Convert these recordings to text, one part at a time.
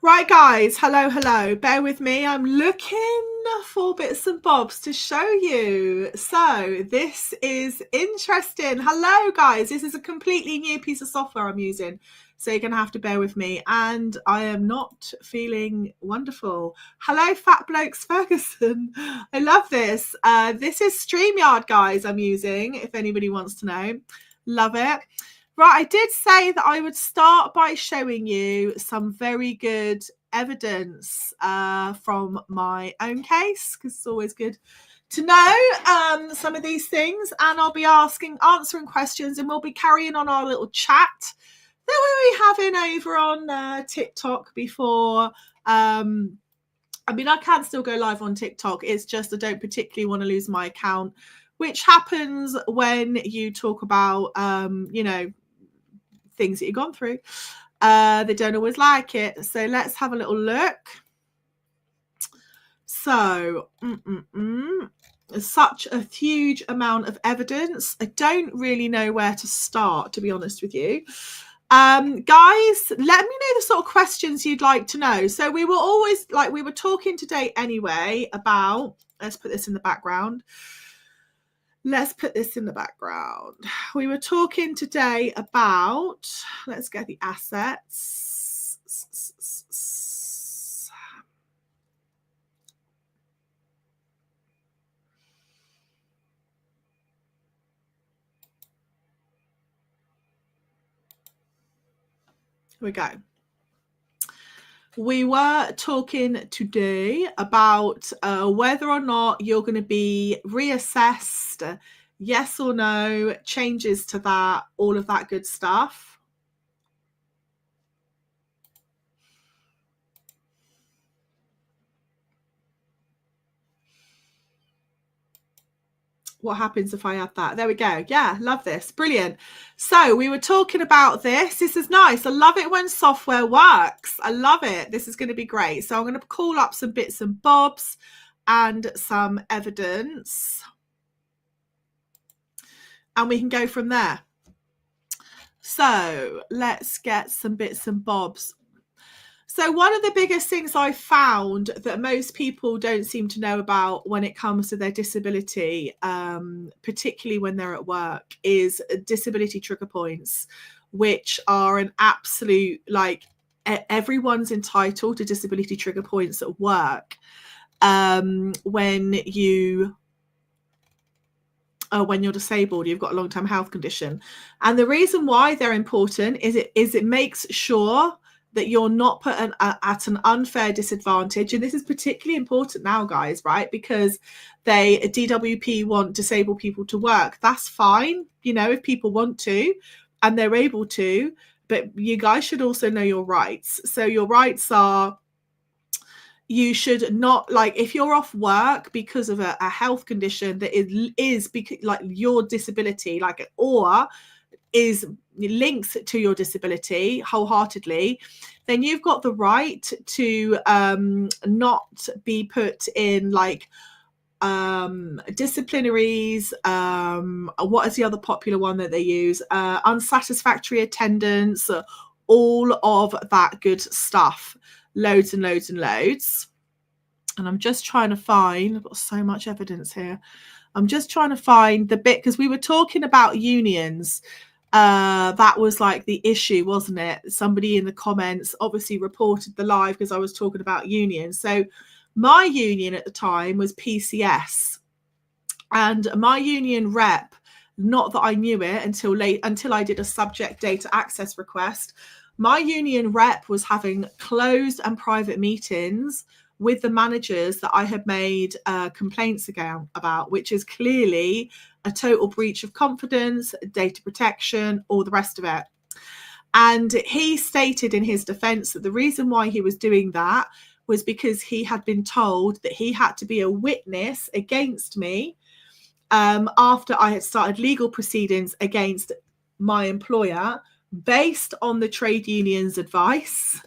Right, guys, hello. Bear with me. I'm looking for bits and bobs to show you. So this is interesting. Hello, guys. This is a completely new piece of software I'm using. So you're going to have to bear with me. And I am not feeling wonderful. Hello, Fat Blokes Ferguson. I love this. This is StreamYard, guys, I'm using, if anybody wants to know. Love it. Right, I did say that I would start by showing you some very good evidence from my own case, because it's always good to know some of these things. And I'll be answering questions, and we'll be carrying on our little chat that we were having over on TikTok before. I mean, I can still go live on TikTok. It's just I don't particularly want to lose my account, which happens when you talk about, things that you've gone through. They don't always like it. So let's have a little look. So, such a huge amount of evidence. I don't really know where to start, to be honest with you. Guys, let me know the sort of questions you'd like to know. So we were talking today anyway about, let's put this in the background. We were talking today about, let's get the assets. Here we go. We were talking today about whether or not you're going to be reassessed, yes or no, changes to that, all of that good stuff. What happens if I add that? There we go. Yeah, love this. Brilliant. So we were talking about this. This is nice. I love it when software works. I love it. This is going to be great. So I'm going to call up some bits and bobs and some evidence, and we can go from there. So let's get some bits and bobs. So one of the biggest things I found that most people don't seem to know about when it comes to their disability, particularly when they're at work, is disability trigger points, which are an absolute, like, everyone's entitled to disability trigger points at work. When you're disabled, you've got a long-term health condition. And the reason why they're important is it makes sure that you're not put at an unfair disadvantage. And this is particularly important now, guys, right? Because DWP want disabled people to work. That's fine, if people want to and they're able to, but you guys should also know your rights. So your rights are, you should not, like, if you're off work because of a health condition that is because, like, your disability, like, or is linked to your disability wholeheartedly, then you've got the right to not be put in, like, disciplinaries. What is the other popular one that they use? Unsatisfactory attendance, all of that good stuff. Loads and loads and loads. And I'm just trying to find, I've got so much evidence here. I'm just trying to find the bit, because we were talking about unions. That was like the issue, wasn't it? Somebody in the comments obviously reported the live because I was talking about unions. So my union at the time was PCS, and my union rep, not that I knew it until I did a subject data access request, my union rep was having closed and private meetings with the managers that I had made complaints about, which is clearly a total breach of confidence, data protection, all the rest of it. And he stated in his defense that the reason why he was doing that was because he had been told that he had to be a witness against me after I had started legal proceedings against my employer based on the trade union's advice.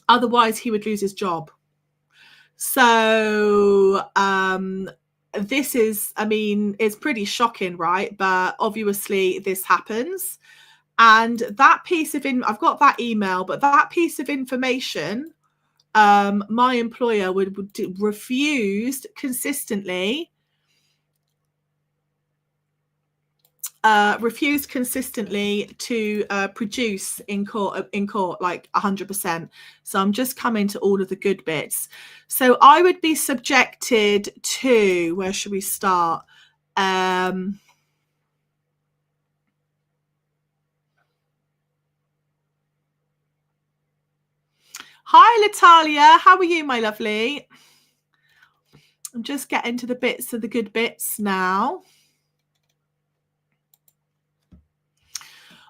Otherwise, he would lose his job. So this is, I mean, it's pretty shocking, right? But obviously this happens. And that piece of I've got that email, but that piece of information, my employer would refused consistently to produce in court like 100%. So I'm just coming to all of the good bits. So I would be subjected to, where should we start? Hi Latalia, how are you, my lovely? I'm just getting to the bits of the good bits now.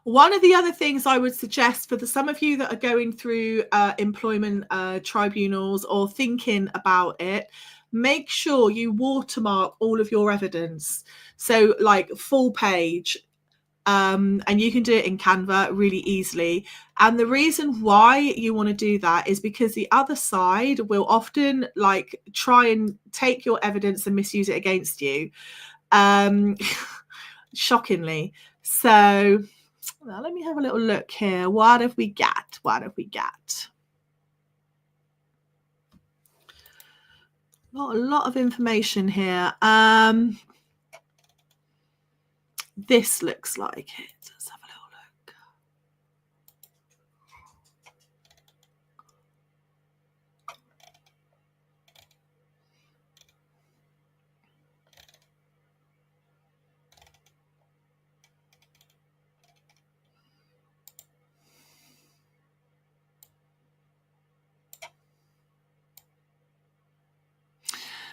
One of the other things I would suggest for some of you that are going through employment tribunals or thinking about it, make sure you watermark all of your evidence. So like full page, and you can do it in Canva really easily. And the reason why you want to do that is because the other side will often like try and take your evidence and misuse it against you, shockingly. So now let me have a little look here. What have we got? What have we got? Not a lot of information here. This looks like it. Let's have a little look.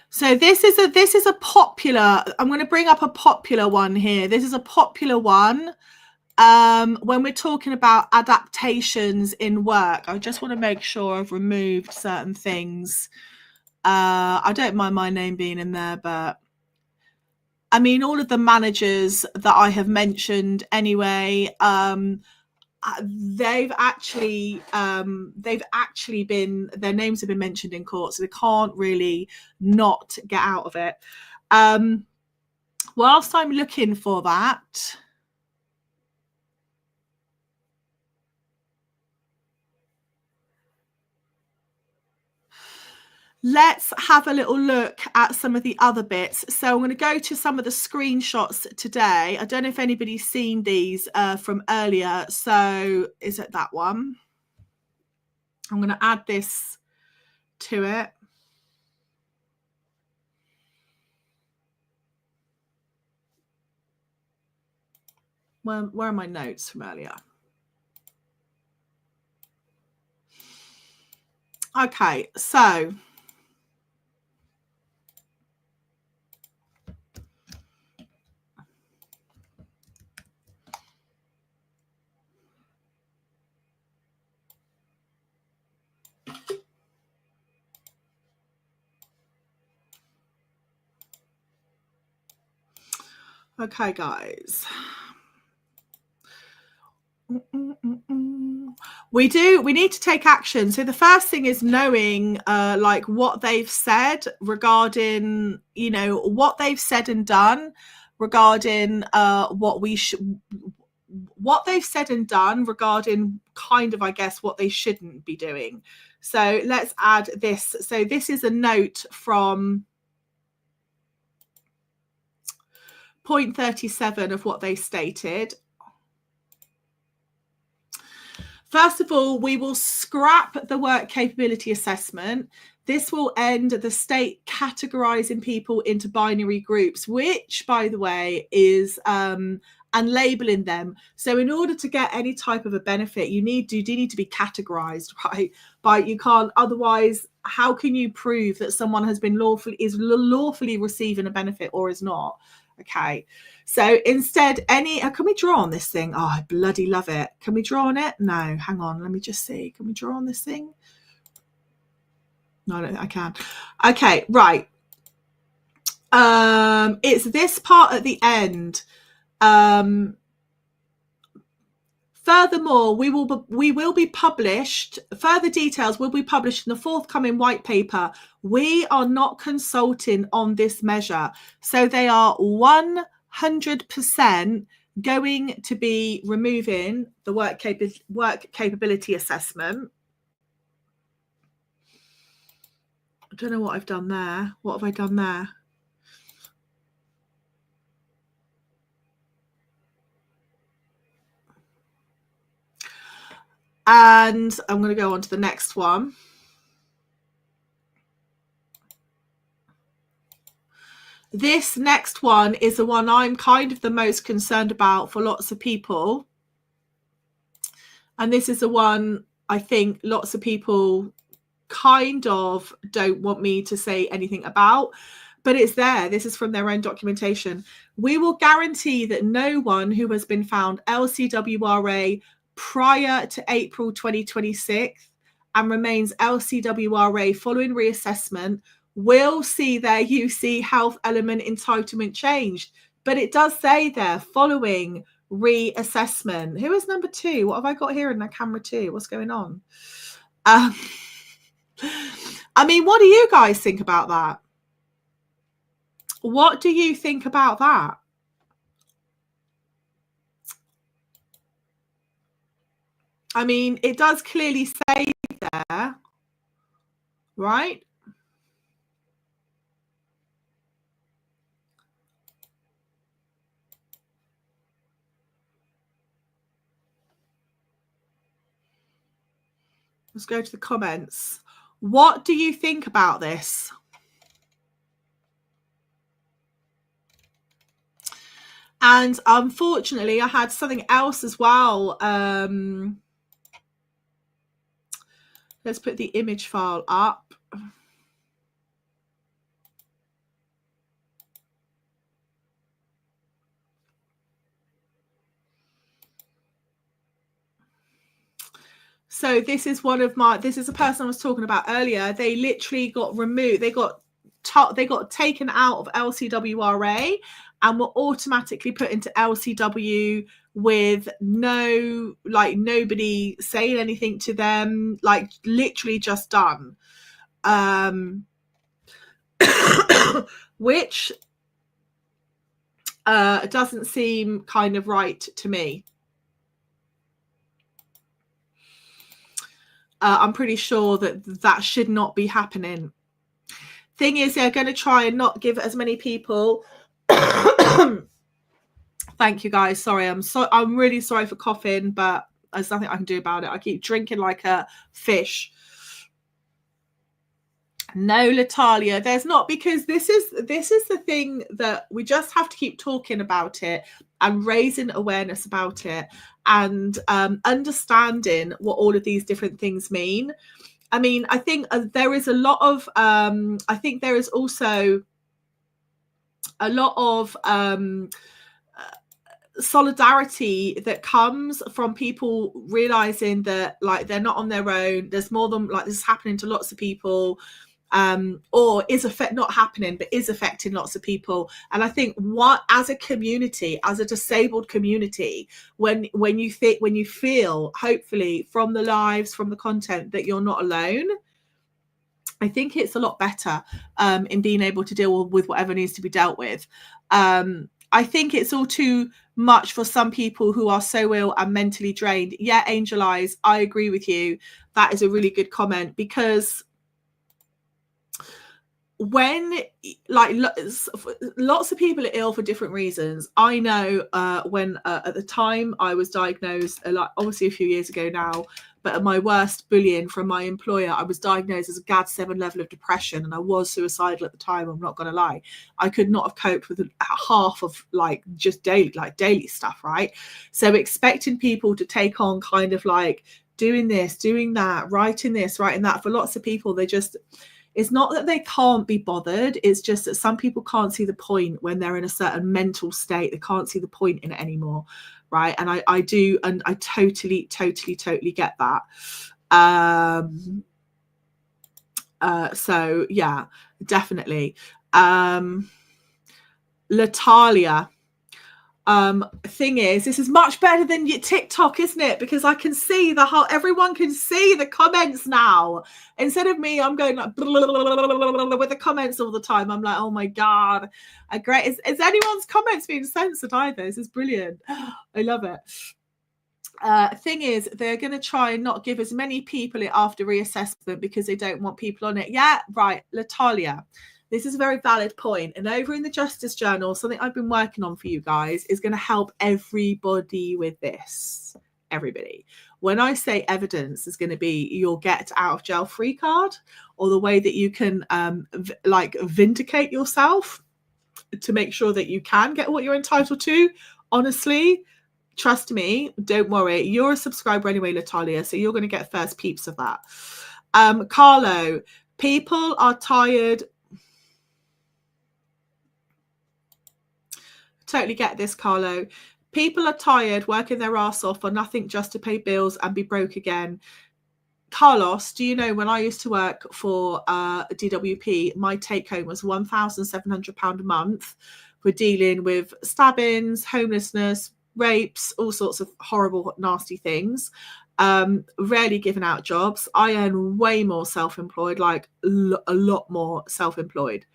So this is a popular, I'm going to bring up a popular one here. This is a popular one when we're talking about adaptations in work. I just want to make sure I've removed certain things. I don't mind my name being in there, but I mean, all of the managers that I have mentioned anyway, they've actually been, their names have been mentioned in court, so they can't really not get out of it. Whilst I'm looking for that, let's have a little look at some of the other bits. So I'm going to go to some of the screenshots today. I don't know if anybody's seen these from earlier. So is it that one? I'm going to add this to it. Where are my notes from earlier? Okay, so okay, guys. We need to take action. So the first thing is knowing like what they've said regarding, you know, what they've said and done regarding what they've said and done regarding kind of, I guess, what they shouldn't be doing. So let's add this. So this is a note from point 37 of what they stated. First of all, we will scrap the work capability assessment. This will end the state categorizing people into binary groups, which, by the way, is and labeling them. So in order to get any type of a benefit, you do need to be categorized, right? But you can't, otherwise, how can you prove that someone has been lawfully receiving a benefit or is not? Okay, so instead, can we draw on this thing? Oh, I bloody love it. Can we draw on it? No, hang on, let me just see. Can we draw on this thing? No, I don't think I can. Okay, right. It's this part at the end. Furthermore, we will be published. Further details will be published in the forthcoming white paper. We are not consulting on this measure, so they are 100% going to be removing the work capability assessment. I don't know what I've done there. What have I done there? And I'm going to go on to the next one. This next one is the one I'm kind of the most concerned about for lots of people. And this is the one I think lots of people kind of don't want me to say anything about, but it's there. This is from their own documentation. We will guarantee that no one who has been found LCWRA prior to April 2026 and remains LCWRA following reassessment will see their UC health element entitlement changed. But it does say there, following reassessment. Who is number 2? What have I got here in the camera 2? What's going on? I mean, what do you guys think about that? What do you think about that? I mean, it does clearly say there, right? Let's go to the comments. What do you think about this? And unfortunately, I had something else as well. Let's put the image file up. So this is one of my, this is a person I was talking about earlier. They literally got removed. They got taken out of LCWRA and were automatically put into LCW with no, like, nobody saying anything to them, like literally just done. Which doesn't seem kind of right to me. I'm pretty sure that should not be happening. Thing is, they're going to try and not give as many people. Thank you, guys. Sorry, I'm really sorry for coughing, but there's nothing I can do about it. I keep drinking like a fish. No, Latalia, there's not, because this is the thing that we just have to keep talking about it and raising awareness about it and understanding what all of these different things mean. I mean, I think there is a lot of I think there is also a lot of solidarity that comes from people realizing that, like, they're not on their own. There's more than, like, this is happening to lots of people. Or is not happening, but is affecting lots of people. And I think, what, as a community, as a disabled community, when you feel, hopefully from the lives, from the content, that you're not alone, I think it's a lot better in being able to deal with whatever needs to be dealt with. I think it's all too much for some people who are so ill and mentally drained. Yeah, Angel Eyes, I agree with you. That is a really good comment, because when, like, lots of people are ill for different reasons. I know when at the time I was diagnosed, like, obviously a few years ago now, but at my worst bullying from my employer, I was diagnosed as a GAD-7 level of depression, and I was suicidal at the time. I'm not going to lie. I could not have coped with half of, like, just daily stuff, right? So expecting people to take on kind of like doing this, doing that, writing this, writing that, for lots of people, they just, it's not that they can't be bothered. It's just that some people can't see the point when they're in a certain mental state. They can't see the point in it anymore, right? And I do, and I totally get that. So yeah, definitely. Latalia, Thing is, this is much better than your TikTok, isn't it? Because I can see everyone can see the comments now. Instead of me, I'm going like with the comments all the time. I'm like, oh my God. Great. Is anyone's comments being censored either? This is brilliant. I love it. Thing is, they're going to try and not give as many people it after reassessment because they don't want people on it. Yeah, right. Latalia, this is a very valid point. And over in the Justice Journal, something I've been working on for you guys is going to help everybody with this. Everybody. When I say evidence is going to be your get out of jail free card, or the way that you can vindicate yourself to make sure that you can get what you're entitled to. Honestly, trust me, don't worry. You're a subscriber anyway, Natalia, so you're going to get first peeps of that. Carlo, people are tired. Totally get this, Carlo. People are tired working their ass off for nothing just to pay bills and be broke again. Carlos, do you know when I used to work for DWP, my take home was £1,700 a month for dealing with stabbings, homelessness, rapes, all sorts of horrible, nasty things. Rarely given out jobs. I earn way more self-employed, like a lot more self-employed.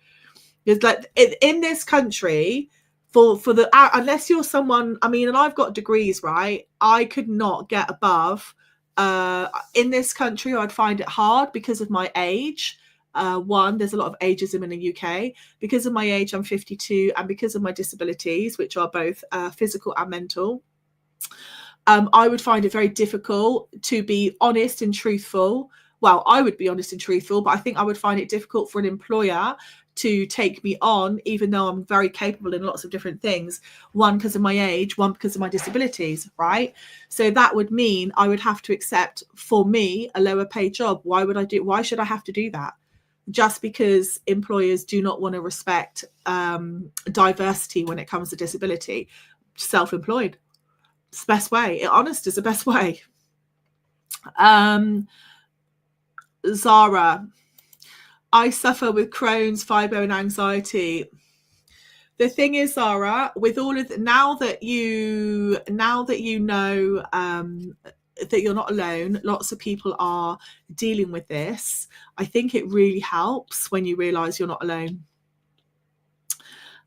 It's like in this country, for the unless you're someone, I mean, and I've got degrees, right? I could not get above. In this country, I'd find it hard because of my age. One, there's a lot of ageism in the UK. Because of my age, I'm 52, and because of my disabilities, which are both physical and mental, I would find it very difficult to be honest and truthful. Well, I would be honest and truthful, but I think I would find it difficult for an employer to take me on, even though I'm very capable in lots of different things. One, because of my age, one, because of my disabilities, right? So that would mean I would have to accept, for me, a lower paid job. Why should I have to do that? Just because employers do not want to respect diversity when it comes to disability. Self-employed. It's the best way. Honest is the best way. Zara, I suffer with Crohn's, fibre, and anxiety. The thing is, Zara, with all of now that you know that you're not alone, lots of people are dealing with this. I think it really helps when you realise you're not alone.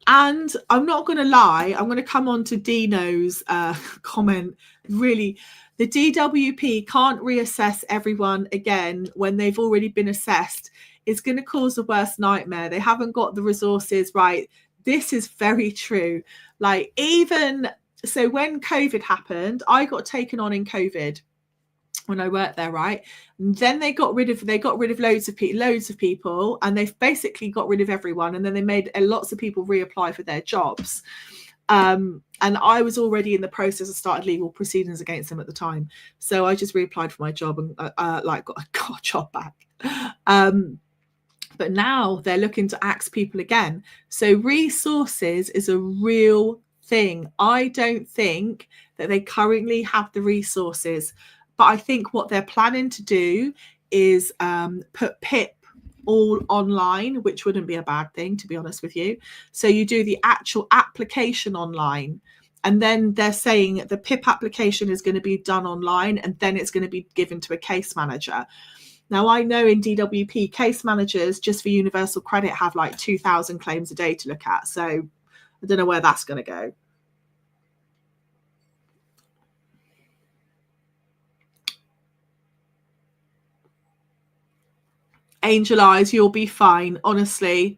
And I'm not going to lie, I'm going to come on to Dino's comment. Really, the DWP can't reassess everyone again when they've already been assessed. It's going to cause the worst nightmare. They haven't got the resources, right? This is very true. Like, even so, when COVID happened, I got taken on in COVID when I worked there, right? And then they got rid of loads of people, and they've basically got rid of everyone. And then they made lots of people reapply for their jobs. And I was already in the process of started legal proceedings against them at the time. So I just reapplied for my job and got a job back. But now they're looking to axe people again. So resources is a real thing. I don't think that they currently have the resources, but I think what they're planning to do is put PIP all online, which wouldn't be a bad thing, to be honest with you. So you do the actual application online, and then they're saying the PIP application is going to be done online, and then it's going to be given to a case manager. Now, I know in DWP, case managers, just for universal credit, have like 2,000 claims a day to look at. So I don't know where that's going to go. Angel Eyes, you'll be fine, honestly.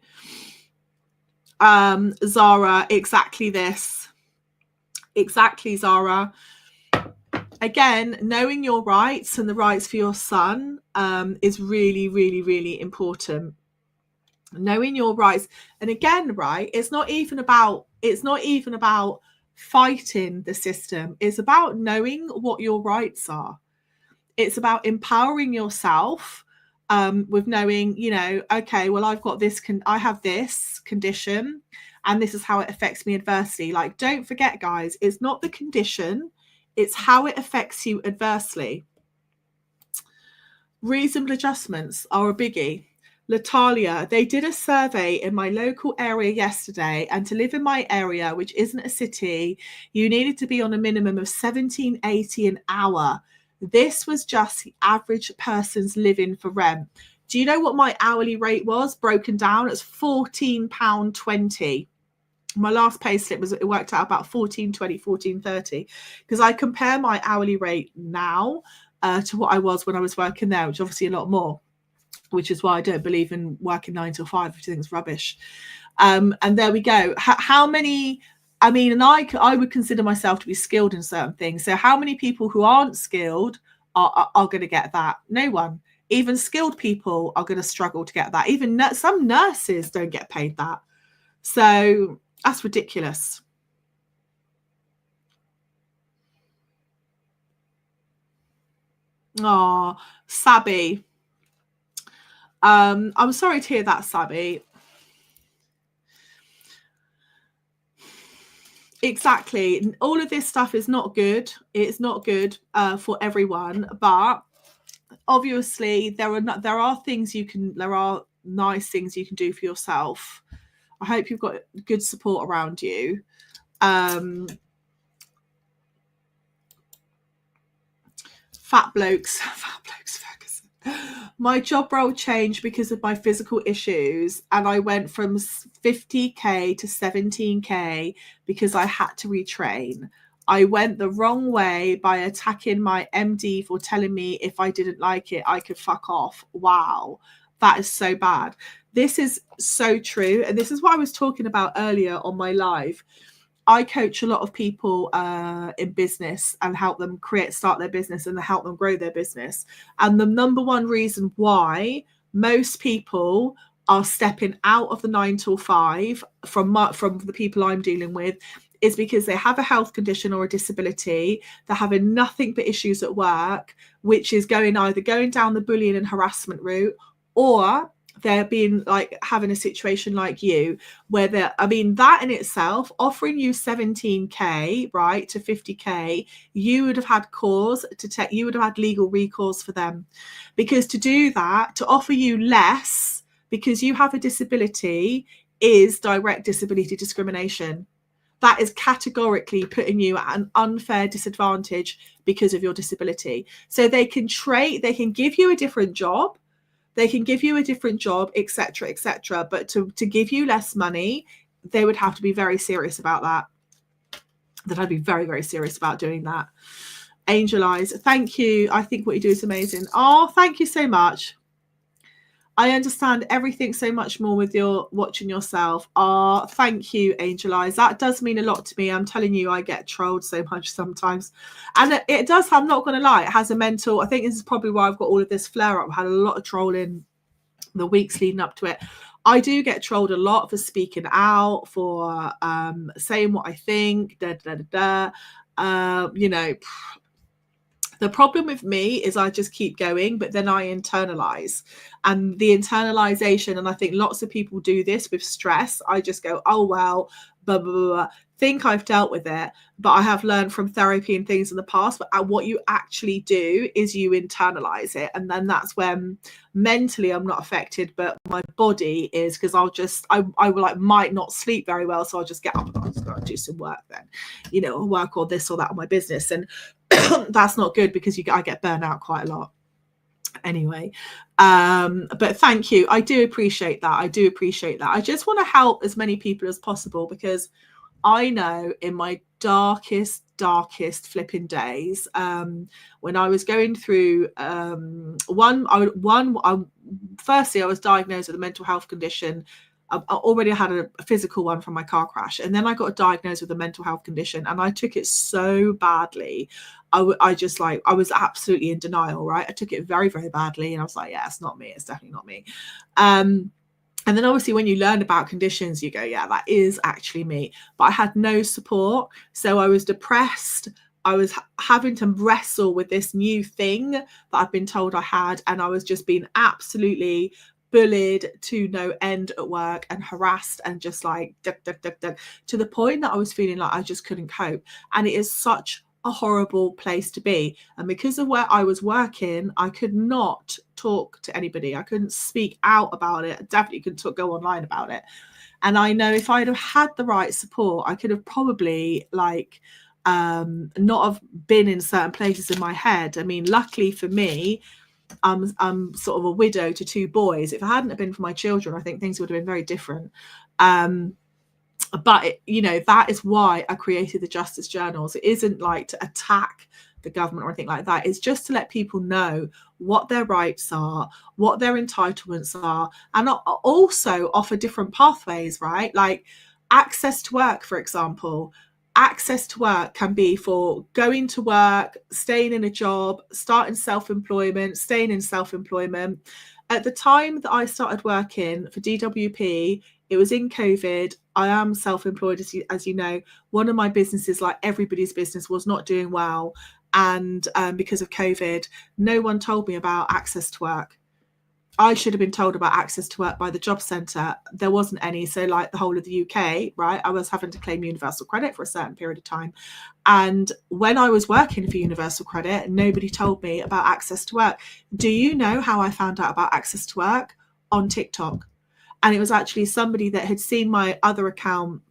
Zara, exactly this. Exactly, Zara. Again, knowing your rights and the rights for your son is really, really, really important. Knowing your rights. And again, right, it's not even about fighting the system. It's about knowing what your rights are. It's about empowering yourself with knowing, you know, okay, well, I've got this, I have this condition, and this is how it affects me adversely. Like, don't forget, guys, it's not the condition, it's how it affects you adversely. Reasonable adjustments are a biggie. Latalia, they did a survey in my local area yesterday, and to live in my area, which isn't a city, you needed to be on a minimum of 17.80 an hour. This was just the average person's living for rent. Do you know what my hourly rate was broken down? It's £14.20. My last pay slip it worked out about 14.20, 14.30, because I compare my hourly rate now to what I was when I was working there, which is obviously a lot more, which is why I don't believe in working 9 till 5, which I think is rubbish. And there we go. How many, I mean, and I would consider myself to be skilled in certain things. So how many people who aren't skilled are going to get that? No one. Even skilled people are going to struggle to get that. Even some nurses don't get paid that. So that's ridiculous. Oh, Sabby. I'm sorry to hear that, Sabby. Exactly. All of this stuff is not good. It's not good for everyone. But obviously, there are nice things you can do for yourself. I hope you've got good support around you. Fat blokes, Ferguson. My job role changed because of my physical issues, and I went from 50k to 17k because I had to retrain. I went the wrong way by attacking my MD for telling me if I didn't like it, I could fuck off. Wow, that is so bad. This is so true. And this is what I was talking about earlier on my live. I coach a lot of people in business and help them start their business and help them grow their business. And the number one reason why most people are stepping out of the 9 till 5 from the people I'm dealing with is because they have a health condition or a disability. They're having nothing but issues at work, which is either going down the bullying and harassment route, or they're being having a situation like you where that in itself, offering you 17k right to 50k, you would have had you would have had legal recourse for them, because to do that, to offer you less because you have a disability, is direct disability discrimination. That is categorically putting you at an unfair disadvantage because of your disability. So they can give you a different job, etc., etc. But to give you less money, they would have to be very serious about that. That I'd be very, very serious about doing that. Angel Eyes, thank you. I think what you do is amazing. Oh, thank you so much. I understand everything so much more with your watching yourself. Thank you, Angel Eyes. That does mean a lot to me. I'm telling you, I get trolled so much sometimes. And it does, I'm not going to lie, it has a mental, I think this is probably why I've got all of this flare up. I had a lot of trolling the weeks leading up to it. I do get trolled a lot for speaking out, for saying what I think, you know. The problem with me is I just keep going, but then I internalize. And the internalization, and I think lots of people do this with stress, I just go, oh, well, blah, blah, blah, think I've dealt with it. But I have learned from therapy and things in the past, but what you actually do is you internalize it. And then that's when mentally I'm not affected, but my body is, because I will might not sleep very well. So I'll just get up and I'll just go and do some work then, you know, work or this or that on my business. And that's not good because I get burnt out quite a lot. Anyway, but thank you. I do appreciate that. I just want to help as many people as possible, because I know in my darkest flipping days, when I was going through firstly, I was diagnosed with a mental health condition. I already had a physical one from my car crash, and then I got diagnosed with a mental health condition, and I took it so badly. I was absolutely in denial, right? I took it very, very badly, and I was like, yeah, it's not me. It's definitely not me. And then obviously when you learn about conditions, you go, yeah, that is actually me. But I had no support. So I was depressed. I was having to wrestle with this new thing that I've been told I had. And I was just being absolutely bullied to no end at work, and harassed, and just to the point that I was feeling like I just couldn't cope. And it is such a horrible place to be. And because of where I was working, I could not talk to anybody. I couldn't speak out about it. I definitely couldn't go online about it. And I know if I'd have had the right support, I could have probably not have been in certain places in my head. I mean, luckily for me, I'm sort of a widow to 2 boys. If it hadn't have been for my children, I think things would have been very different. But that is why I created the Justice Journals. It isn't like to attack the government or anything like that. It's just to let people know what their rights are, what their entitlements are, and also offer different pathways, right? Like access to work, for example. Access to work can be for going to work, staying in a job, starting self-employment, staying in self-employment. At the time that I started working for DWP, it was in COVID. I am self-employed, as you know. One of my businesses, like everybody's business, was not doing well. And because of COVID, no one told me about access to work. I should have been told about access to work by the job centre. There wasn't any. So like the whole of the UK, right, I was having to claim universal credit for a certain period of time. And when I was working for universal credit, nobody told me about access to work. Do you know how I found out about access to work? On TikTok. And it was actually somebody that had seen my other account,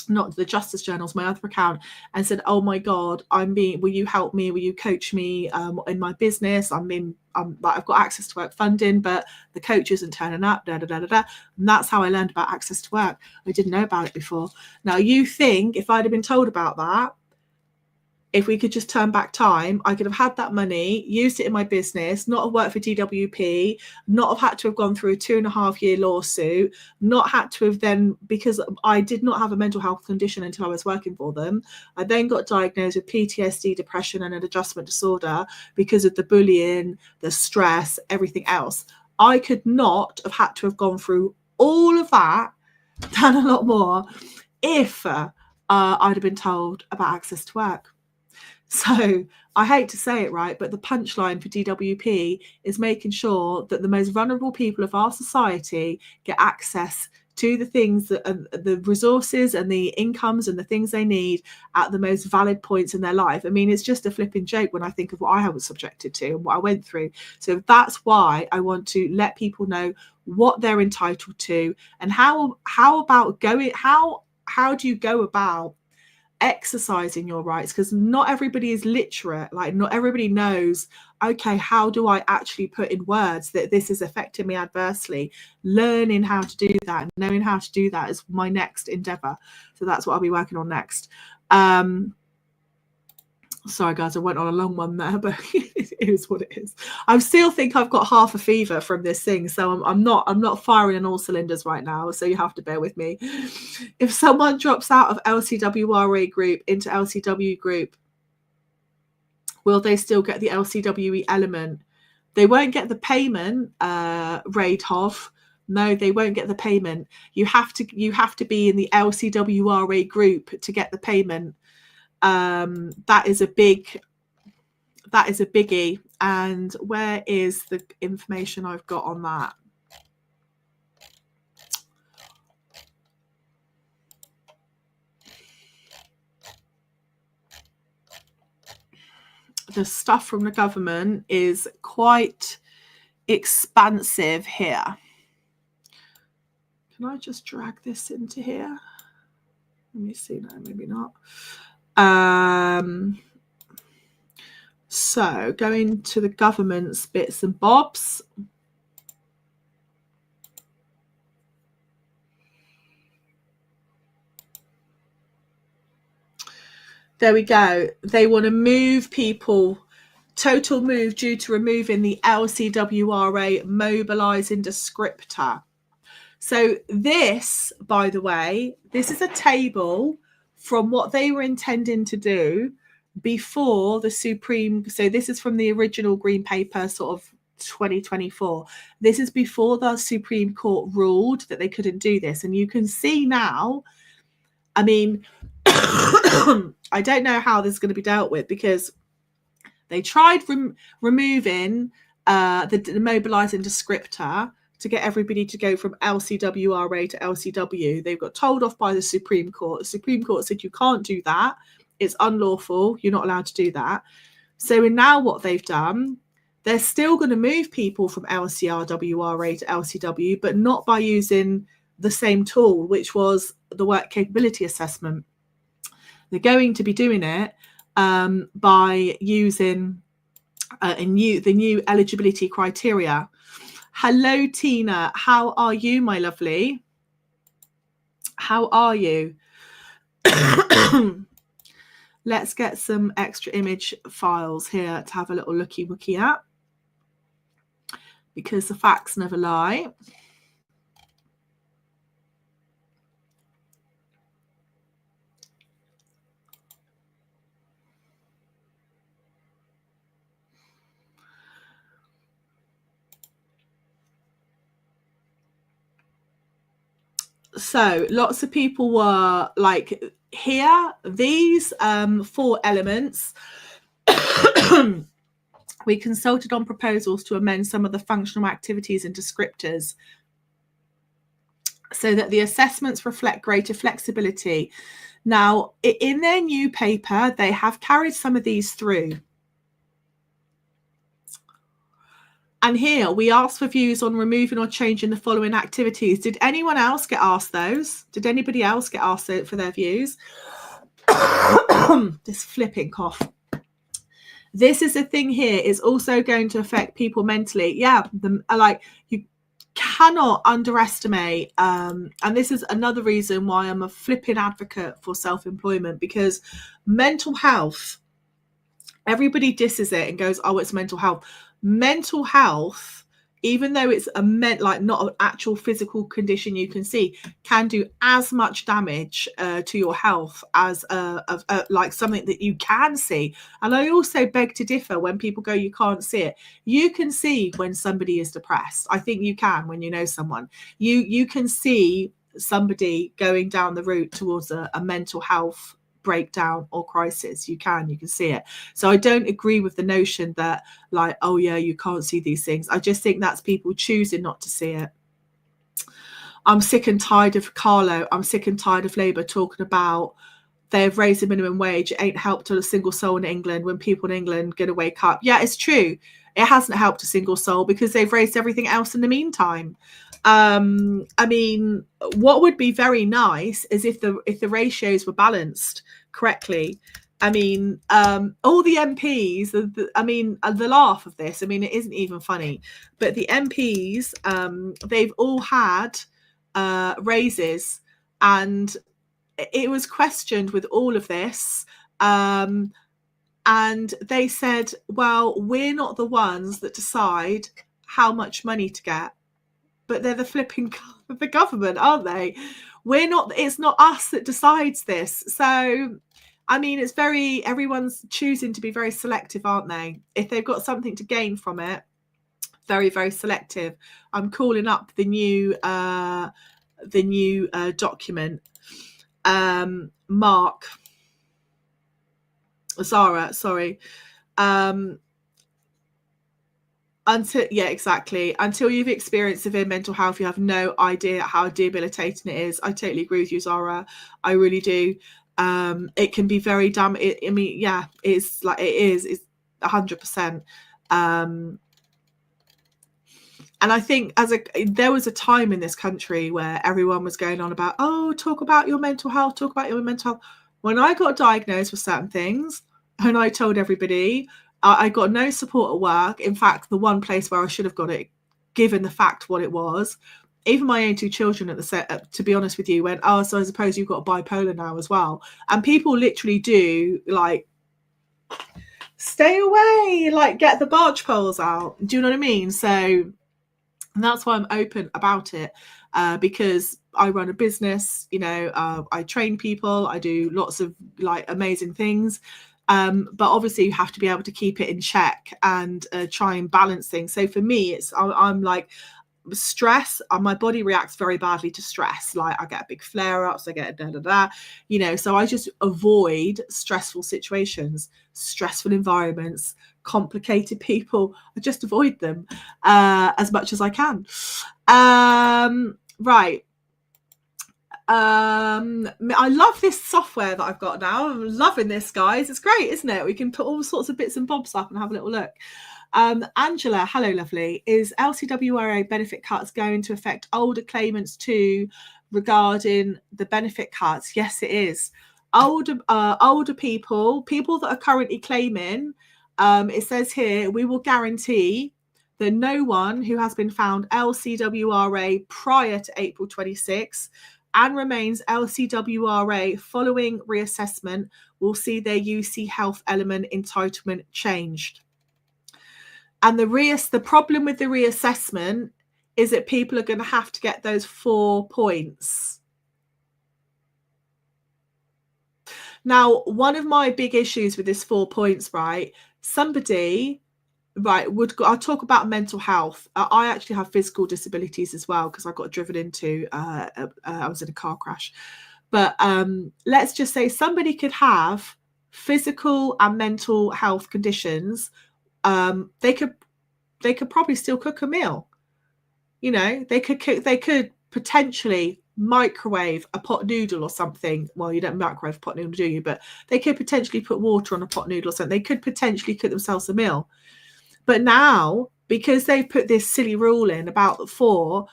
not the Justice Journals, my other account, and said, oh my God, will you help me? Will you coach me in my business? I've got access to work funding, but the coach isn't turning up, da, da, da, da, da. And that's how I learned about access to work. I didn't know about it before. Now, you think if I'd have been told about that, if we could just turn back time, I could have had that money, used it in my business, not have worked for DWP, not have had to have gone through a 2.5-year lawsuit, not had to have then, because I did not have a mental health condition until I was working for them. I then got diagnosed with PTSD, depression, and an adjustment disorder because of the bullying, the stress, everything else. I could not have had to have gone through all of that, done a lot more, if I'd have been told about access to work. So I hate to say it, right, but the punchline for DWP is making sure that the most vulnerable people of our society get access to the things that the resources and the incomes and the things they need at the most valid points in their life. I mean, it's just a flipping joke when I think of what I was subjected to and what I went through. So that's why I want to let people know what they're entitled to and how do you go about exercising your rights, because not everybody is literate. Like not everybody knows, okay, how do I actually put in words that this is affecting me adversely? Learning how to do that and knowing how to do that is my next endeavor. So that's what I'll be working on next. Sorry guys, I went on a long one there, but it is what it is. I still think I've got half a fever from this thing, so I'm not firing on all cylinders right now, so you have to bear with me. If someone drops out of LCWRA group into LCW group, will they still get the LCWE element? They won't get the payment, Raidhoff. No, they won't get the payment. You have to be in the LCWRA group to get the payment. That is a biggie. And where is the information I've got on that? The stuff from the government is quite expansive here. Can I just drag this into here? Let me see. No, maybe not. So going to the government's bits and bobs. There we go. They want to move people. Total move due to removing the LCWRA mobilising descriptor. So this, by the way, this is a table from what they were intending to do before the Supreme. So this is from the original Green Paper, sort of 2024. This is before the Supreme Court ruled that they couldn't do this. And you can see now, I mean, I don't know how this is going to be dealt with, because they tried removing the mobilising descriptor to get everybody to go from LCWRA to LCW. They got told off by the Supreme Court. The Supreme Court said you can't do that. It's unlawful. You're not allowed to do that. So now what they've done, they're still going to move people from LCR WRA to LCW, but not by using the same tool, which was the work capability assessment. They're going to be doing it by using the new eligibility criteria. Hello, Tina. How are you, my lovely? How are you? Let's get some extra image files here to have a little looky at, because the facts never lie. So lots of people were like, here, these 4 elements. We consulted on proposals to amend some of the functional activities and descriptors so that the assessments reflect greater flexibility. Now, in their new paper, they have carried some of these through. And here we asked for views on removing or changing the following activities. Did anyone else get asked those? Did anybody else get asked for their views? This flipping cough. This is a thing here. It's also going to affect people mentally. Yeah, you cannot underestimate. And this is another reason why I'm a flipping advocate for self-employment, because mental health, everybody disses it and goes, oh, it's mental health. Mental health, even though it's not an actual physical condition you can see, can do as much damage to your health as like something that you can see. And I also beg to differ when people go, you can't see it. You can see when somebody is depressed. I think you can when you know someone. You can see somebody going down the route towards a mental health breakdown or crisis. You can see it. So I don't agree with the notion that like, oh yeah, you can't see these things. I just think that's people choosing not to see it. I'm sick and tired of Carlo. I'm sick and tired of Labour talking about they've raised the minimum wage. It ain't helped a single soul in England when people in England going to wake up. Yeah, it's true. It hasn't helped a single soul because they've raised everything else in the meantime. I mean, what would be very nice is if the ratios were balanced correctly. I mean, all the MPs, the laugh of this, I mean, it isn't even funny, but the MPs, they've all had raises, and it was questioned with all of this. And they said, well, we're not the ones that decide how much money to get. But they're the flipping the government, aren't they? It's not us that decides this. So, I mean, everyone's choosing to be very selective, aren't they? If they've got something to gain from it, very, very selective. I'm calling up the new document. Mark. Zara, sorry. Until you've experienced severe mental health, you have no idea how debilitating it is. I totally agree with you, Zara. I really do. It can be very I mean, yeah, it's 100%. And I think there was a time in this country where everyone was going on about, oh, talk about your mental health. When I got diagnosed with certain things, and I told everybody, I got no support at work. In fact, the one place where I should have got it, given the fact what it was, even my own 2 children at the set, to be honest with you, went, oh, so I suppose you've got bipolar now as well. And people literally do, like, stay away, like, get the barge poles out. Do you know what I mean? So, and that's why I'm open about it, because I run a business, I train people, I do lots of, like, amazing things. But obviously you have to be able to keep it in check and try and balance things. So for me, I'm like, stress, my body reacts very badly to stress. Like I get big flare-ups, I get so I just avoid stressful situations, stressful environments, complicated people. I just avoid them as much as I can. Right. I love this software that I've got now. I'm loving this, guys. It's great, isn't it? We can put all sorts of bits and bobs up and have a little look. Angela, hello, lovely. Is LCWRA benefit cuts going to affect older claimants too regarding the benefit cuts? Yes, it is. Older people that are currently claiming, it says here, we will guarantee that no one who has been found LCWRA prior to April 26 and remains LCWRA following reassessment will see their UC health element entitlement changed. And the problem with the reassessment is that people are going to have to get those 4 points. Now, one of my big issues with this 4 points, right? Somebody, right, I'll talk about mental health. I actually have physical disabilities as well because I got driven into, I was in a car crash. But let's just say somebody could have physical and mental health conditions. They could probably still cook a meal. You know, they could potentially microwave a pot noodle or something. Well, you don't microwave a pot noodle, do you? But they could potentially put water on a pot noodle or something. They could potentially cook themselves a meal. But now, because they've put this silly rule in about the 4,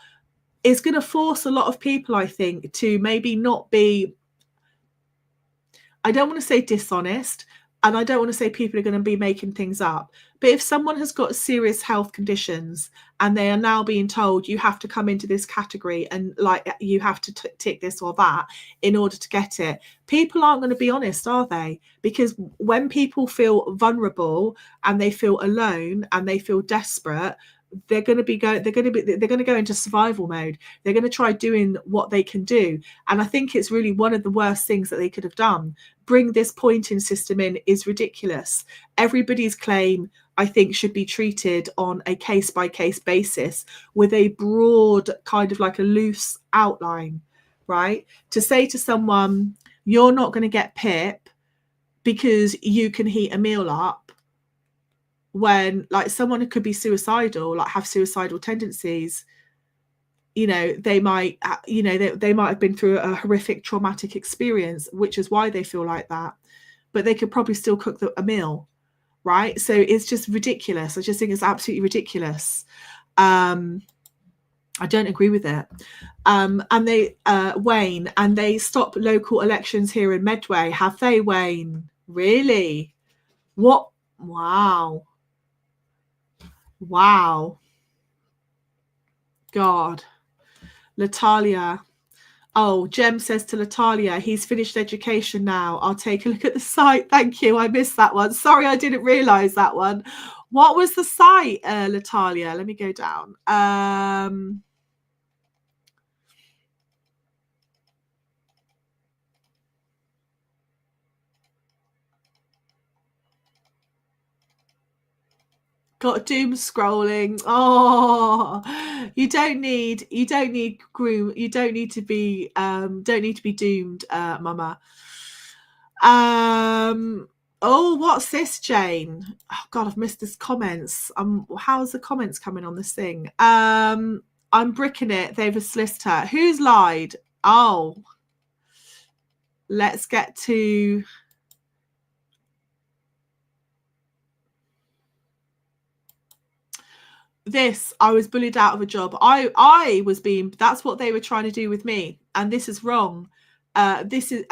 it's going to force a lot of people, I think, to maybe not be, I don't want to say dishonest, and I don't want to say people are going to be making things up. But if someone has got serious health conditions and they are now being told you have to come into this category and like you have to tick this or that in order to get it, people aren't going to be honest, are they? Because when people feel vulnerable and they feel alone and they feel desperate, they're going to go into survival mode. They're going to try doing what they can do. And I think it's really one of the worst things that they could have done. Bring this pointing system in is ridiculous. Everybody's claim, I think, should be treated on a case-by-case basis with a broad kind of like a loose outline, right? To say to someone, you're not going to get PIP because you can heat a meal up, when like someone who could be suicidal, like have suicidal tendencies, you know, they might, you know, they might have been through a horrific traumatic experience, which is why they feel like that, but they could probably still cook a meal, right? So it's just ridiculous. I just think it's absolutely ridiculous. I don't agree with it. And they, Wayne, and they stop local elections here in Medway. Have they, Wayne? Really? What? Wow. Wow. God. Latalia. Oh, Jem says to Latalia, he's finished education now. I'll take a look at the site. Thank you. I missed that one. Sorry, I didn't realise that one. What was the site, Latalia? Let me go down. Got doom scrolling. Oh, you don't need groom. You don't need to be doomed, mama. Oh, what's this, Jane? Oh God, I've missed this comments. How's the comments coming on this thing? I'm bricking it. They've a solicitor. Who's lied? Oh, let's get to this. I was bullied out of a job. I was being, that's what they were trying to do with me, and this is wrong. This is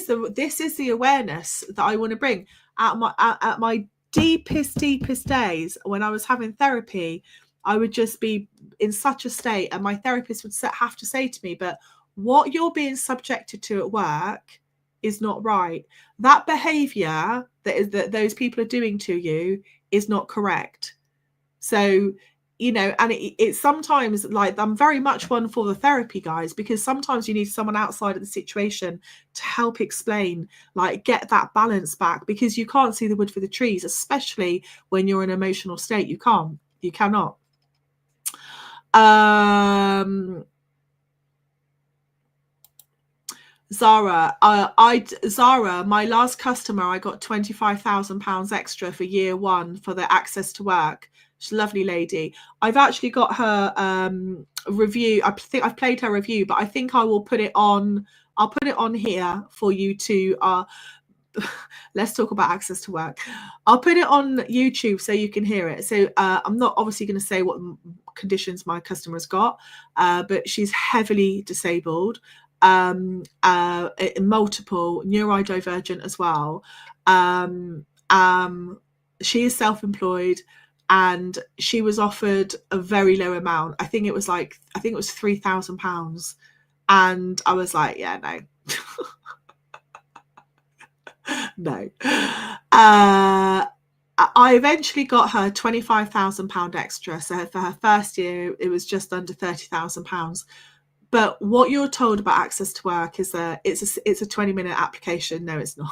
the awareness that I want to bring at my deepest days. When I was having therapy, I would just be in such a state, and my therapist would have to say to me, but what you're being subjected to at work is not right. That behavior that those people are doing to you is not correct. So, you know, and it's sometimes like, I'm very much one for the therapy, guys, because sometimes you need someone outside of the situation to help explain, like, get that balance back, because you can't see the wood for the trees, especially when you're in an emotional state. You cannot. Zara, Zara, my last customer, I got £25,000 extra for year one for their access to work. She's a lovely lady. I've actually got her review. I think I've played her review, but I think I will put it on. I'll put it on here for you to let's talk about access to work. I'll put it on YouTube so you can hear it. So I'm not obviously going to say what conditions my customer's got, but she's heavily disabled, multiple neurodivergent as well. She is self-employed, and she was offered a very low amount. I think it was £3,000, and I was like, yeah, no. No. I eventually got her £25,000 extra. So for her first year, it was just under £30,000. But what you're told about access to work is that it's a 20-minute application. No, it's not.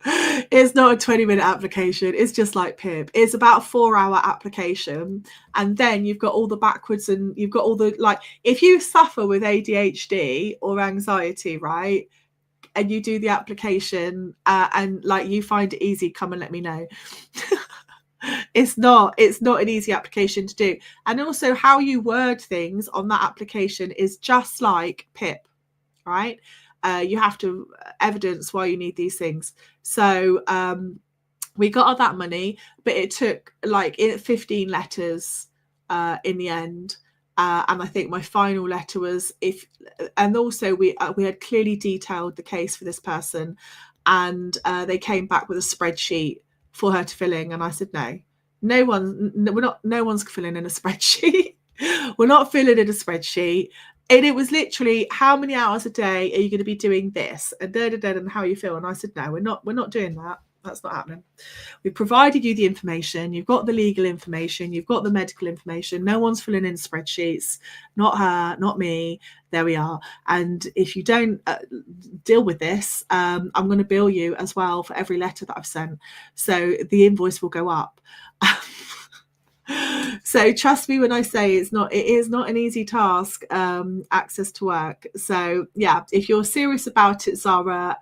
It's not a 20-minute application. It's just like PIP. It's about a 4-hour application. And then you've got all the backwards, and you've got all the, like, if you suffer with ADHD or anxiety, right, and you do the application and like you find it easy, come and let me know. It's not an easy application to do. And also how you word things on that application is just like PIP, right? You have to evidence why you need these things. So we got all that money, but it took like 15 letters in the end. And I think my final letter was and also we had clearly detailed the case for this person, and they came back with a spreadsheet for her to fill in, and I said no one's filling in a spreadsheet. We're not filling in a spreadsheet. And it was literally, how many hours a day are you going to be doing this, and and how you feel. And I said, no, we're not doing that. That's not happening. We provided you the information. You've got the legal information. You've got the medical information. No one's filling in spreadsheets. Not her, not me. There we are. And if you don't deal with this, I'm going to bill you as well for every letter that I've sent. So the invoice will go up. So trust me when I say it is not an easy task, access to work. So yeah, if you're serious about it, Zara,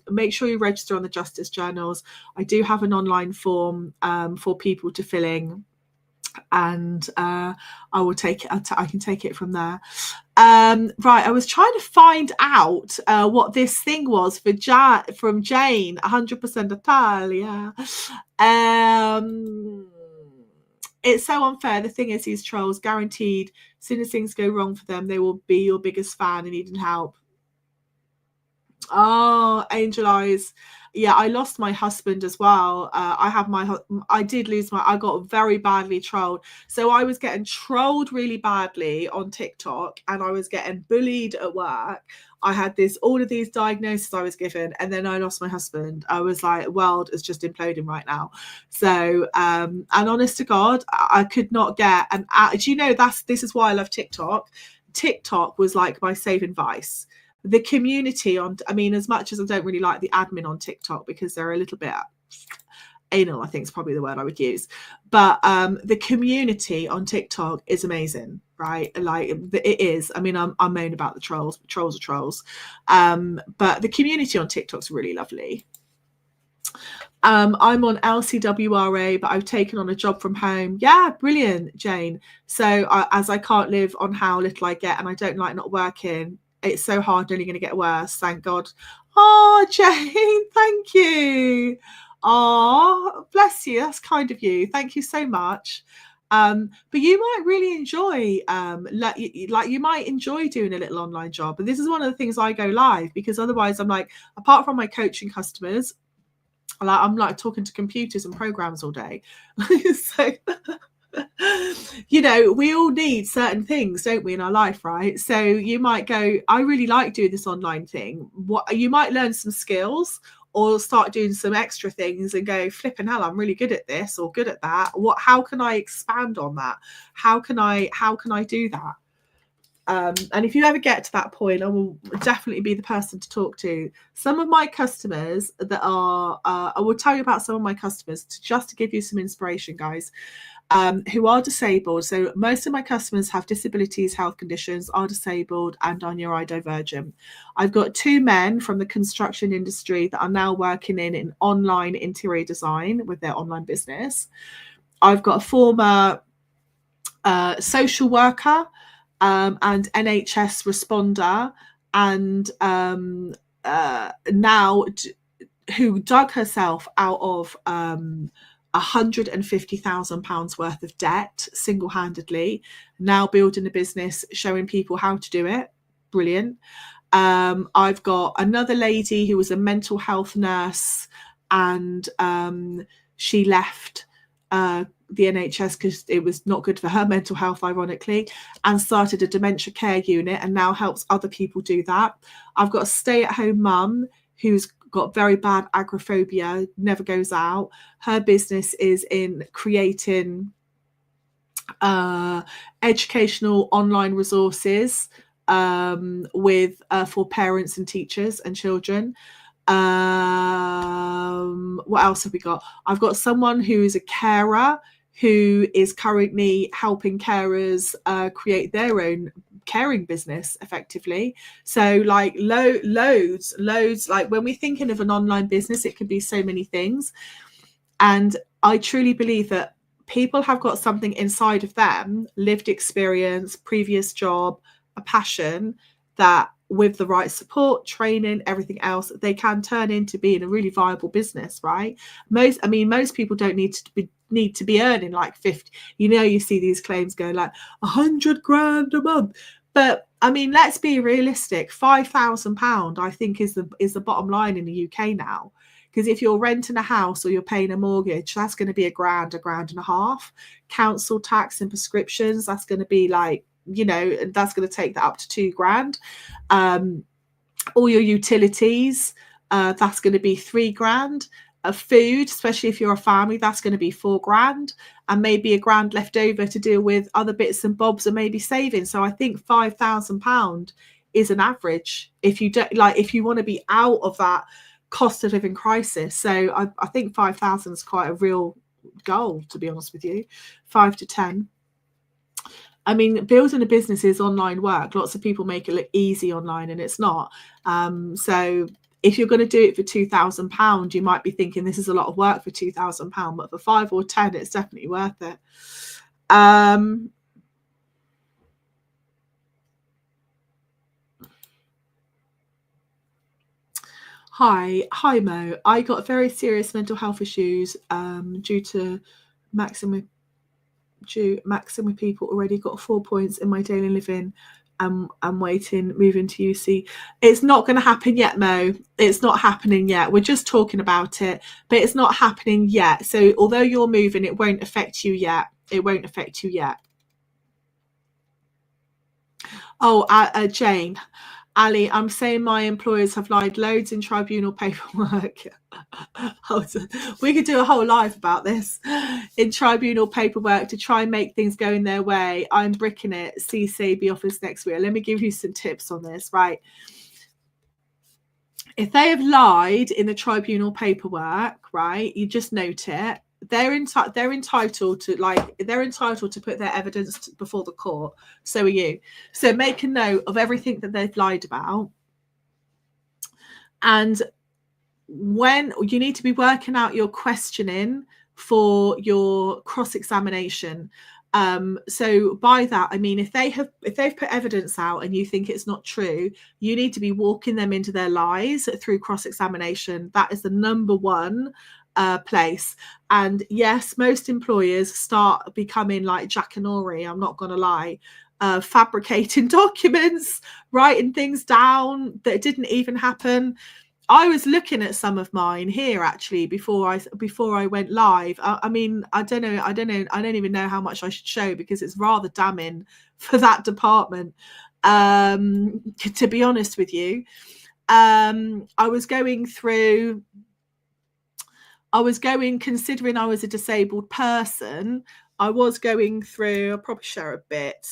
make sure you register on the Justice Journals. I do have an online form for people to fill in, and I will take it. I can take it from there. Right, I was trying to find out what this thing was for from Jane, 100% Italia. It's so unfair. The thing is, these trolls, guaranteed, as soon as things go wrong for them, they will be your biggest fan and needing help. Oh, Angel Eyes. Yeah, I lost my husband as well. I got very badly trolled. So I was getting trolled really badly on TikTok, and I was getting bullied at work. I had all of these diagnoses I was given, and then I lost my husband. I was like, the world is just imploding right now. So, and honest to God, I could not get do you know, this is why I love TikTok. TikTok was like my saving vice. The community as much as I don't really like the admin on TikTok because they're a little bit anal, I think is probably the word I would use. But the community on TikTok is amazing, right? Like it is. I moan about the trolls, but trolls are trolls. But the community on TikTok's really lovely. I'm on LCWRA, but I've taken on a job from home. Yeah, brilliant, Jane. So as I can't live on how little I get, and I don't like not working, it's so hard, only going to get worse. Thank God. Oh, Jane, thank you. Oh, bless you. That's kind of you. Thank you so much. But you might really enjoy, you might enjoy doing a little online job. And this is one of the things I go live, because otherwise I'm like, apart from my coaching customers, I'm like talking to computers and programs all day. So you know, we all need certain things, don't we, in our life, right? So you might go, I really like doing this online thing. What you might learn some skills, or start doing some extra things and go, flipping hell, I'm really good at this or good at that. How can I expand on that? How can I do that? And if you ever get to that point, I will definitely be the person to talk to. Some of my customers that are, I will tell you about some of my customers just to give you some inspiration, guys, who are disabled. So most of my customers have disabilities, health conditions, are disabled, and are neurodivergent. I've got 2 men from the construction industry that are now working in online interior design with their online business. I've got a former social worker and NHS responder, and now who dug herself out of £150,000 worth of debt single-handedly, now building a business, showing people how to do it. Brilliant. I've got another lady who was a mental health nurse, and she left the NHS because it was not good for her mental health, ironically, and started a dementia care unit and now helps other people do that. I've got a stay-at-home mum who's got very bad agoraphobia, never goes out. Her business is in creating educational online resources with for parents and teachers and children. What else have we got? I've got someone who is a carer who is currently helping carers create their own caring business effectively. So like loads, like when we're thinking of an online business, it could be so many things. And I truly believe that people have got something inside of them, lived experience, previous job, a passion, that with the right support, training, everything else, they can turn into being a really viable business, right? Most people don't need to be earning like 50. You see these claims go like 100 grand a month, but I mean, let's be realistic. £5,000, I think, is the bottom line in the UK now. Because if you're renting a house or you're paying a mortgage, that's going to be £1,000, £1,500. Council tax and prescriptions, that's going to be like, that's going to take that up to £2,000. All your utilities, that's going to be £3,000. Food, especially if you're a family, that's going to be £4,000, and maybe £1,000 left over to deal with other bits and bobs and maybe saving. So I think £5,000 is an average if you don't, like, if you want to be out of that cost of living crisis. So I think 5,000 is quite a real goal, to be honest with you. 5 to 10. I mean, building a business is online work. Lots of people make it look easy online, and it's not. So if you're going to do it for £2,000, you might be thinking this is a lot of work for £2,000, but for 5 or 10, it's definitely worth it. Hi Mo. I got very serious mental health issues due to maximum people already got 4 points in my daily living. I'm waiting, moving to UC. It's not going to happen yet, Mo. It's not happening yet. We're just talking about it, but it's not happening yet. So although you're moving, it won't affect you yet. It won't affect you yet. Oh, Jane. Ali, I'm saying my employers have lied loads in tribunal paperwork. We could do a whole live about this. In tribunal paperwork to try and make things go in their way. I'm bricking it. CCB office next week. Let me give you some tips on this, right? If they have lied in the tribunal paperwork, right, you just note it. They're entitled to put their evidence before the court. So are you. So make a note of everything that they've lied about. And when you need to be working out your questioning for your cross-examination. So by that, I mean, if they've put evidence out and you think it's not true, you need to be walking them into their lies through cross-examination. That is the number one place. And yes, most employers start becoming like Jack and Ori, I'm not going to lie, fabricating documents, writing things down that didn't even happen. I was looking at some of mine here actually before I went live. I mean, I don't even know how much I should show because it's rather damning for that department. To be honest with you, I was going, considering I was a disabled person, I was going through, I'll probably share a bit.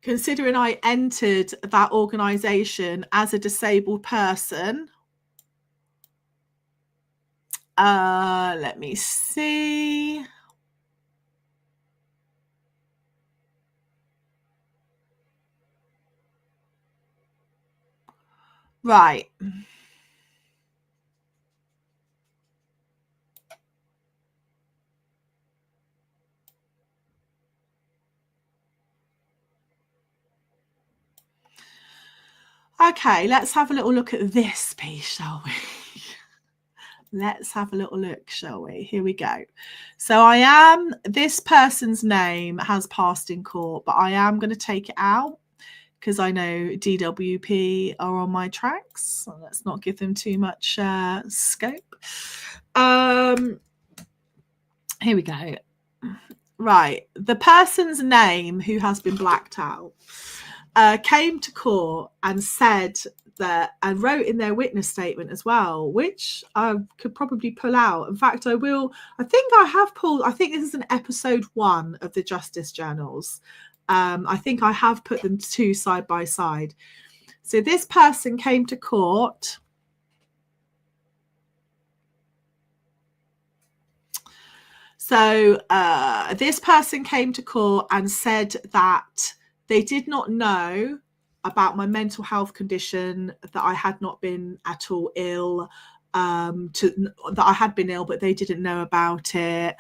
considering I entered that organisation as a disabled person. Let me see. Right. Okay, let's have a little look at this piece, shall we? Let's have a little look, shall we? Here we go. So this person's name has passed in court, but I am going to take it out because I know DWP are on my tracks. So let's not give them too much scope. Here we go. Right. The person's name who has been blacked out came to court and said that, and wrote in their witness statement as well, which I could probably pull out. In fact, I think I have pulled, I think this is an episode 1 of the Justice Journals. I think I have put them 2 side by side. So this person came to court. So this person came to court and said that they did not know about my mental health condition, that I had not been at all ill, that I had been ill, but they didn't know about it,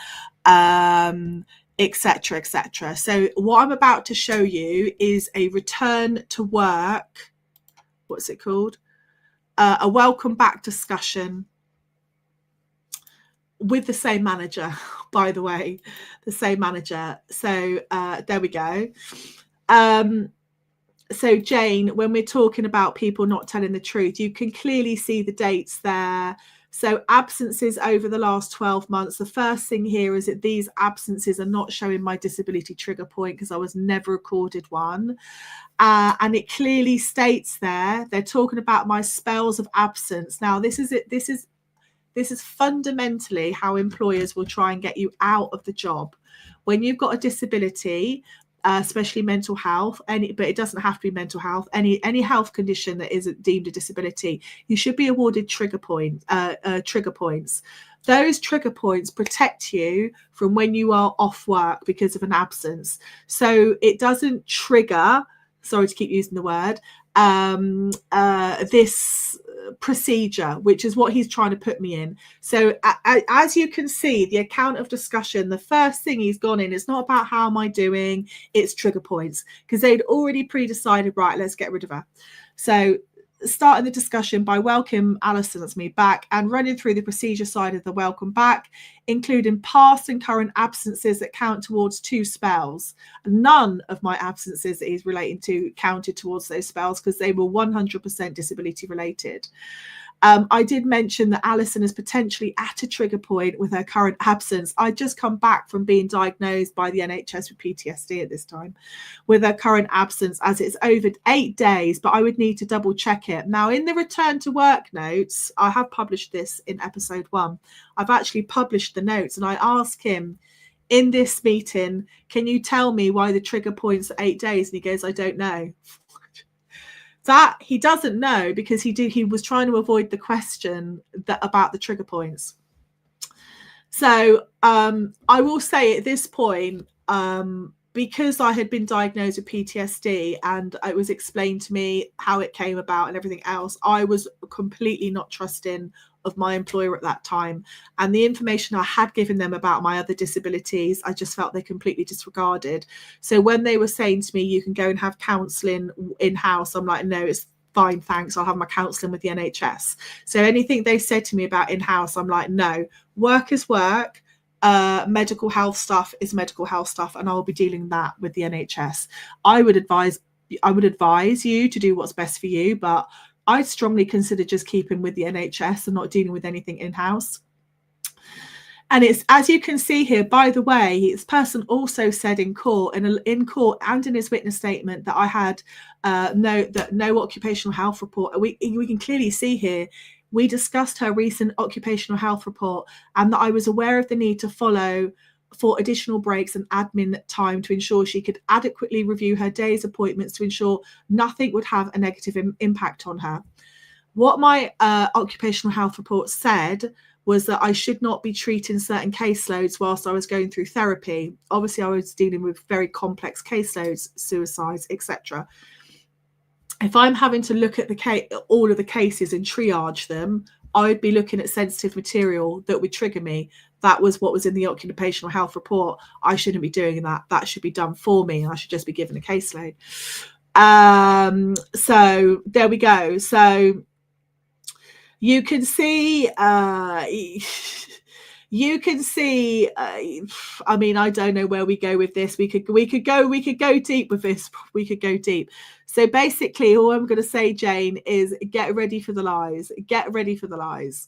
etc., etc. So what I'm about to show you is a return to work. What's it called? A welcome back discussion with the same manager, by the way, the same manager. So there we go. So Jane, when we're talking about people not telling the truth, you can clearly see the dates there. So absences over the last 12 months. The first thing here is that these absences are not showing my disability trigger point because I was never recorded one. And it clearly states there, they're talking about my spells of absence. Now, this is fundamentally how employers will try and get you out of the job. When you've got a disability, especially mental health, but it doesn't have to be mental health, any health condition that is deemed a disability, you should be awarded trigger points. Those trigger points protect you from when you are off work because of an absence. So it doesn't trigger, sorry to keep using the word, this procedure, which is what he's trying to put me in. So as you can see, the account of discussion, the first thing he's gone in, it's not about how am I doing, it's trigger points, because they'd already pre-decided, right, let's get rid of her. So starting the discussion by welcome Alison, that's me, back, and running through the procedure side of the welcome back, including past and current absences that count towards 2 spells. None of my absences that he's relating to counted towards those spells because they were 100% disability related. I did mention that Alison is potentially at a trigger point with her current absence. I'd just come back from being diagnosed by the NHS with PTSD at this time with her current absence, as it's over 8 days, but I would need to double check it. Now, in the return to work notes, I have published this in episode 1. I've actually published the notes, and I ask him in this meeting, can you tell me why the trigger point's 8 days? And he goes, I don't know. That he doesn't know because he was trying to avoid the question about the trigger points. So I will say at this point, because I had been diagnosed with PTSD and it was explained to me how it came about and everything else, I was completely not trusting of my employer at that time. And the information I had given them about my other disabilities, I just felt they completely disregarded. So when they were saying to me, you can go and have counselling in-house, I'm like, no, it's fine, thanks. I'll have my counselling with the NHS. So anything they said to me about in-house, I'm like, no, work is work. Medical health stuff is medical health stuff, and I'll be dealing that with the NHS. I would advise you to do what's best for you, but I'd strongly consider just keeping with the NHS and not dealing with anything in-house. And it's, as you can see here, by the way, this person also said in court and in his witness statement that I had no occupational health report. We can clearly see here, we discussed her recent occupational health report and that I was aware of the need to follow for additional breaks and admin time to ensure she could adequately review her day's appointments to ensure nothing would have a negative impact on her. What my occupational health report said was that I should not be treating certain caseloads whilst I was going through therapy. Obviously, I was dealing with very complex caseloads, suicides, etc. If I'm having to look at all of the cases and triage them, I would be looking at sensitive material that would trigger me. That was what was in the occupational health report. I shouldn't be doing that. That should be done for me. I should just be given a caseload. So there we go. So you can see, I mean, I don't know where we go with this. We could go deep with this. We could go deep. So basically, all I'm going to say, Jane, is get ready for the lies. Get ready for the lies.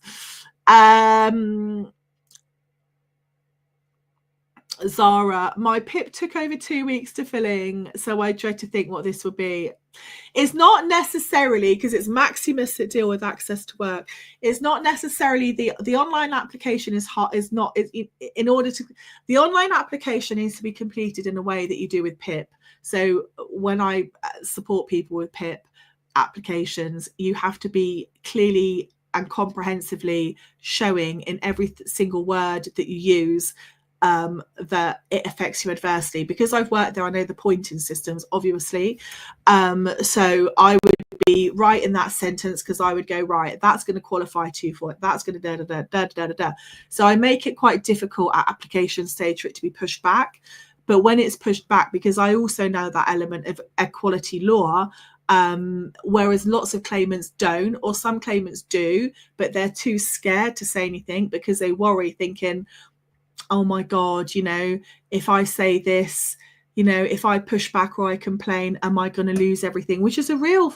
Zara, my PIP took over 2 weeks to fill in, so I dread to think what this will be. It's not necessarily, because it's Maximus that deal with access to work. It's not necessarily the online application is hot. Is not in order to the online application needs to be completed in a way that you do with PIP. So when I support people with PIP applications, you have to be clearly and comprehensively showing in every single word that you use that it affects you adversely. Because I've worked there, I know the pointing systems, obviously. So I would be right in that sentence, because I would go, right, that's going to qualify to for it. That's going to da da da da da da. So I make it quite difficult at application stage for it to be pushed back. But when it's pushed back, because I also know that element of equality law, whereas lots of claimants don't, or some claimants do, but they're too scared to say anything because they worry, thinking, oh my God, you know, if I say this, you know, if I push back or I complain, am I going to lose everything? Which is a real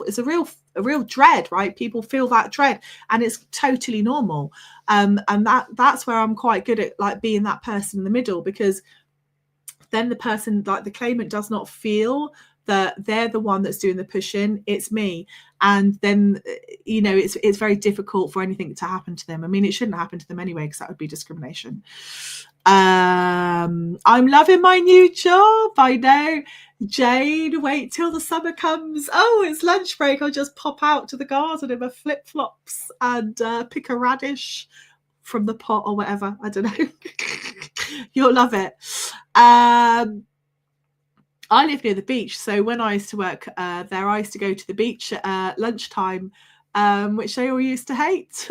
dread, right? People feel that dread, and it's totally normal. And that's where I'm quite good at, like, being that person in the middle, because then the person, like the claimant, does not feel that they're the one that's doing the pushing. It's me. And then, you know, it's very difficult for anything to happen to them. I mean, it shouldn't happen to them anyway, because that would be discrimination. I'm loving my new job. I know. Jane, wait till the summer comes. Oh, it's lunch break. I'll just pop out to the garden in my flip-flops and pick a radish from the pot or whatever. I don't know. You'll love it. I live near the beach, so when I used to work there, I used to go to the beach at lunchtime, which they all used to hate.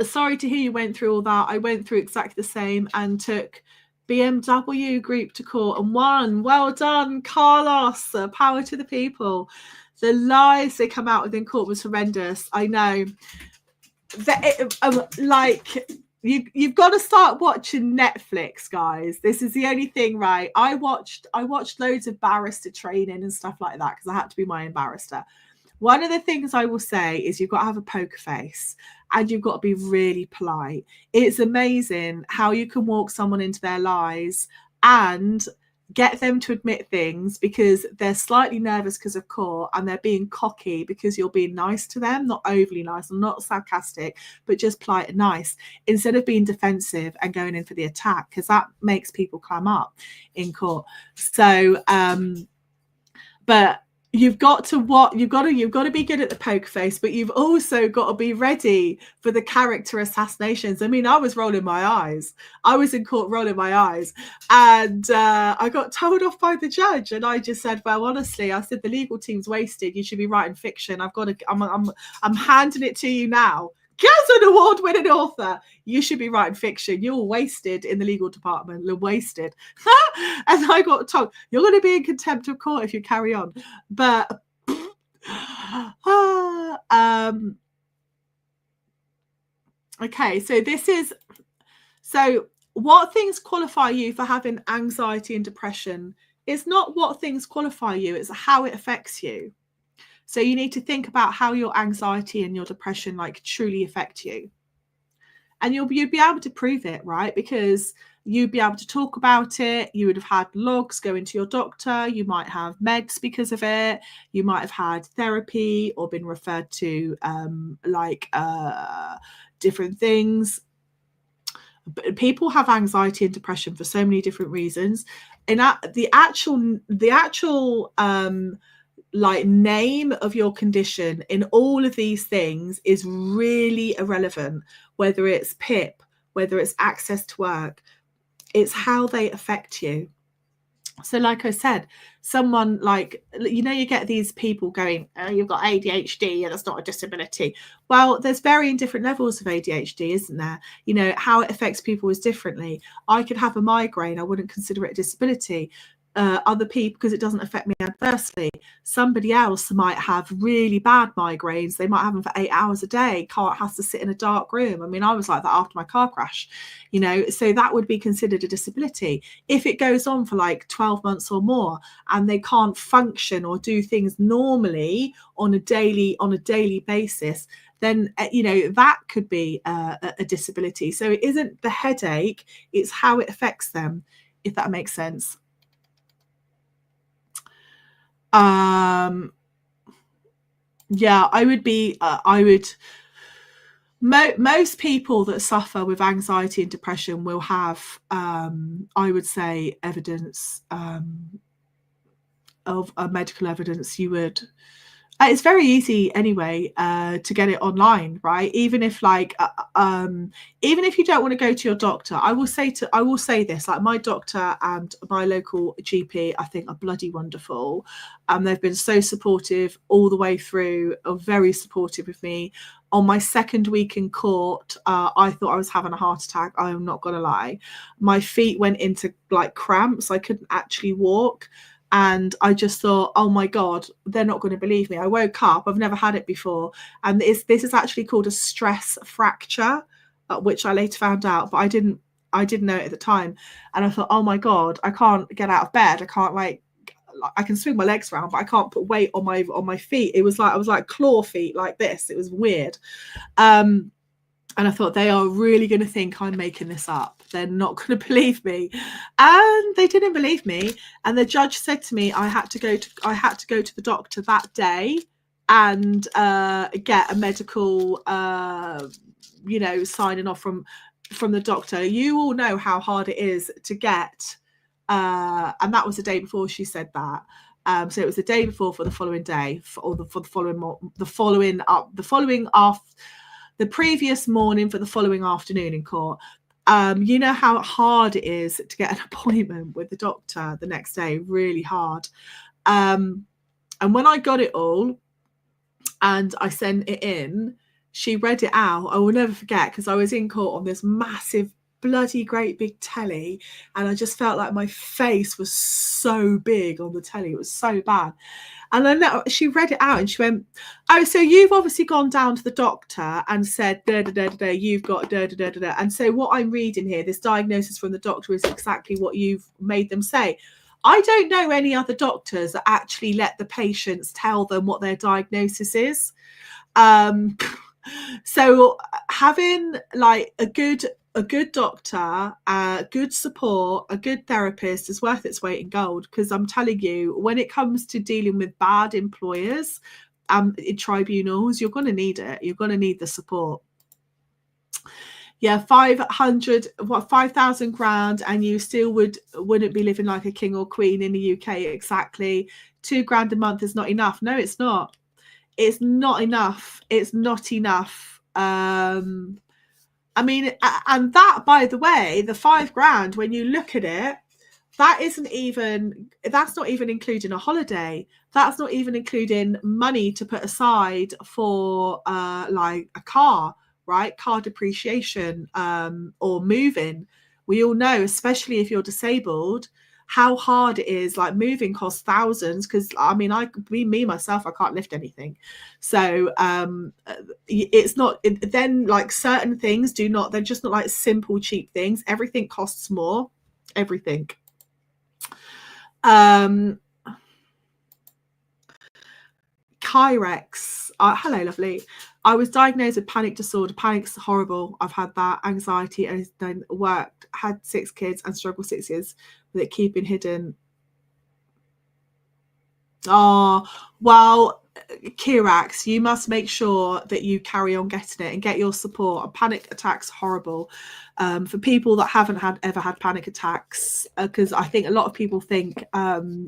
Sorry to hear you went through all that. I went through exactly the same and took BMW Group to court and won. Well done, Carlos. Power to the people. The lies they come out with in court was horrendous. I know. You've got to start watching Netflix, guys. This is the only thing, right? I watched loads of barrister training and stuff like that, because I had to be my own barrister. One of the things I will say is you've got to have a poker face, and you've got to be really polite. It's amazing how you can walk someone into their lies and get them to admit things because they're slightly nervous because of court, and they're being cocky because you're being nice to them, not overly nice and not sarcastic, but just polite and nice, instead of being defensive and going in for the attack, because that makes people clam up in court. So but you've got to be good at the poker face, but you've also got to be ready for the character assassinations. I mean, I was rolling my eyes. I was in court rolling my eyes, and I got told off by the judge, and I just said, well, honestly, I said, the legal team's wasted. You should be writing fiction. I'm handing it to you now. As an award-winning author, you should be writing fiction. You're wasted in the legal department. You're wasted. And I got told, you're going to be in contempt of court if you carry on. But okay, so what things qualify you for having anxiety and depression? It's not what things qualify you, it's how it affects you. So you need to think about how your anxiety and your depression, like, truly affect you. And you'd be able to prove it, right? Because you'd be able to talk about it. You would have had logs going to your doctor. You might have meds because of it. You might have had therapy or been referred to different things. But people have anxiety and depression for so many different reasons. And the actual like name of your condition in all of these things is really irrelevant, whether it's PIP, whether it's access to work. It's how they affect you. So like I said, someone like, you know, you get these people going, oh, you've got ADHD and that's not a disability. Well, there's varying different levels of ADHD, isn't there? You know, how it affects people is differently. I could have a migraine. I wouldn't consider it a disability. Other people, because it doesn't affect me adversely. Somebody else might have really bad migraines. They might have them for 8 hours a day. Has to sit in a dark room. I mean, I was like that after my car crash, you know, so that would be considered a disability. If it goes on for like 12 months or more and they can't function or do things normally on a daily basis, then, you know, that could be a disability. So it isn't the headache, it's how it affects them, if that makes sense. Yeah, most people that suffer with anxiety and depression will have, I would say, evidence of medical evidence. It's very easy anyway to get it online, right? Even if even if you don't want to go to your doctor, I will say this, like my doctor and my local GP, I think, are bloody wonderful. They've been so supportive all the way through, are very supportive of me. On my second week in court, I thought I was having a heart attack. I'm not gonna lie. My feet went into like cramps. I couldn't actually walk. And I just thought, oh my God, they're not going to believe me. I woke up, I've never had it before. And this is actually called a stress fracture, which I later found out, but I didn't know it at the time. And I thought, oh my God, I can't get out of bed. I can't I can swing my legs around, but I can't put weight on my feet. It was like, I was like claw feet like this. It was weird. And I thought, they are really going to think I'm making this up. They're not going to believe me. And they didn't believe me. And the judge said to me, I had to go to the doctor that day and get a medical, you know, signing off from the doctor. You all know how hard it is to get. And that was the day before she said that. So it was the day before for the following day, the previous morning for the following afternoon in court. You know how hard it is to get an appointment with the doctor the next day, really hard. And when I got it all and I sent it in, she read it out. I will never forget, because I was in court on this massive, bloody great big telly, and I just felt like my face was so big on the telly. It was so bad. And then she read it out and she went, oh, so you've obviously gone down to the doctor and said, da, da, da, da, da, you've got da, da, da, da, da. And so what I'm reading here, this diagnosis from the doctor, is exactly what you've made them say. I don't know any other doctors that actually let the patients tell them what their diagnosis is. So having like a good doctor, good support, a good therapist is worth its weight in gold, because I'm telling you, when it comes to dealing with bad employers in tribunals, you're going to need it. You're going to need the support. Yeah, 5,000 grand, and you still wouldn't be living like a king or queen in the UK. Exactly. 2 grand a month is not enough. No, it's not. It's not enough. It's not enough. I mean, and that, by the way, the 5 grand, when you look at it, that's not even including a holiday. That's not even including money to put aside for like a car, right? Car depreciation, or moving. We all know, especially if you're disabled, how hard it is. Like, moving costs thousands, because I mean, me myself, I can't lift anything. So it's not, then like certain things they're just not like simple cheap things. Everything costs more, everything. Kyrex. Hello, lovely. I was diagnosed with panic disorder. Panic's horrible. I've had that. Anxiety, and then worked, had 6 kids and struggled 6 years with it keeping hidden. Oh, well, Kirax, you must make sure that you carry on getting it and get your support. A panic attack's horrible. For people that haven't ever had panic attacks, because I think a lot of people think,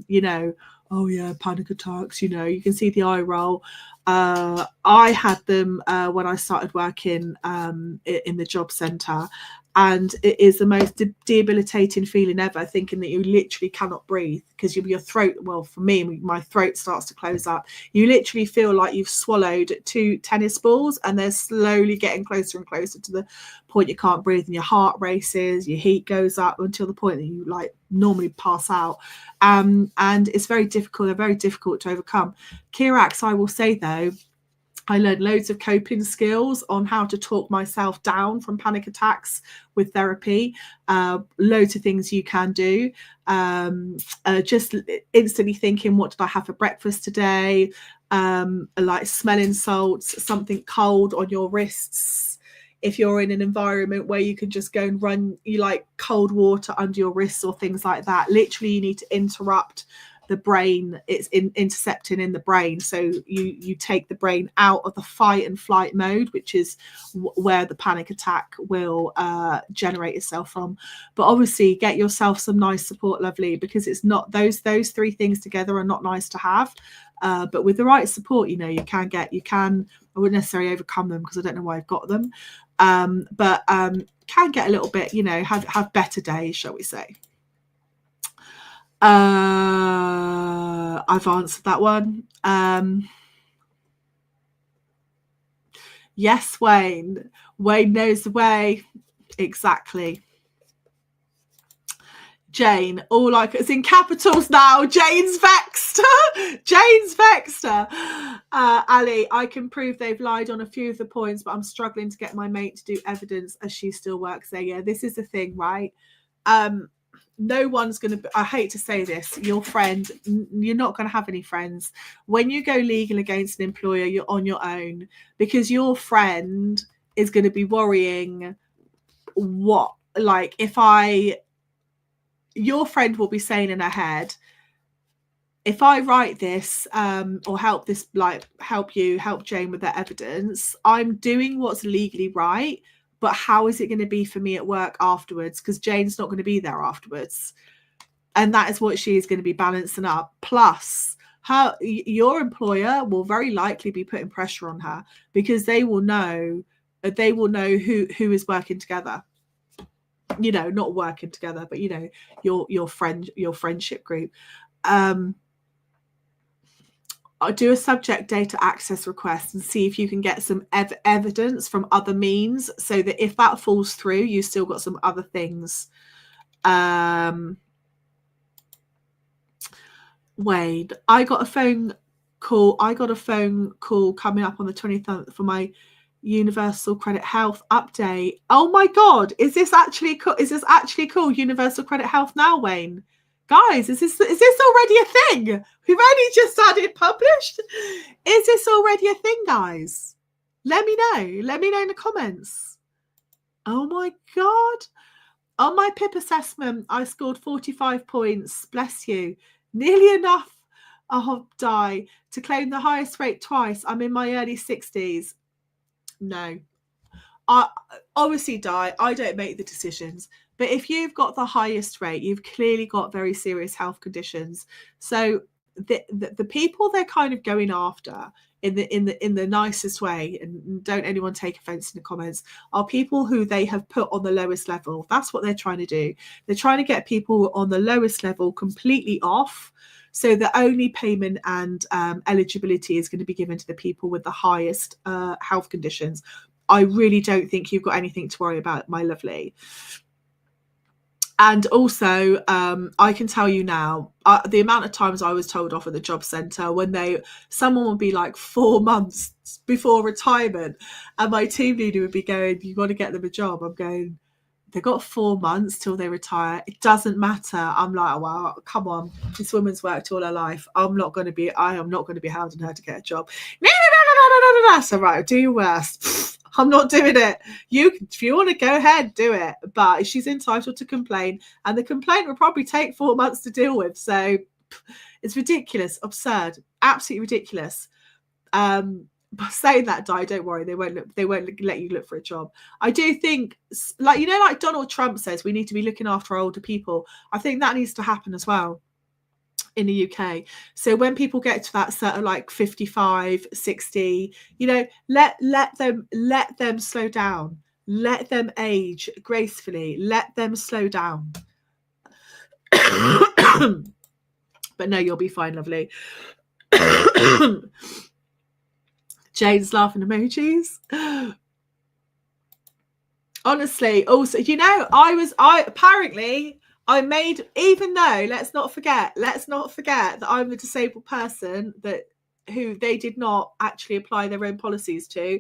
you know, oh yeah, panic attacks, you know, you can see the eye roll. I had them when I started working in the job centre, and it is the most debilitating feeling ever, thinking that you literally cannot breathe because your throat, well, for me, my throat starts to close up. You literally feel like you've swallowed 2 tennis balls and they're slowly getting closer and closer to the point you can't breathe, and your heart races, your heat goes up until the point that you like normally pass out. And it's very difficult. They're very difficult to overcome. Kirax, I will say though, I learned loads of coping skills on how to talk myself down from panic attacks with therapy. Loads of things you can do. Just instantly thinking, what did I have for breakfast today? Like smelling salts, something cold on your wrists. If you're in an environment where you can just go and run, you like cold water under your wrists or things like that. Literally, you need to interrupt the brain. It's intercepting in the brain, so you take the brain out of the fight and flight mode, which is where the panic attack will generate itself from. But obviously get yourself some nice support, lovely, because it's not those 3 things together are not nice to have, but with the right support, you know, you can I wouldn't necessarily overcome them because I don't know why I've got them, but can get a little bit, you know, have better days, shall we say. I've answered that one. Yes, Wayne. Wayne knows the way. Exactly. Jane, all like it's in capitals now. Jane's vexed. Jane's vexed. Ali, I can prove they've lied on a few of the points, but I'm struggling to get my mate to do evidence as she still works there. Yeah, this is the thing, right? No one's going to, I hate to say this, your friend, you're not going to have any friends. When you go legal against an employer, you're on your own, because your friend is going to be worrying what, like, your friend will be saying in her head, if I write this or help Jane with their evidence, I'm doing what's legally right. But how is it going to be for me at work afterwards? Because Jane's not going to be there afterwards. And that is what she is going to be balancing up. Plus, your employer will very likely be putting pressure on her, because they will know who is working together. You know, not working together, but you know, your friendship group. I'll do a subject data access request and see if you can get some evidence from other means, so that if that falls through, you still got some other things. Wade, I got a phone call coming up on the 23rd for my Universal Credit Health update. Oh my God, is this actually called Universal Credit Health now, Wayne? Guys, is this already a thing? We've only just had it published. Is this already a thing, guys? Let me know. Let me know in the comments. Oh my God. On my PIP assessment, I scored 45 points. Bless you. Nearly enough. I'll die to claim the highest rate twice. I'm in my early 60s. No. I obviously die. I don't make the decisions. But if you've got the highest rate, you've clearly got very serious health conditions. So the people they're kind of going after in the nicest way, and don't anyone take offense in the comments, are people who they have put on the lowest level. That's what they're trying to do. They're trying to get people on the lowest level completely off, so the only payment and eligibility is going to be given to the people with the highest health conditions. I really don't think you've got anything to worry about, my lovely. And also, I can tell you now, the amount of times I was told off at the job centre when someone would be like 4 months before retirement, and my team leader would be going, "You got to get them a job." I'm going, They've got 4 months till they retire. It doesn't matter. I'm like, well, come on. This woman's worked all her life. I am not going to be hounding her to get a job. No. So right, do your worst. I'm not doing it. If you want to go ahead, do it. But she's entitled to complain, and the complaint will probably take 4 months to deal with. So it's ridiculous, absurd, absolutely ridiculous. But saying that, Di, don't worry, they won't let you look for a job. I do think, like Donald Trump says, we need to be looking after older people. I think that needs to happen as well in the UK. So when people get to that sort of like 55, 60, let them slow down. Let them age gracefully. Let them slow down. But no, you'll be fine, lovely. Jane's laughing emojis. Honestly, also, I made, even though, let's not forget that I'm the disabled person who they did not actually apply their own policies to.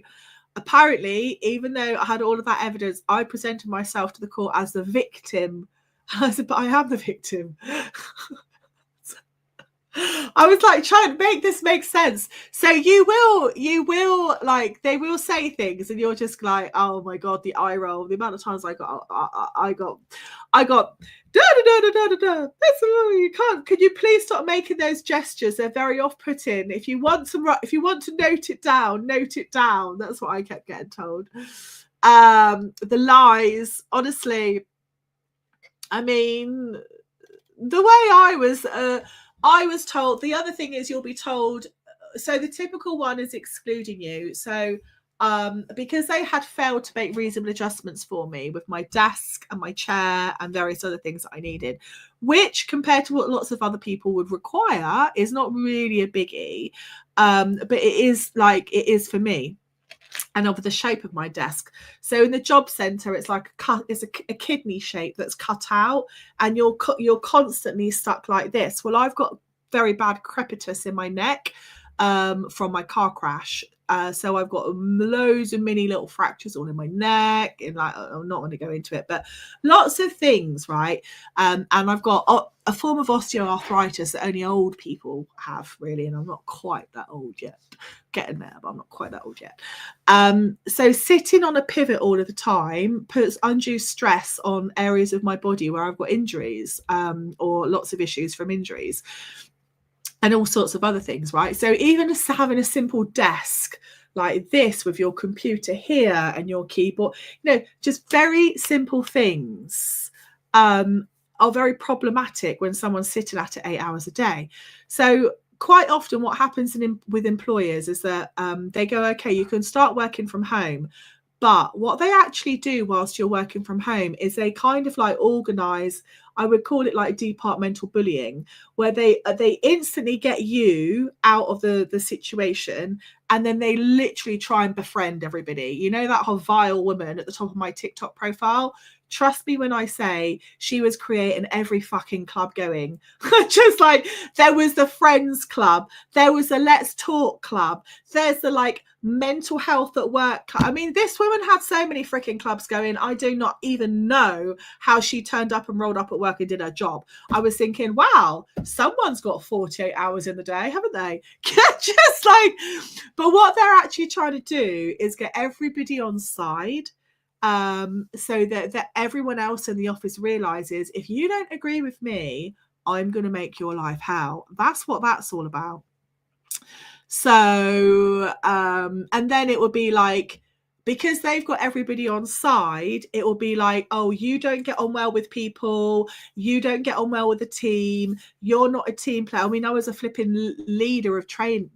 Apparently, even though I had all of that evidence, I presented myself to the court as the victim. I said, but I am the victim. I was like trying to make this make sense. So you will like, they will say things and you're just like, oh my God, the eye roll, the amount of times I got you can't, could you please stop making those gestures? They're very off-putting. If you want to note it down. That's what I kept getting told. The lies, honestly, I mean, the way I was told, the other thing is you'll be told, so the typical one is excluding you. So because they had failed to make reasonable adjustments for me with my desk and my chair and various other things that I needed, which compared to what lots of other people would require is not really a biggie. But it is for me. And of the shape of my desk. So in the job centre, it's like a kidney shape that's cut out, and you're constantly stuck like this. Well, I've got very bad crepitus in my neck from my car crash. So I've got loads of mini little fractures all in my neck, and like, I'm not going to go into it, but lots of things, right? And I've got a form of osteoarthritis that only old people have, really, and I'm not quite that old yet. Getting there, but I'm not quite that old yet. So sitting on a pivot all of the time puts undue stress on areas of my body where I've got injuries, or lots of issues from injuries. And all sorts of other things, right? So even just having a simple desk like this with your computer here and your keyboard, just very simple things are very problematic when someone's sitting at it 8 hours a day. So quite often what happens with employers is that they go, okay, you can start working from home. But what they actually do whilst you're working from home is they kind of like organise, I would call it like departmental bullying, where they instantly get you out of the situation, and then they literally try and befriend everybody. You know, that whole vile woman at the top of my TikTok profile? Trust me when I say she was creating every fucking club going. Just like, there was the Friends Club, there was the Let's Talk Club, there's the like mental health at work club. I mean, this woman had so many freaking clubs going. I do not even know how she turned up and rolled up at work and did her job. I was thinking, wow, someone's got 48 hours in the day, haven't they? Just like, but what they're actually trying to do is get everybody on side. So that everyone else in the office realizes, if you don't agree with me, I'm going to make your life hell. That's what that's all about. So, and then it would be like, because they've got everybody on side, it will be like, oh, you don't get on well with people, you don't get on well with the team, you're not a team player. I mean, I was a flipping leader of leading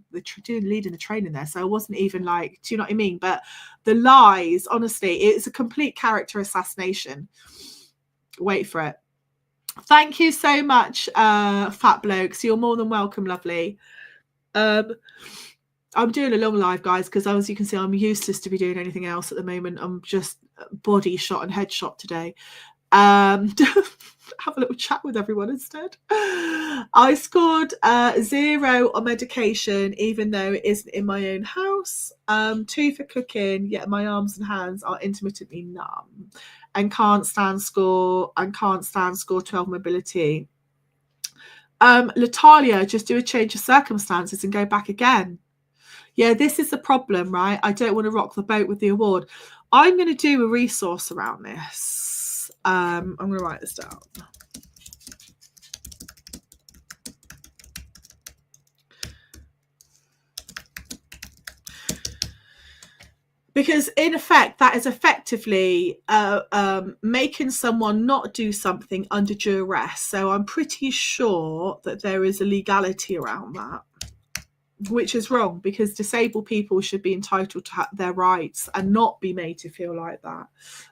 the training there, so I wasn't even like, do you know what I mean? But the lies, honestly, it's a complete character assassination. Wait for it. Thank you so much, Fat Blokes. You're more than welcome, lovely. I'm doing a long live, guys, because as you can see, I'm useless to be doing anything else at the moment. I'm just body shot and headshot today. Have a little chat with everyone instead. I scored 0 on medication, even though it isn't in my own house. 2 for cooking, yet my arms and hands are intermittently numb, and can't stand score 12 mobility. Latalia, just do a change of circumstances and go back again. Yeah, this is the problem, right? I don't want to rock the boat with the award. I'm going to do a resource around this. I'm going to write this down. Because in effect, that is effectively making someone not do something under duress. So I'm pretty sure that there is a legality around that, which is wrong, because disabled people should be entitled to their rights and not be made to feel like that.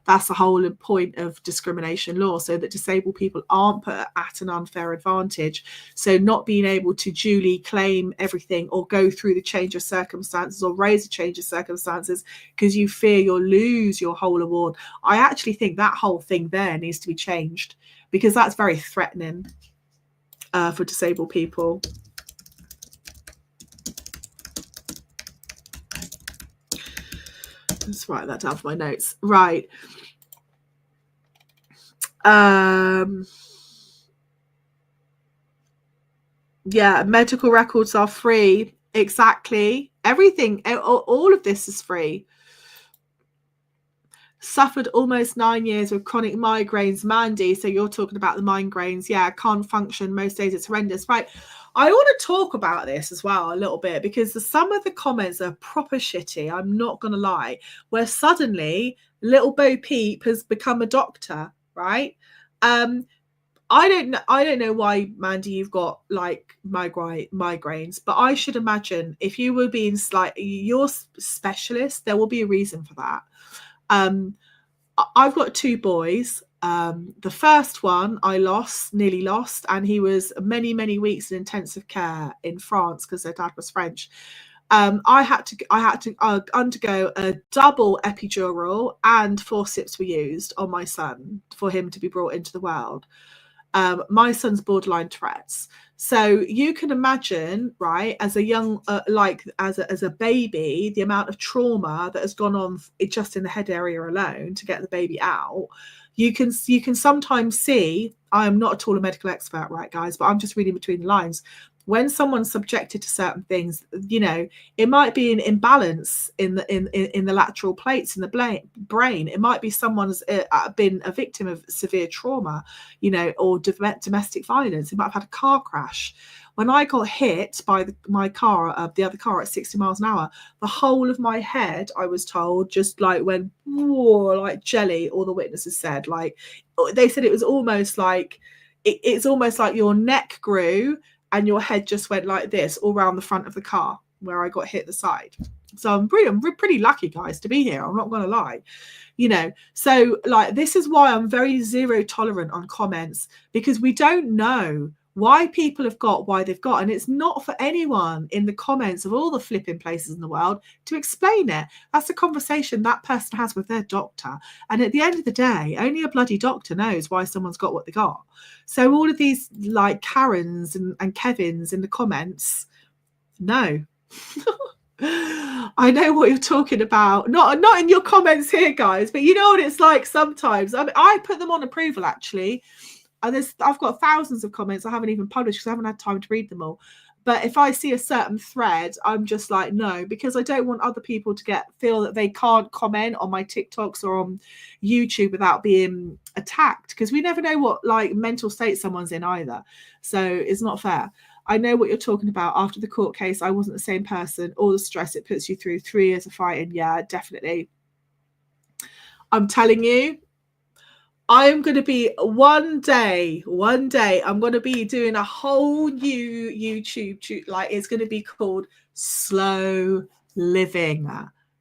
That's the whole point of discrimination law, so that disabled people aren't put at an unfair advantage. So not being able to duly claim everything or go through the change of circumstances or raise a change of circumstances because you fear you'll lose your whole award. I actually think that whole thing there needs to be changed, because that's very threatening for disabled people. Let's write that down for my notes. Right. Yeah, medical records are free. Exactly. Everything, all of this is free. Suffered almost 9 years with chronic migraines. Mandy, so you're talking about the migraines. Yeah, can't function. Most days it's horrendous. Right. I want to talk about this as well a little bit, because some of the comments are proper shitty. I'm not going to lie. Where suddenly little Bo Peep has become a doctor, right? I don't know why, Mandy, you've got like migraines, but I should imagine if you were being you're specialist, there will be a reason for that. I've got 2 boys. The first one I nearly lost, and he was many weeks in intensive care in France because their dad was French. I had to undergo a double epidural, and forceps were used on my son for him to be brought into the world. My son's borderline Tourette's. So you can imagine, right, as a young, as a baby, the amount of trauma that has gone on just in the head area alone to get the baby out. You can sometimes see, I am not at all a medical expert, right, guys, but I'm just reading between the lines. When someone's subjected to certain things, it might be an imbalance in the lateral plates in the brain. It might be someone's been a victim of severe trauma, or domestic violence. It might have had a car crash. When I got hit by my car, the other car, at 60 miles an hour, the whole of my head, I was told, just like went like jelly. All the witnesses said, like, they said it was almost like it's almost like your neck grew and your head just went like this all around the front of the car where I got hit the side. So I'm pretty lucky, guys, to be here. I'm not going to lie. So like, this is why I'm very zero tolerant on comments, because we don't know why people have got why they've got, and it's not for anyone in the comments of all the flipping places in the world to explain it. That's a conversation that person has with their doctor, and at the end of the day, only a bloody doctor knows why someone's got what they got. So all of these like Karens and Kevins in the comments, no. I know what you're talking about. Not in your comments here, guys, but you know what it's like sometimes. I put them on approval, actually. I've got thousands of comments I haven't even published because I haven't had time to read them all. But if I see a certain thread, I'm just like, no, because I don't want other people to feel that they can't comment on my TikToks or on YouTube without being attacked, because we never know what like mental state someone's in either. So it's not fair. I know what you're talking about. After the court case, I wasn't the same person. All the stress it puts you through, 3 years of fighting. Yeah, definitely. I'm telling you, I'm going to be one day, I'm going to be doing a whole new YouTube, like it's going to be called Slow Living.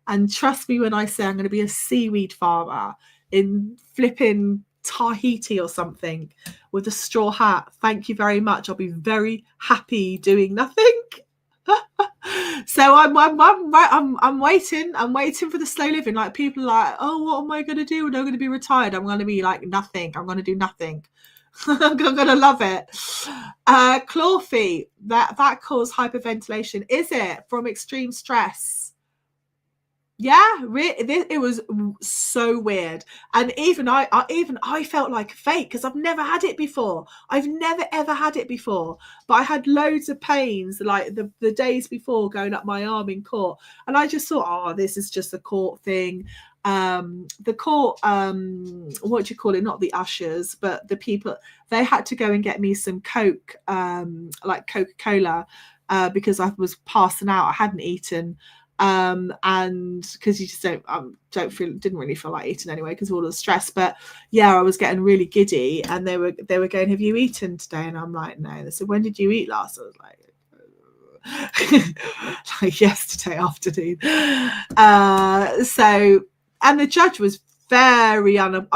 And trust me when I say I'm going to be a seaweed farmer in flipping Tahiti or something with a straw hat. Thank you very much. I'll be very happy doing nothing. So I'm waiting. I'm waiting for the slow living. Like, people are like, oh, what am I going to do when I'm going to be retired? I'm going to be like, nothing. I'm going to do nothing. I'm going to love it. Claw feet, that cause hyperventilation. Is it from extreme stress? Yeah, it was so weird. And even I felt like fake, because I've never had it before. I've never ever had it before. But I had loads of pains like the days before, going up my arm in court. And I just thought, oh, this is just a court thing. The court, what do you call it? Not the ushers, but the people, they had to go and get me some Coke, like Coca-Cola, because I was passing out. I hadn't eaten. And because you just didn't really feel like eating anyway because of all the stress. But yeah, I was getting really giddy, and they were going, have you eaten today? And I'm like, no. They said, when did you eat last? I was like yesterday afternoon. So, and the judge was very like,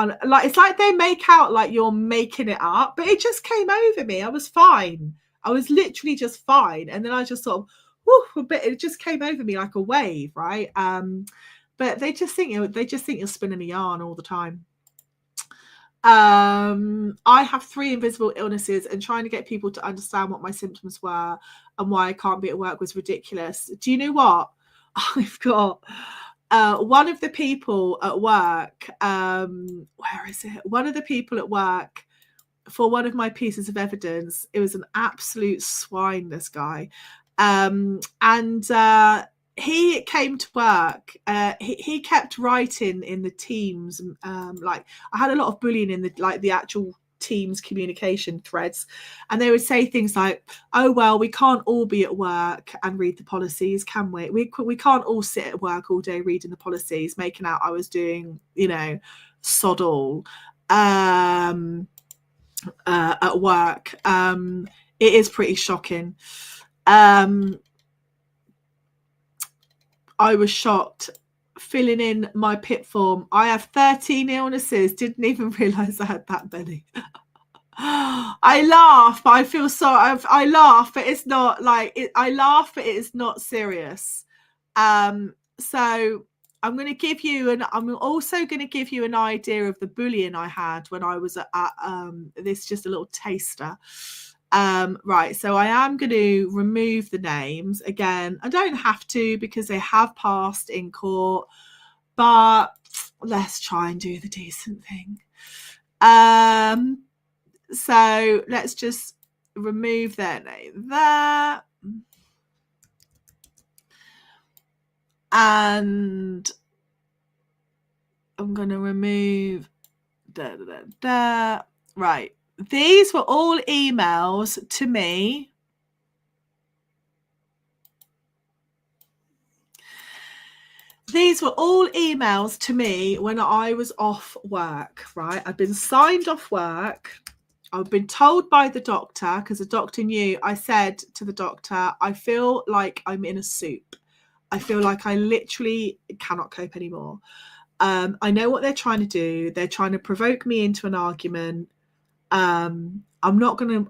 it's like they make out like you're making it up, but it just came over me. I was fine. I was literally just fine. And then I just sort of, a bit, it just came over me like a wave, right? But they just think you're spinning a yarn all the time. I have 3 invisible illnesses, and trying to get people to understand what my symptoms were and why I can't be at work was ridiculous. Do you know what? I've got one of the people at work, where is it? One of the people at work, for one of my pieces of evidence, it was an absolute swine, this guy. And he came to work. He kept writing in the Teams. Like, I had a lot of bullying in the actual Teams communication threads, and they would say things like, "Oh well, we can't all be at work and read the policies, can we? We can't all sit at work all day reading the policies," making out I was doing, sod all at work. It is pretty shocking. I was shocked filling in my PIP form. I have 13 illnesses. Didn't even realise I had that many. I laugh, but I feel sorry. I laugh, but it's not like it. I laugh, but it is not serious. So I'm going to give you I'm also going to give you an idea of the bullying I had when I was at this, just a little taster. Right, so I am going to remove the names again. I don't have to because they have passed in court, but let's try and do the decent thing. So let's just remove their name there, and I'm going to remove right. These were all emails to me. These were all emails to me when I was off work, right? I'd been signed off work. I've been told by the doctor, because the doctor knew. I said to the doctor, I feel like I'm in a soup. I feel like I literally cannot cope anymore. I know what they're trying to do. They're trying to provoke me into an argument. I'm not gonna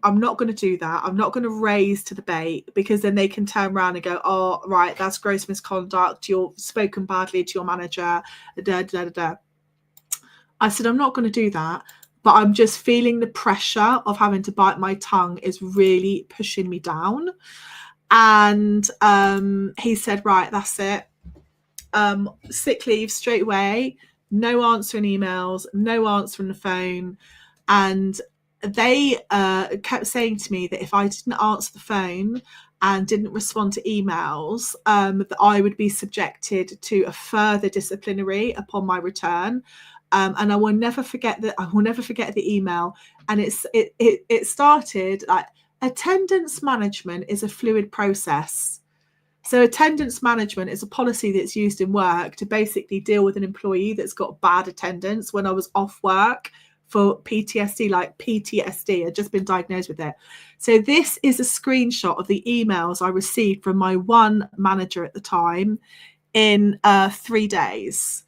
do that. I'm not gonna raise to the bait, because then they can turn around and go, oh right, that's gross misconduct, you're spoken badly to your manager, I said, I'm not going to do that, but I'm just feeling the pressure of having to bite my tongue is really pushing me down. And he said, right, that's it, sick leave straight away, no answering emails, no answering the phone. And they kept saying to me that if I didn't answer the phone and didn't respond to emails, that I would be subjected to a further disciplinary upon my return. And I will never forget that. I will never forget the email. And it started like, attendance management is a fluid process. So attendance management is a policy that's used in work to basically deal with an employee that's got bad attendance. When I was off work for PTSD, like PTSD, I'd just been diagnosed with it. So this is a screenshot of the emails I received from my one manager at the time in 3 days.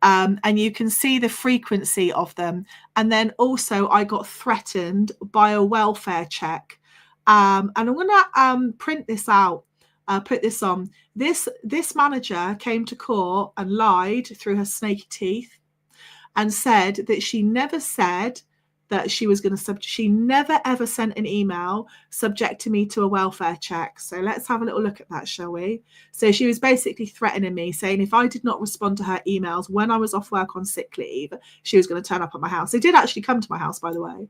And you can see the frequency of them. And then also I got threatened by a welfare check. And I'm going to print this out. put this on. This manager came to court and lied through her snaky teeth and said that she never said that she was going to she never ever sent an email subjecting me to a welfare check. So let's have a little look at that, shall we? So she was basically threatening me, saying if I did not respond to her emails when I was off work on sick leave, she was going to turn up at my house. They did actually come to my house, by the way.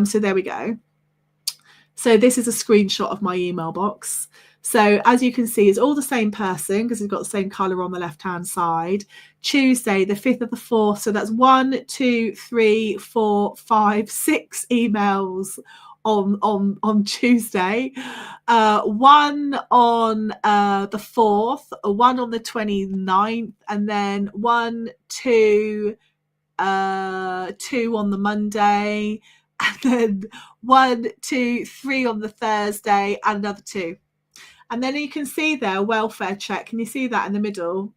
So there we go. So this is a screenshot of my email box. So as you can see, it's all the same person because it's got the same colour on the left-hand side. Tuesday, the 5th of the 4th. So that's 1, 2, 3, 4, 5, 6 emails on Tuesday. One on the 4th, one on the 29th, and then 1, 2, 2 on the Monday, and then 1, 2, 3 on the Thursday, and another 2. And then you can see there, welfare check. Can you see that in the middle?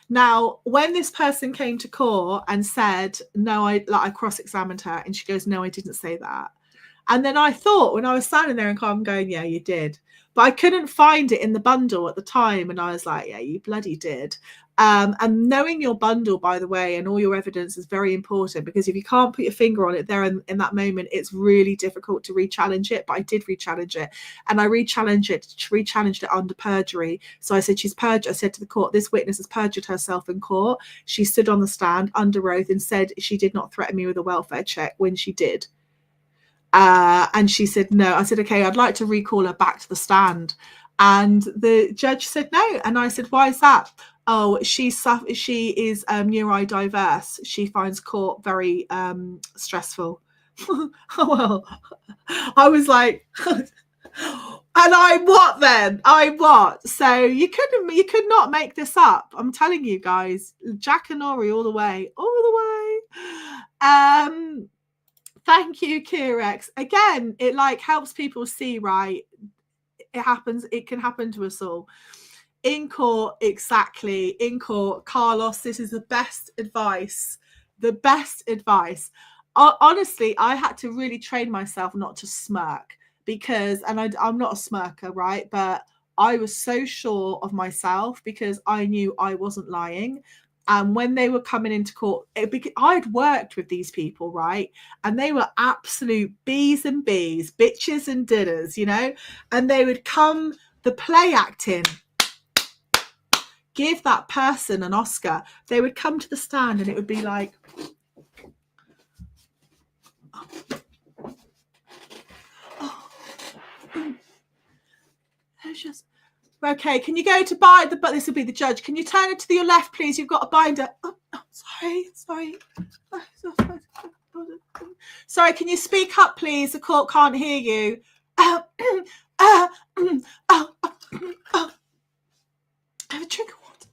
Now, when this person came to court and said, no, I cross-examined her, and she goes, no, I didn't say that. And then I thought, when I was standing there and I'm going, yeah, you did. But I couldn't find it in the bundle at the time. And I was like, yeah, you bloody did. And knowing your bundle, by the way, and all your evidence is very important, because if you can't put your finger on it there in that moment, it's really difficult to re-challenge it. But I did re-challenge it, and I re-challenged it under perjury. So I said, she's perjured. I said to the court, this witness has perjured herself in court. She stood on the stand under oath and said she did not threaten me with a welfare check when she did. And she said no. I said, okay, I'd like to recall her back to the stand. And the judge said no. And I said, why is that? Oh, she is neurodiverse. She finds court very stressful. Oh, well, I was like, and I what then? I what? So you could not make this up. I'm telling you guys, Jack and Nori all the way. Thank you, Kirex. Again, it like helps people see, right? It happens. It can happen to us all. In court, exactly. In court, Carlos, this is the best advice. The best advice. Honestly, I had to really train myself not to smirk because, and I'm not a smirker, right? But I was so sure of myself because I knew I wasn't lying. And when they were coming into court, I'd worked with these people, right? And they were absolute B's and B's, bitches and dinners, you know? And they would come, the play acting, give that person an Oscar. They would come to the stand and it would be like, just, okay, can you go to buy the, but this will be the judge. Can you turn it to your left, please? You've got a binder. Oh, sorry. Sorry, can you speak up, please? The court can't hear you. I have a drink of water.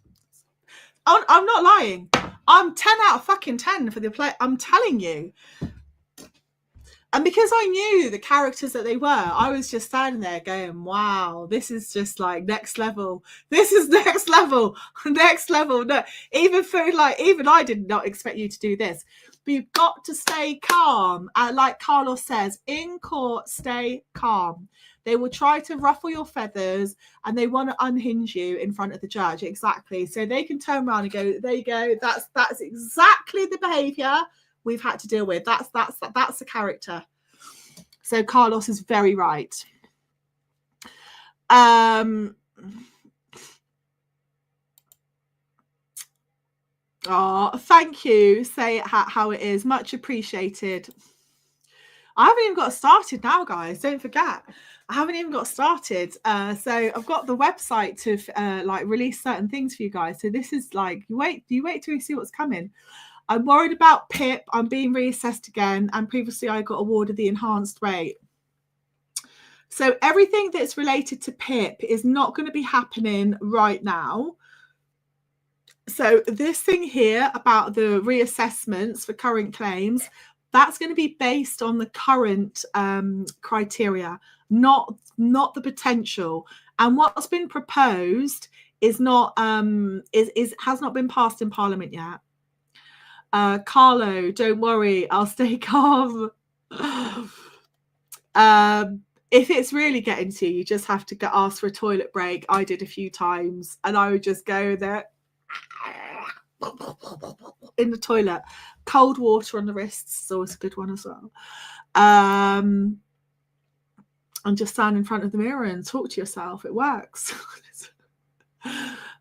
I'm not lying. I'm 10 out of fucking 10 for the play. I'm telling you. And because I knew the characters that they were, I was just standing there going, wow, this is just like next level. This is next level. Next level. No, even I did not expect you to do this. But you've got to stay calm. Like Carlos says, in court, stay calm. They will try to ruffle your feathers and they want to unhinge you in front of the judge. Exactly. So they can turn around and go, there you go. That's exactly the behavior we've had to deal with. That's the character. So Carlos is very right. Oh, thank you. Say it how it is. Much appreciated. I haven't even got started now, guys. Don't forget. I haven't even got started. So I've got the website to like release certain things for you guys. So this is like, you wait till you see what's coming. I'm worried about PIP. I'm being reassessed again. And previously I got awarded the enhanced rate. So everything that's related to PIP is not going to be happening right now. So this thing here about the reassessments for current claims, that's going to be based on the current criteria, not the potential. And what's been proposed is not has not been passed in Parliament yet. Carlo, don't worry, I'll stay calm. if it's really getting to you, you just have to ask for a toilet break. I did a few times, and I would just go there in the toilet. Cold water on the wrists is always a good one as well. And just stand in front of the mirror and talk to yourself. It works.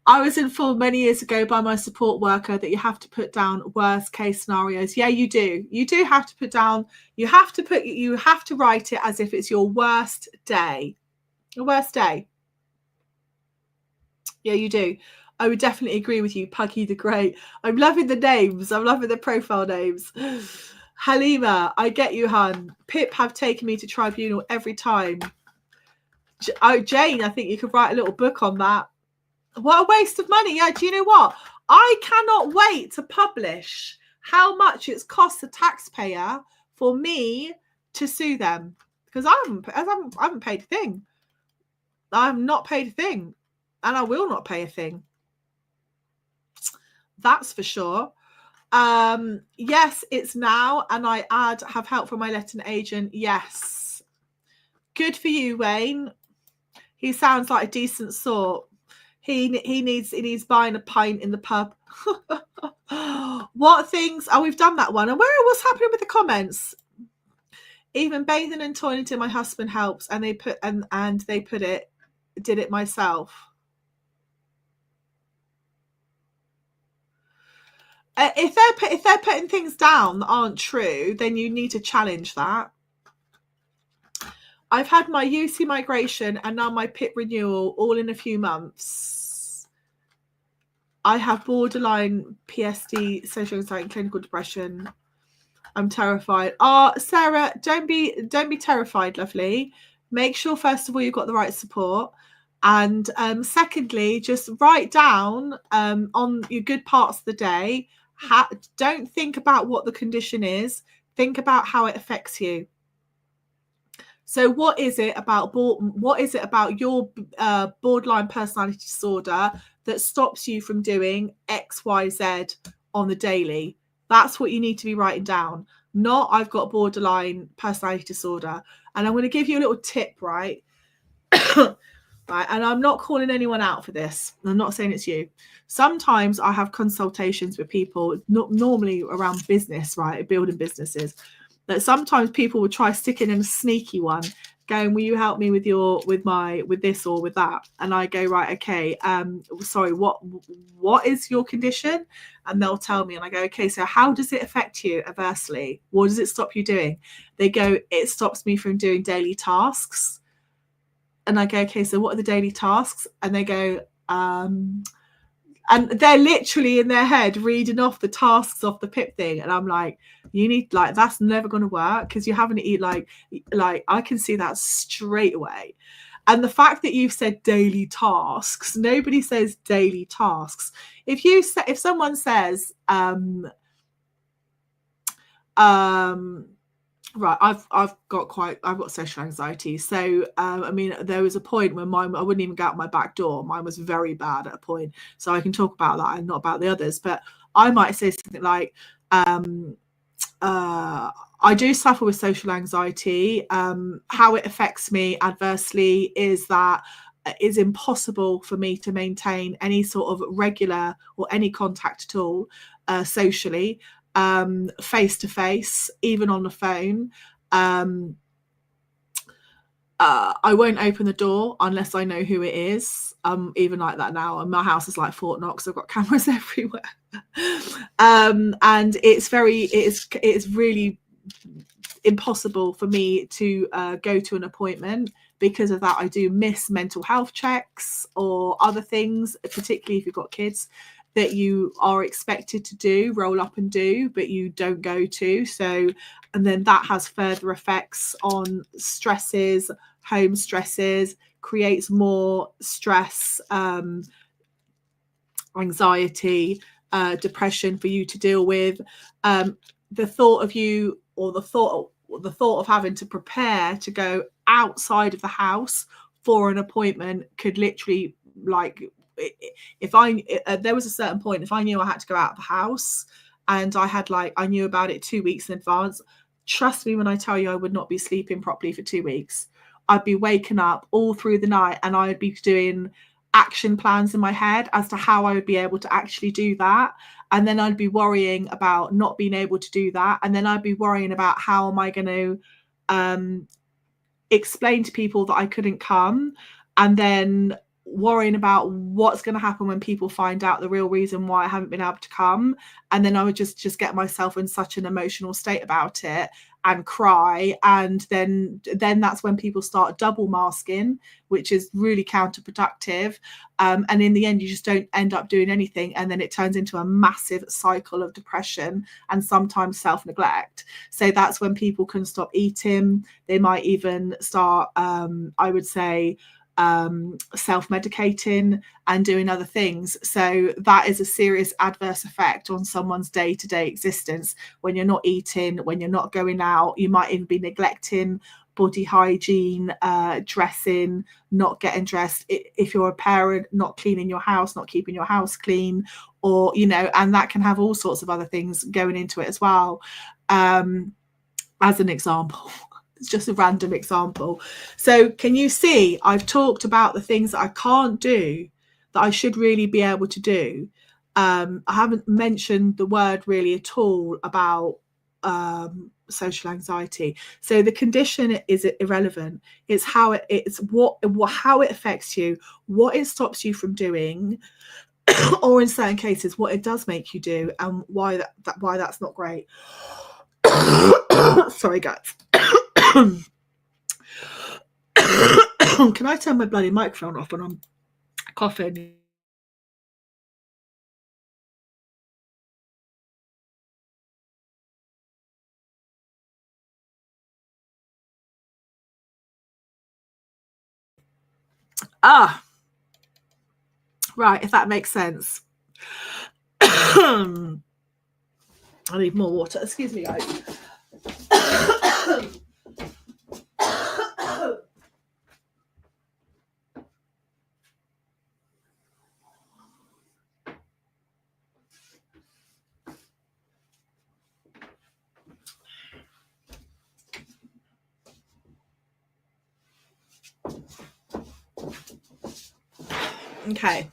I was informed many years ago by my support worker that you have to put down worst case scenarios. Yeah, you do. You do have to put down, you have to write it as if it's your worst day. Your worst day. Yeah, you do. I would definitely agree with you, Puggy the Great. I'm loving the names. I'm loving the profile names. Halima, I get you, hun. Pip have taken me to tribunal every time. Jane, I think you could write a little book on that. What a waste of money. Yeah, do you know what? I cannot wait to publish how much it's cost the taxpayer for me to sue them, because I haven't paid a thing. I have not paid a thing, and I will not pay a thing. That's for sure. Yes, it's now, and I have help from my letting agent. Yes, good for you, Wayne. He sounds like a decent sort. He needs buying a pint in the pub. What things? Oh, we've done that one. And what's happening with the comments? Even bathing and toileting, my husband helps, and they did it myself. If they're putting things down that aren't true, then you need to challenge that. I've had my UC migration and now my PIP renewal all in a few months. I have borderline PTSD, social anxiety, and clinical depression. I'm terrified. Sarah, don't be terrified, lovely. Make sure first of all you've got the right support, and secondly, just write down on your good parts of the day. Don't think about what the condition is. Think about how it affects you. So what is it about your borderline personality disorder that stops you from doing X, Y, Z on the daily? That's what you need to be writing down. Not I've got borderline personality disorder. And I'm going to give you a little tip, right? Right, and I'm not calling anyone out for this. I'm not saying it's you. Sometimes I have consultations with people, not normally around business, right, building businesses. That sometimes people will try sticking in a sneaky one, going, will you help me with this or with that? And I go, right, okay, sorry, what is your condition? And they'll tell me, and I go, okay, so how does it affect you adversely? What does it stop you doing? They go, it stops me from doing daily tasks. And I go, okay, so what are the daily tasks? And they go, and they're literally in their head reading off the tasks of the PIP thing. And I'm like, you need, like, that's never going to work, because you haven't eaten, like I can see that straight away. And the fact that you've said daily tasks, nobody says daily tasks. If someone says, right, I've got social anxiety. So I mean, there was a point when I wouldn't even go out my back door. Mine was very bad at a point. So I can talk about that and not about the others. But I might say something like, I do suffer with social anxiety. How it affects me adversely is that it's impossible for me to maintain any sort of regular or any contact at all socially. Face to face, even on the phone. I won't open the door unless I know who it is. Even like that now. And my house is like Fort Knox. I've got cameras everywhere. And it's really impossible for me to go to an appointment. Because of that, I do miss mental health checks or other things, particularly if you've got kids, that you are expected to roll up and do, but you don't go to. So, and then that has further effects on stresses, home stresses, creates more stress, anxiety, depression for you to deal with. The thought of having to prepare to go outside of the house for an appointment could literally, like, there was a certain point, if I knew I had to go out of the house and I knew about it 2 weeks in advance, trust me when I tell you, I would not be sleeping properly for 2 weeks. I'd be waking up all through the night and I'd be doing action plans in my head as to how I would be able to actually do that. And then I'd be worrying about not being able to do that. And then I'd be worrying about how am I going to explain to people that I couldn't come, and then worrying about what's going to happen when people find out the real reason why I haven't been able to come. And then I would just get myself in such an emotional state about it and cry. And then that's when people start double masking, which is really counterproductive. And in the end, you just don't end up doing anything. And then it turns into a massive cycle of depression and sometimes self-neglect. So that's when people can stop eating. They might even start, I would say, self-medicating and doing other things. So that is a serious adverse effect on someone's day-to-day existence. When you're not eating, when you're not going out, you might even be neglecting body hygiene, dressing, not getting dressed. If you're a parent, not cleaning your house, not keeping your house clean, or, you know, and that can have all sorts of other things going into it as well. As an example. It's just a random example. So can you see I've talked about the things that I can't do that I should really be able to do. I haven't mentioned the word really at all about social anxiety. So the condition is irrelevant. It's how how it affects you, what it stops you from doing, or in certain cases what it does make you do, and why that's not great. Sorry, guys. Can I turn my bloody microphone off when I'm coughing? Right, if that makes sense. I need more water. Excuse me, guys. Okay.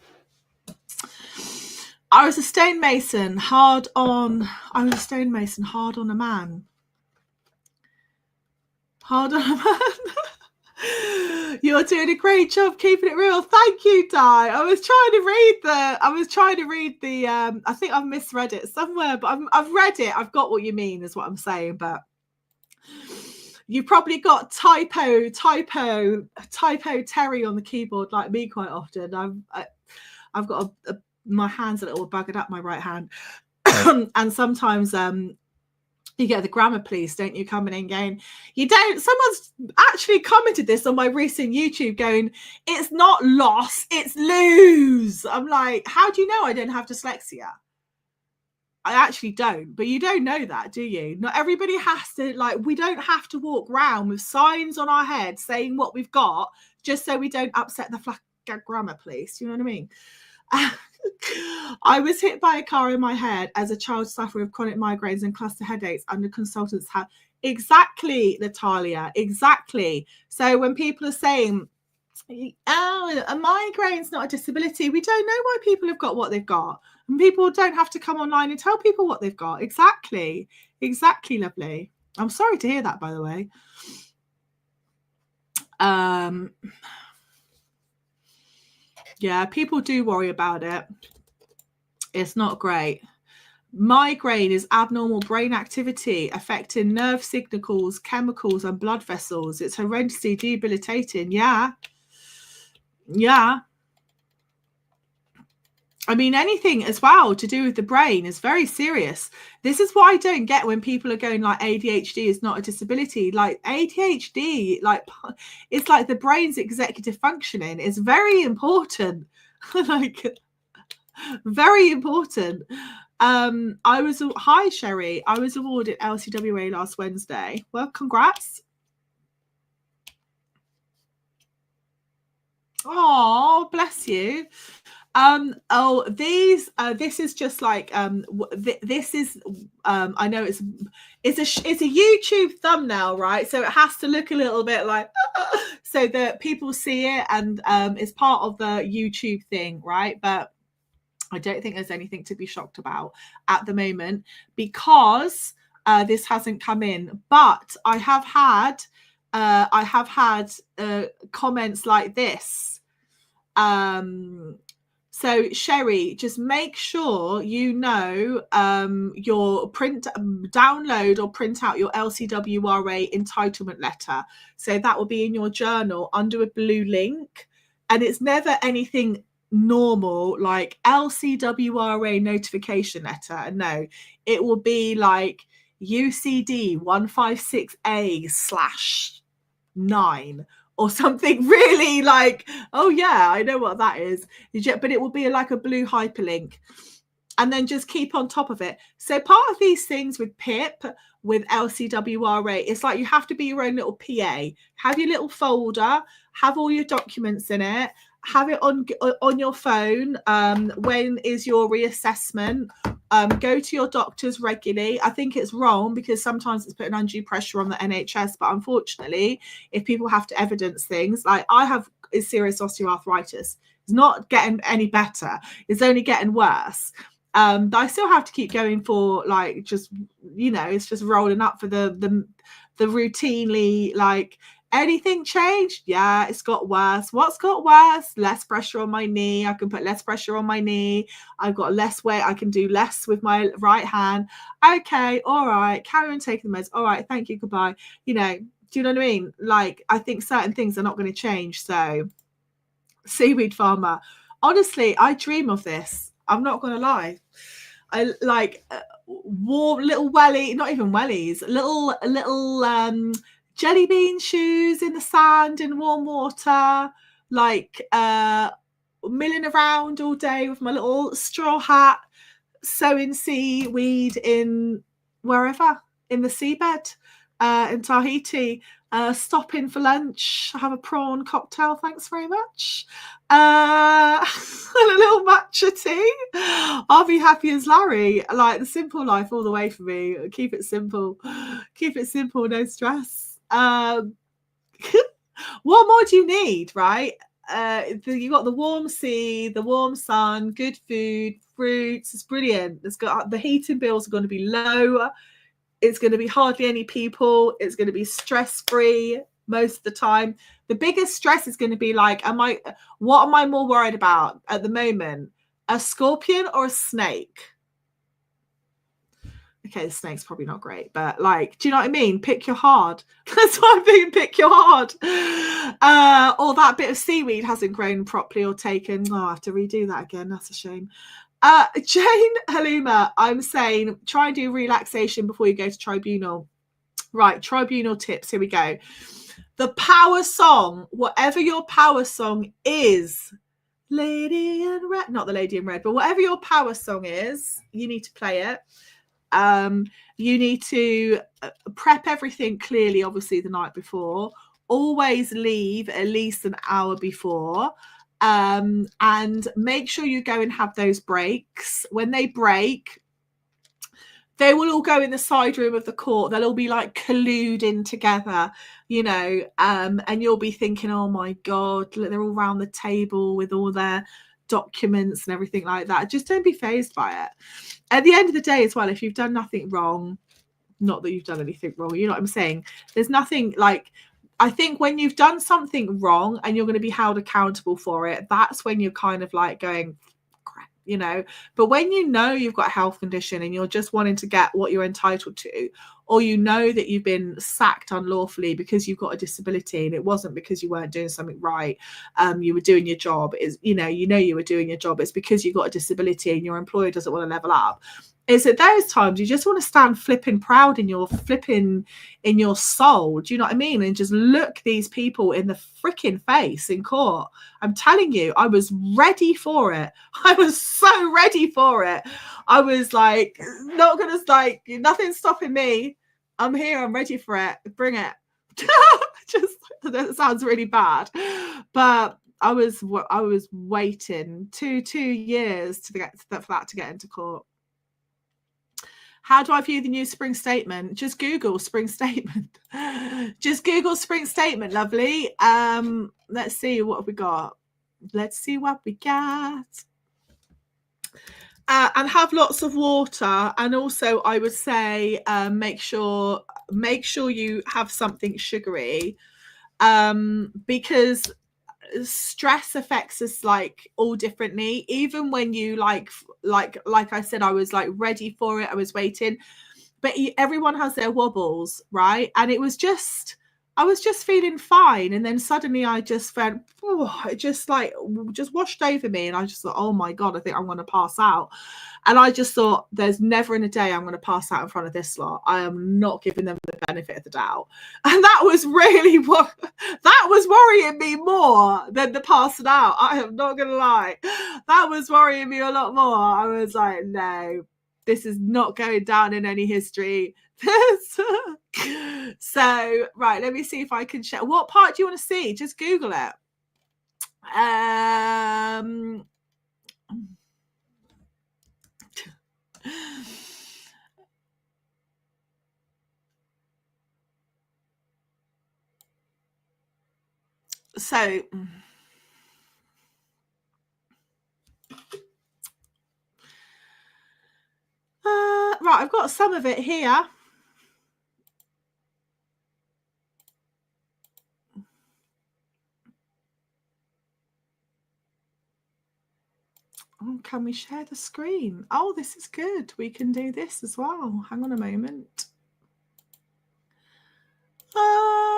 I was a stonemason, hard on a man. Hard on a man. You're doing a great job keeping it real. Thank you, Di. I was trying to read the I think I've misread it somewhere, but I've read it. I've got what you mean is what I'm saying, but you probably got typo Terry on the keyboard like me quite often. I've got my hand's a little buggered up, my right hand. And sometimes you get the grammar police, don't you, coming in going, you don't. Someone's actually commented this on my recent YouTube going, it's not loss, it's lose. I'm like, how do you know I don't have dyslexia? I actually don't, but you don't know that, do you? Not everybody has to, like, we don't have to walk around with signs on our head saying what we've got just so we don't upset the grammar police. You know what I mean? I was hit by a car in my head as a child suffering of chronic migraines and cluster headaches under consultants. Exactly, Natalia, exactly. So when people are saying, oh, a migraine's not a disability, we don't know why people have got what they've got. And people don't have to come online and tell people what they've got. Exactly, lovely. I'm sorry to hear that, by the way. Yeah, people do worry about it. It's not great. Migraine is abnormal brain activity affecting nerve signals, chemicals, and blood vessels. It's horrendously debilitating. Yeah. I mean, anything as well to do with the brain is very serious. This is what I don't get when people are going like ADHD is not a disability. Like ADHD, like it's like the brain's executive functioning is very important. Like very important. Hi Sherry, I was awarded LCWA last Wednesday. Well, congrats. Oh, bless you. This is just like this is I know it's a YouTube thumbnail, right? So it has to look a little bit like so that people see it, and it's part of the YouTube thing, right? But I don't think there's anything to be shocked about at the moment, because this hasn't come in. But I have had comments like this. So Sherry, just make sure you know your download or print out your LCWRA entitlement letter. So that will be in your journal under a blue link, and it's never anything normal like LCWRA notification letter. No, it will be like UCD 156A/9 or something really like, oh yeah, I know what that is. But it will be like a blue hyperlink, and then just keep on top of it. So part of these things with PIP, with LCWRA, it's like you have to be your own little PA. Have your little folder, have all your documents in it, have it on your phone. When is your reassessment? Go to your doctors regularly. I think it's wrong because sometimes it's putting undue pressure on the NHS, but unfortunately, if people have to evidence things, like I have serious osteoarthritis, it's not getting any better, it's only getting worse. But I still have to keep going for like, just, you know, it's just rolling up for the routinely, like, anything changed? Yeah, it's got worse. What's got worse? Less pressure on my knee. I can put less pressure on my knee. I've got less weight. I can do less with my right hand. Okay, all right. Carry on taking the meds. All right, thank you. Goodbye. You know, do you know what I mean? Like, I think certain things are not going to change. So, seaweed farmer. Honestly, I dream of this. I'm not going to lie. I like warm little welly, not even wellies, little jelly bean shoes in the sand in warm water, like milling around all day with my little straw hat, sowing seaweed in wherever, in the seabed, in Tahiti, stopping for lunch, have a prawn cocktail, thanks very much, and a little matcha tea. I'll be happy as Larry. Like, the simple life all the way for me. Keep it simple, no stress. What more do you need, right? You got the warm sea, the warm sun, good food, fruits. It's brilliant. It's got, the heating bills are going to be low. It's going to be hardly any people. It's going to be stress-free most of the time. The biggest stress is going to be like, what am I more worried about at the moment? A scorpion or a snake? Okay, the snake's probably not great, but like, do you know what I mean? Pick your hard. That's what I'm thinking, pick your hard. Or that bit of seaweed hasn't grown properly or taken. Oh, I have to redo that again. That's a shame. Jane Halima, I'm saying try and do relaxation before you go to tribunal. Right, tribunal tips. Here we go. The power song, whatever your power song is, Lady in Red, not the Lady in Red, but whatever your power song is, you need to play it. You need to prep everything clearly, obviously, the night before. Always leave at least an hour before. And make sure you go and have those breaks. When they break, they will all go in the side room of the court. They'll all be like colluding together, you know, and you'll be thinking, oh my God, they're all around the table with all their documents and everything like that. Just don't be fazed by it. At the end of the day as well, if you've done nothing wrong, not that you've done anything wrong, you know what I'm saying? There's nothing like, I think when you've done something wrong and you're going to be held accountable for it, that's when you're kind of like going, crap, you know. But when you know you've got a health condition and you're just wanting to get what you're entitled to, or you know that you've been sacked unlawfully because you've got a disability and it wasn't because you weren't doing something right, you were doing your job, is, you know you were doing your job, it's because you got a disability and your employer doesn't want to level up. It's at those times you just want to stand flipping proud in your soul, do you know what I mean? And just look these people in the freaking face in court. I'm telling you, I was ready for it. I was so ready for it. I was like, not gonna, like, nothing's stopping me. I'm here, I'm ready for it. Bring it. Just, that sounds really bad, but I was waiting two years to get for that to get into court. How do I view the new spring statement? Just Google spring statement. Just Google spring statement, lovely. Let's see what we got. Let's see what we got. And have lots of water. And also, I would say make sure you have something sugary, because stress affects us like all differently. Even when you like I said, I was like ready for it, I was waiting, but everyone has their wobbles, right? And I was just feeling fine, and then suddenly I just felt, it just washed over me, and I just thought, oh my god, I think I'm going to pass out. And I just thought, there's never in a day I'm going to pass out in front of this lot. I am not giving them the benefit of the doubt. And that was really that was worrying me more than the passing out. I am not going to lie. That was worrying me a lot more. I was like, no, this is not going down in any history. So, right, let me see if I can share. What part do you want to see? Just Google it. So, right, I've got some of it here. Oh, can we share the screen? Oh, this is good. We can do this as well. Hang on a moment. Oh.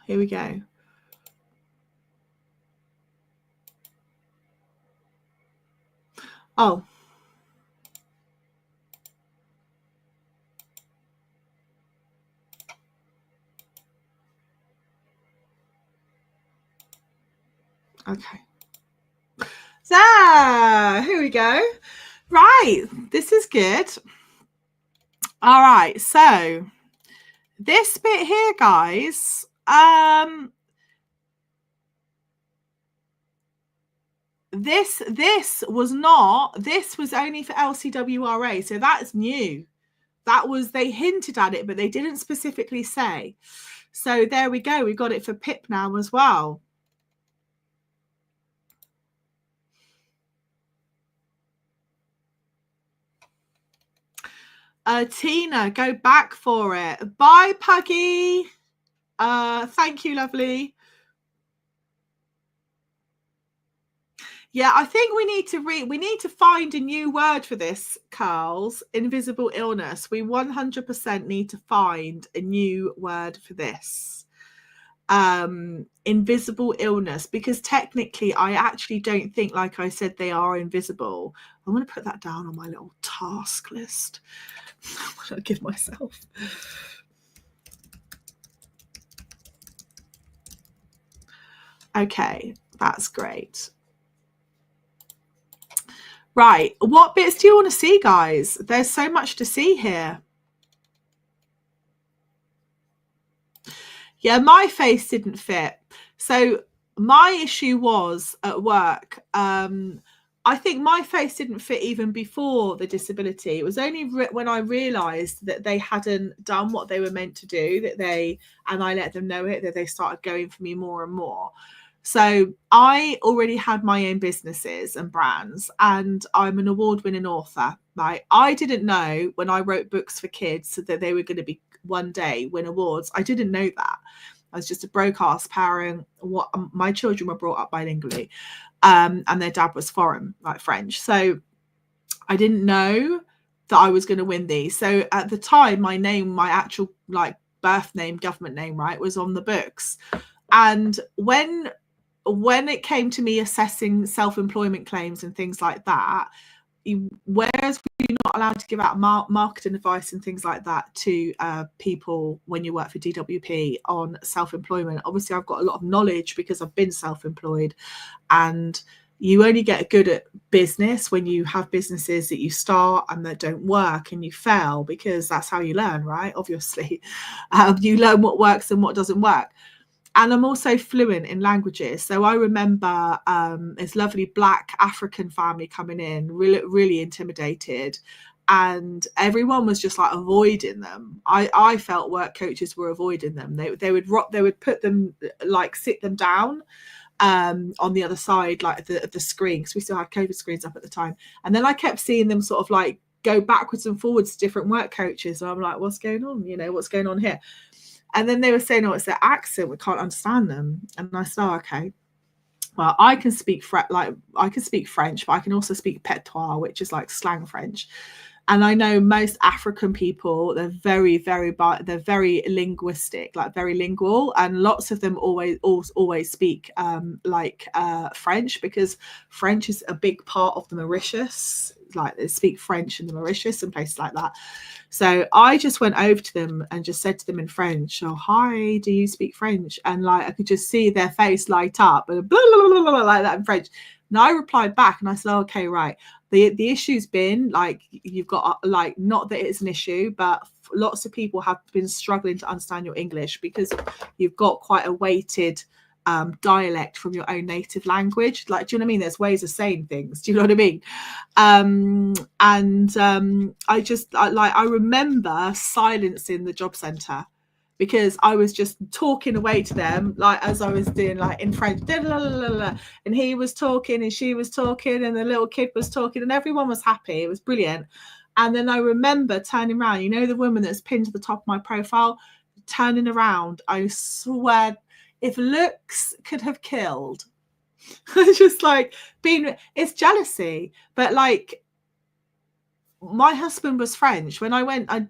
Here we go. Oh. Okay. So, here we go. Right. This is good. All right. So, this bit here, guys, this was only for LCWRA, so that's new. That was, they hinted at it, but they didn't specifically say. So there we go. We got it for PIP now as well. Tina, go back for it. Bye, Puggy. Thank you, lovely. Yeah, I think we need to find a new word for this, Carls. Invisible illness. We 100% need to find a new word for this. Invisible illness, because technically I actually don't think, like I said, they are invisible. I'm going to put that down on my little task list. What did I give myself? Okay, that's great. Right, what bits do you want to see, guys? There's so much to see here. Yeah, my face didn't fit. So my issue was at work. I think my face didn't fit even before the disability. It was only when I realised that they hadn't done what they were meant to do, and I let them know it, that they started going for me more and more. So I already had my own businesses and brands, and I'm an award-winning author. Right? I didn't know when I wrote books for kids that they were going to be one day win awards. I didn't know that. I was just a broke-ass parent. My children were brought up bilingually, and their dad was foreign, like French. So I didn't know that I was going to win these. So at the time, my name, my actual like birth name, government name, right, was on the books. And when it came to me assessing self-employment claims and things like that, whereas you're not allowed to give out marketing advice and things like that to people when you work for DWP on self-employment. Obviously, I've got a lot of knowledge because I've been self-employed, and you only get good at business when you have businesses that you start and that don't work and you fail, because that's how you learn, right? Obviously, you learn what works and what doesn't work. And I'm also fluent in languages. So I remember this lovely Black African family coming in, really intimidated. And everyone was just like avoiding them. I felt work coaches were avoiding them. They would put them, like sit them down on the other side, like of the screen, because we still had COVID screens up at the time. And then I kept seeing them sort of like go backwards and forwards to different work coaches. And I'm like, what's going on? What's going on here? And then they were saying, oh, it's their accent, we can't understand them. And I said, oh, okay. Well, I can speak French, but I can also speak patois, which is like slang French. And I know most African people, they're very linguistic, like very lingual, and lots of them always speak French, because French is a big part of the Mauritius. Like they speak French in the Mauritius and places like that. So I just went over to them and just said to them in French, oh, hi, do you speak French? And like I could just see their face light up and blah, blah, blah, blah, like that in French. And I replied back and I said, oh, okay, right. The issue's been like, you've got like, not that it's an issue, but lots of people have been struggling to understand your English because you've got quite a weighted dialect from your own native language. Like, do you know what I mean? There's ways of saying things. Do you know what I mean? I remember silencing the job centre, because I was just talking away to them, like as I was doing, like in French, and he was talking and she was talking and the little kid was talking and everyone was happy. It was brilliant. And then I remember turning around, the woman that's pinned to the top of my profile, turning around, I swear, if looks could have killed, just like it's jealousy. But like, my husband was French. When I went, I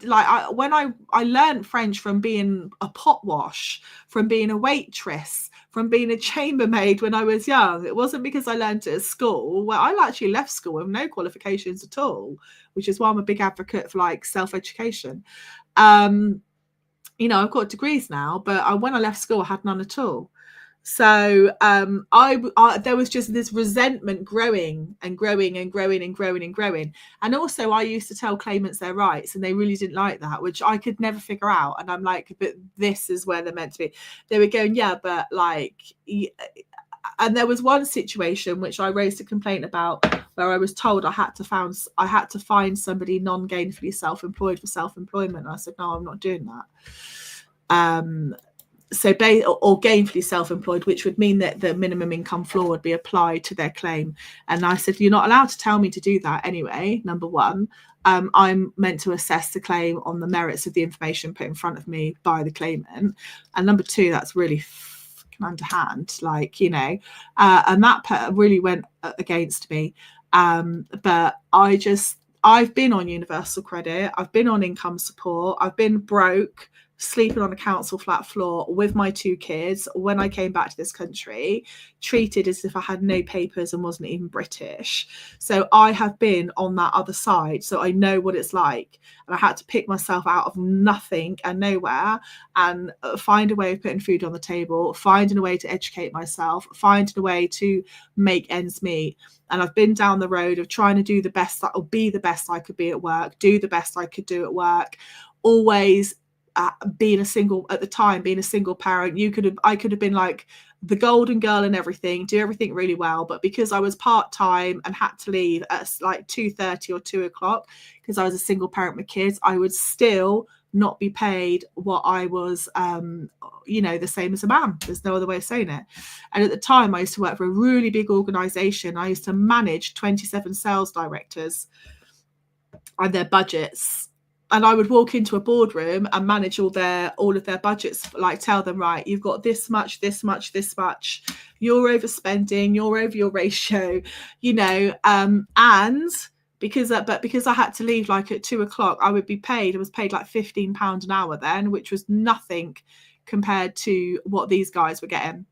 learned French from being a pot wash, from being a waitress, from being a chambermaid when I was young. It wasn't because I learned it at school. Well, I actually left school with no qualifications at all, which is why I'm a big advocate for like self-education. I've got degrees now, but when I left school, I had none at all. So there was just this resentment growing. And also I used to tell claimants their rights, and they really didn't like that, which I could never figure out. And I'm like, but this is where they're meant to be. They were going, yeah, but like, and there was one situation which I raised a complaint about, where I was told I had to find somebody non-gainfully self-employed for self-employment. And I said, no, I'm not doing that. Or gainfully self-employed, which would mean that the minimum income floor would be applied to their claim. And I said, you're not allowed to tell me to do that anyway. Number one, I'm meant to assess the claim on the merits of the information put in front of me by the claimant. And number two, that's really underhand, and that really went against me. But I've been on universal credit, I've been on income support, I've been broke, sleeping on a council flat floor with my two kids when I came back to this country, treated as if I had no papers and wasn't even British. So I have been on that other side, so I know what it's like. And I had to pick myself out of nothing and nowhere and find a way of putting food on the table, finding a way to educate myself, finding a way to make ends meet. And I've been down the road of trying to do the best, or be the best I could be at work, do the best I could do at work, always being a single parent. I could have been like the golden girl and everything, do everything really well, but because I was part-time and had to leave at like 2:30 or 2 o'clock because I was a single parent with kids, I would still not be paid what I was the same as a man. There's no other way of saying it. And at the time I used to work for a really big organization. I used to manage 27 sales directors and their budgets. And I would walk into a boardroom and manage all of their budgets, like tell them, right, you've got this much, you're overspending, you're over your ratio, and because I had to leave like at 2 o'clock, I was paid like £15 an hour then, which was nothing compared to what these guys were getting.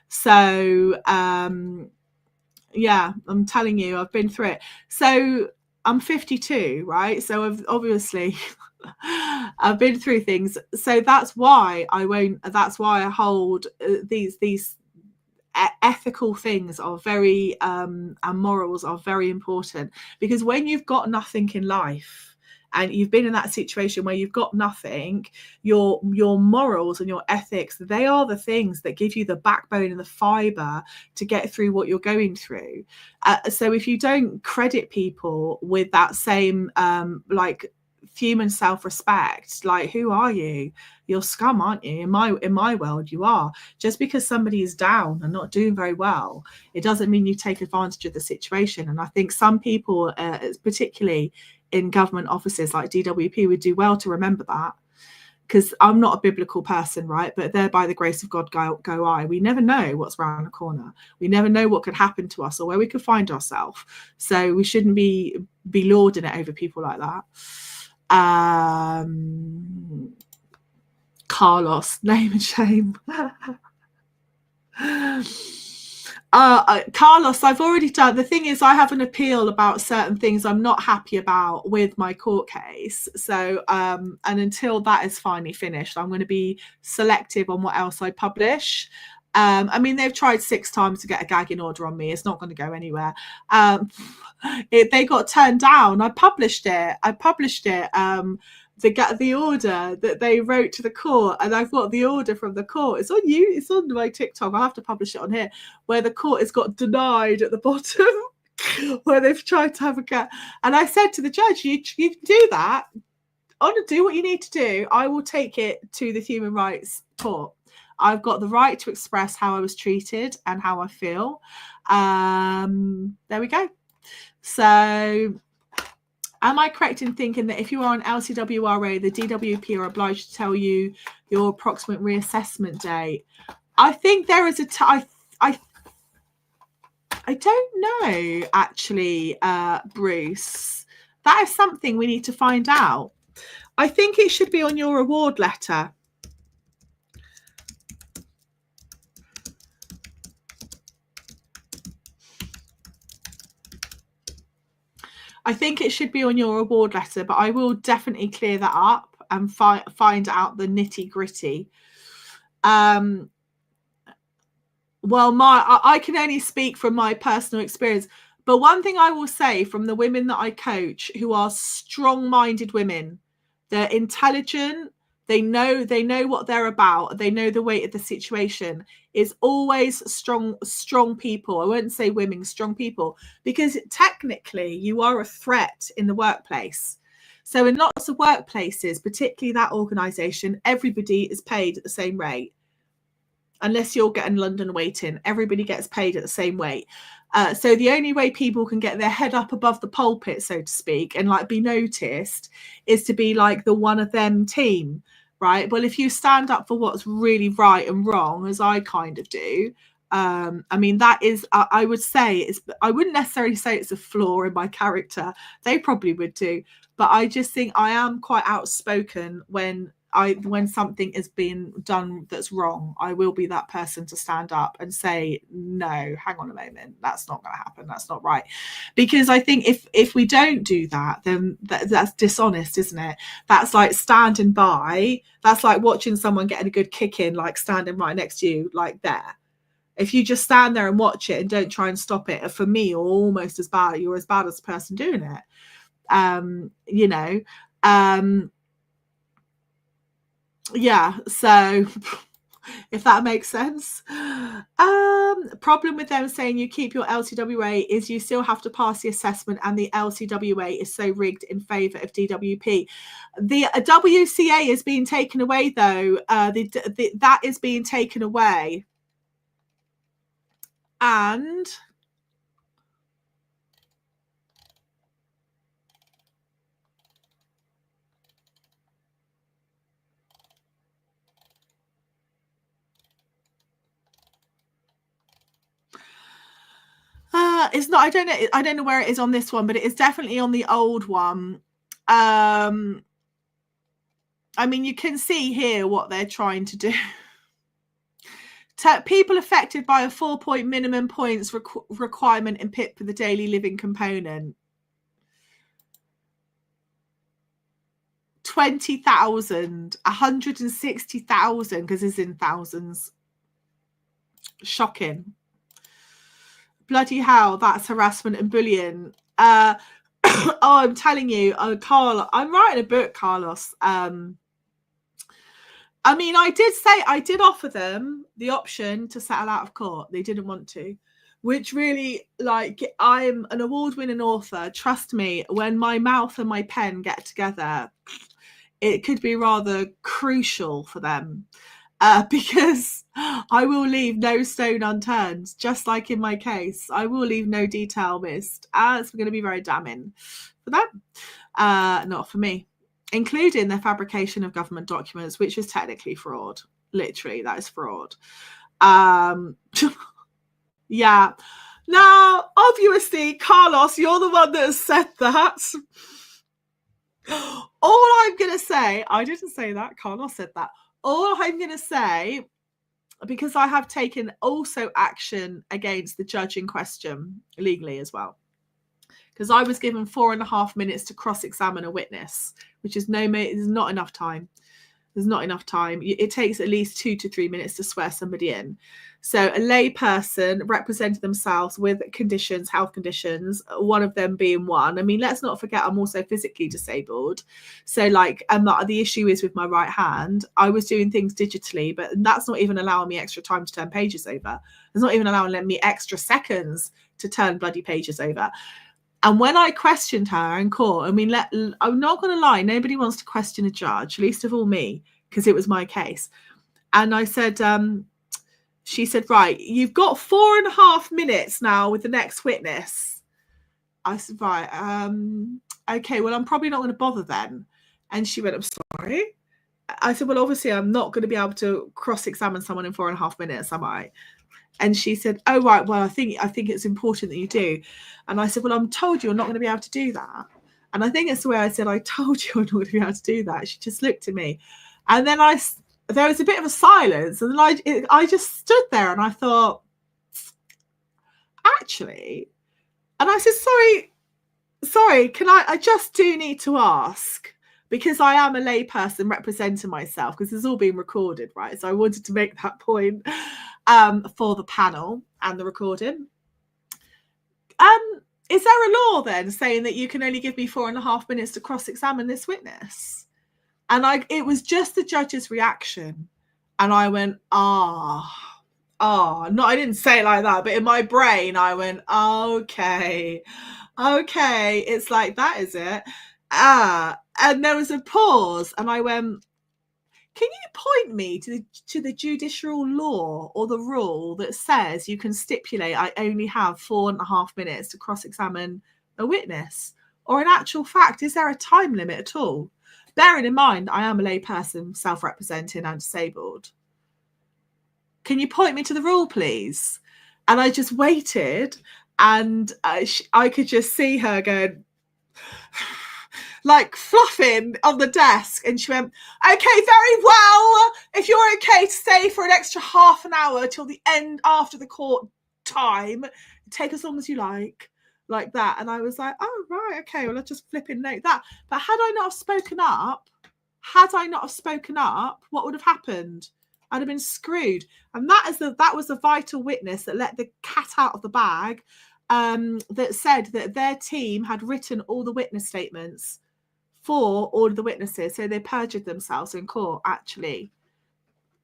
So yeah, I'm telling you, I've been through it. So I'm 52, right? So I've obviously I've been through things. So that's why I hold these ethical things are very and morals are very important, because when you've got nothing in life and you've been in that situation where you've got nothing, your morals and your ethics, they are the things that give you the backbone and the fiber to get through what you're going through. So if you don't credit people with that same like human self-respect, like, who are you? You're scum, aren't you? In my world, you are. Just because somebody is down and not doing very well, it doesn't mean you take advantage of the situation. And I think some people, particularly in government offices like DWP, would do well to remember that, because I'm not a biblical person, right? But there, by the grace of God, go I. We never know what's around the corner. We never know what could happen to us or where we could find ourselves. So we shouldn't be lording it over people like that. Carlos, name and shame. Carlos, I've already done. The thing is, I have an appeal about certain things I'm not happy about with my court case. So, and until that is finally finished, I'm going to be selective on what else I publish. I mean, they've tried 6 times to get a gagging order on me. It's not going to go anywhere. They got turned down. I published it. The order that they wrote to the court, and I've got the order from the court. It's on you. It's on my TikTok. I'll have to publish it on here, where the court has got denied at the bottom, where they've tried to have a go. And I said to the judge, you do that. I want to do what you need to do. I will take it to the Human Rights Court. I've got the right to express how I was treated and how I feel. There we go. So, am I correct in thinking that if you are on LCWRA, the DWP are obliged to tell you your approximate reassessment date? I think there is I don't know, actually, Bruce. That is something we need to find out. I think it should be on your award letter. I think it should be on your award letter, but I will definitely clear that up and find out the nitty gritty. Well, I can only speak from my personal experience, but one thing I will say from the women that I coach, who are strong-minded women, they're intelligent, they know what they're about, they know the weight of the situation, is always strong people. I won't say women, strong people, because technically you are a threat in the workplace. So in lots of workplaces, particularly that organisation, everybody is paid at the same rate. Unless you're getting London waiting, everybody gets paid at the same rate. So the only way people can get their head up above the pulpit, so to speak, and like be noticed, is to be like the one of them team, right? Well, if you stand up for what's really right and wrong, as I kind of do, I mean, that is, I would say, I wouldn't necessarily say it's a flaw in my character. They probably would too. But I just think I am quite outspoken when something is being done that's wrong. I will be that person to stand up and say, no, hang on a moment, that's not going to happen, that's not right. Because I think if we don't do that, then that's dishonest, isn't it? That's like standing by, that's like watching someone getting a good kick in, like standing right next to you, like there. If you just stand there and watch it and don't try and stop it, for me, you're almost as bad, you're as bad as the person doing it. Yeah, so if that makes sense. Problem with them saying you keep your LCWA is you still have to pass the assessment, and the LCWA is so rigged in favour of DWP. The WCA is being taken away, though. That is being taken away. And it's not, I don't know where it is on this one, but it is definitely on the old one. I mean, you can see here what they're trying to do. People affected by a 4-point minimum points requirement in PIP for the daily living component. 20,000, 160,000, because it's in thousands. Shocking. Bloody hell, that's harassment and bullying. Oh, I'm telling you, Carl, I'm writing a book, Carlos. I mean, I did offer them the option to settle out of court. They didn't want to, which really, like, I'm an award-winning author. Trust me, when my mouth and my pen get together, it could be rather crucial for them. Because I will leave no stone unturned, just like in my case. I will leave no detail missed. It's going to be very damning for them, not for me, including the fabrication of government documents, which is technically fraud. Literally, that is fraud. Yeah. Now, obviously, Carlos, you're the one that has said that. All I'm going to say, I didn't say that. Carlos said that. All I'm going to say, because I have taken also action against the judge in question legally as well, because I was given 4.5 minutes to cross-examine a witness, which is not enough time. There's not enough time. It takes at least 2 to 3 minutes to swear somebody in. So a lay person represented themselves with conditions, health conditions, one of them being one. I mean, let's not forget I'm also physically disabled. So like, the issue is with my right hand. I was doing things digitally, but that's not even allowing me extra time to turn pages over. It's not even allowing me extra seconds to turn bloody pages over. And when I questioned her in court, I mean, I'm not going to lie, nobody wants to question a judge, least of all me, because it was my case. And I said, she said, right, you've got 4.5 minutes now with the next witness. I said, right, okay, well, I'm probably not going to bother then. And she went, I'm sorry. I said, well, obviously, I'm not going to be able to cross-examine someone in 4.5 minutes, am I? And she said, oh, right, well, I think it's important that you do. And I said, well, I'm told you're not going to be able to do that. And I think it's the way I said, I told you I'm not going to be able to do that. She just looked at me. And then there was a bit of a silence. And then I just stood there and I thought, actually, and I said, sorry, I just do need to ask, because I am a lay person representing myself, because it's all being recorded, right? So I wanted to make that point for the panel and the recording. Is there a law then saying that you can only give me 4.5 minutes to cross-examine this witness? And it was just the judge's reaction. And I went, no, I didn't say it like that, but in my brain, I went, okay, it's like that, is it? And there was a pause, and I went, can you point me to the judicial law or the rule that says you can stipulate I only have 4.5 minutes to cross-examine a witness? Or in actual fact, is there a time limit at all? Bearing in mind, I am a lay person, self-representing and disabled. Can you point me to the rule, please? And I just waited, and I could just see her going, like fluffing on the desk. And she went, okay, very well. If you're okay to stay for an extra half an hour till the end after the court time, take as long as you like that. And I was like, oh, right, okay, well, I'll just flipping note that. But had I not spoken up, what would have happened? I'd have been screwed. And that was the vital witness that let the cat out of the bag, that said that their team had written all the witness statements for all of the witnesses. So they perjured themselves in court, actually.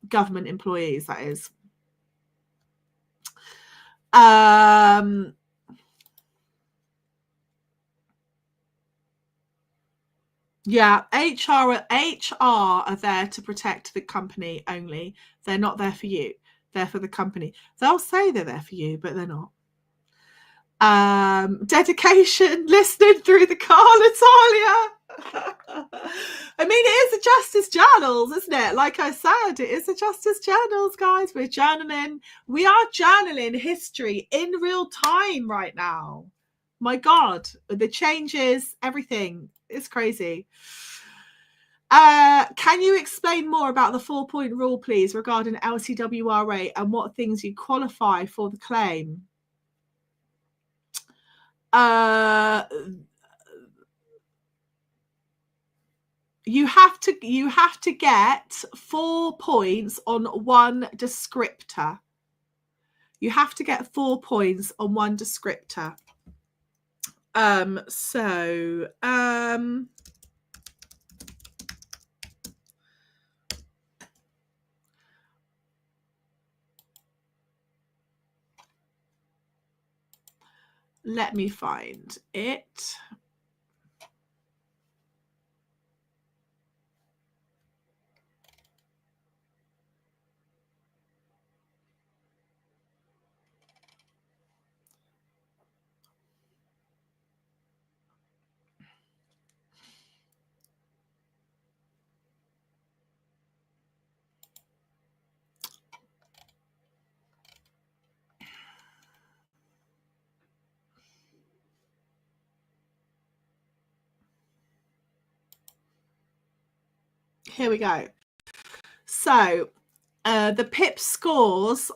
Government employees, that is. Yeah, HR are there to protect the company only. They're not there for you. They're for the company. They'll say they're there for you, but they're not. Dedication, listening through the car, Natalia. I mean, it is a Justice Journals, isn't it? Like I said, it is a Justice Journals, guys. We're journaling. We are journaling history in real time right now. My God, the changes, everything. It's crazy. Can you explain more about the 4-point rule, please, regarding LCWRA and what things you qualify for the claim? You have to get 4 points on one descriptor. You have to get 4 points on one descriptor. Let me find it. Here we go. So the PIP scores,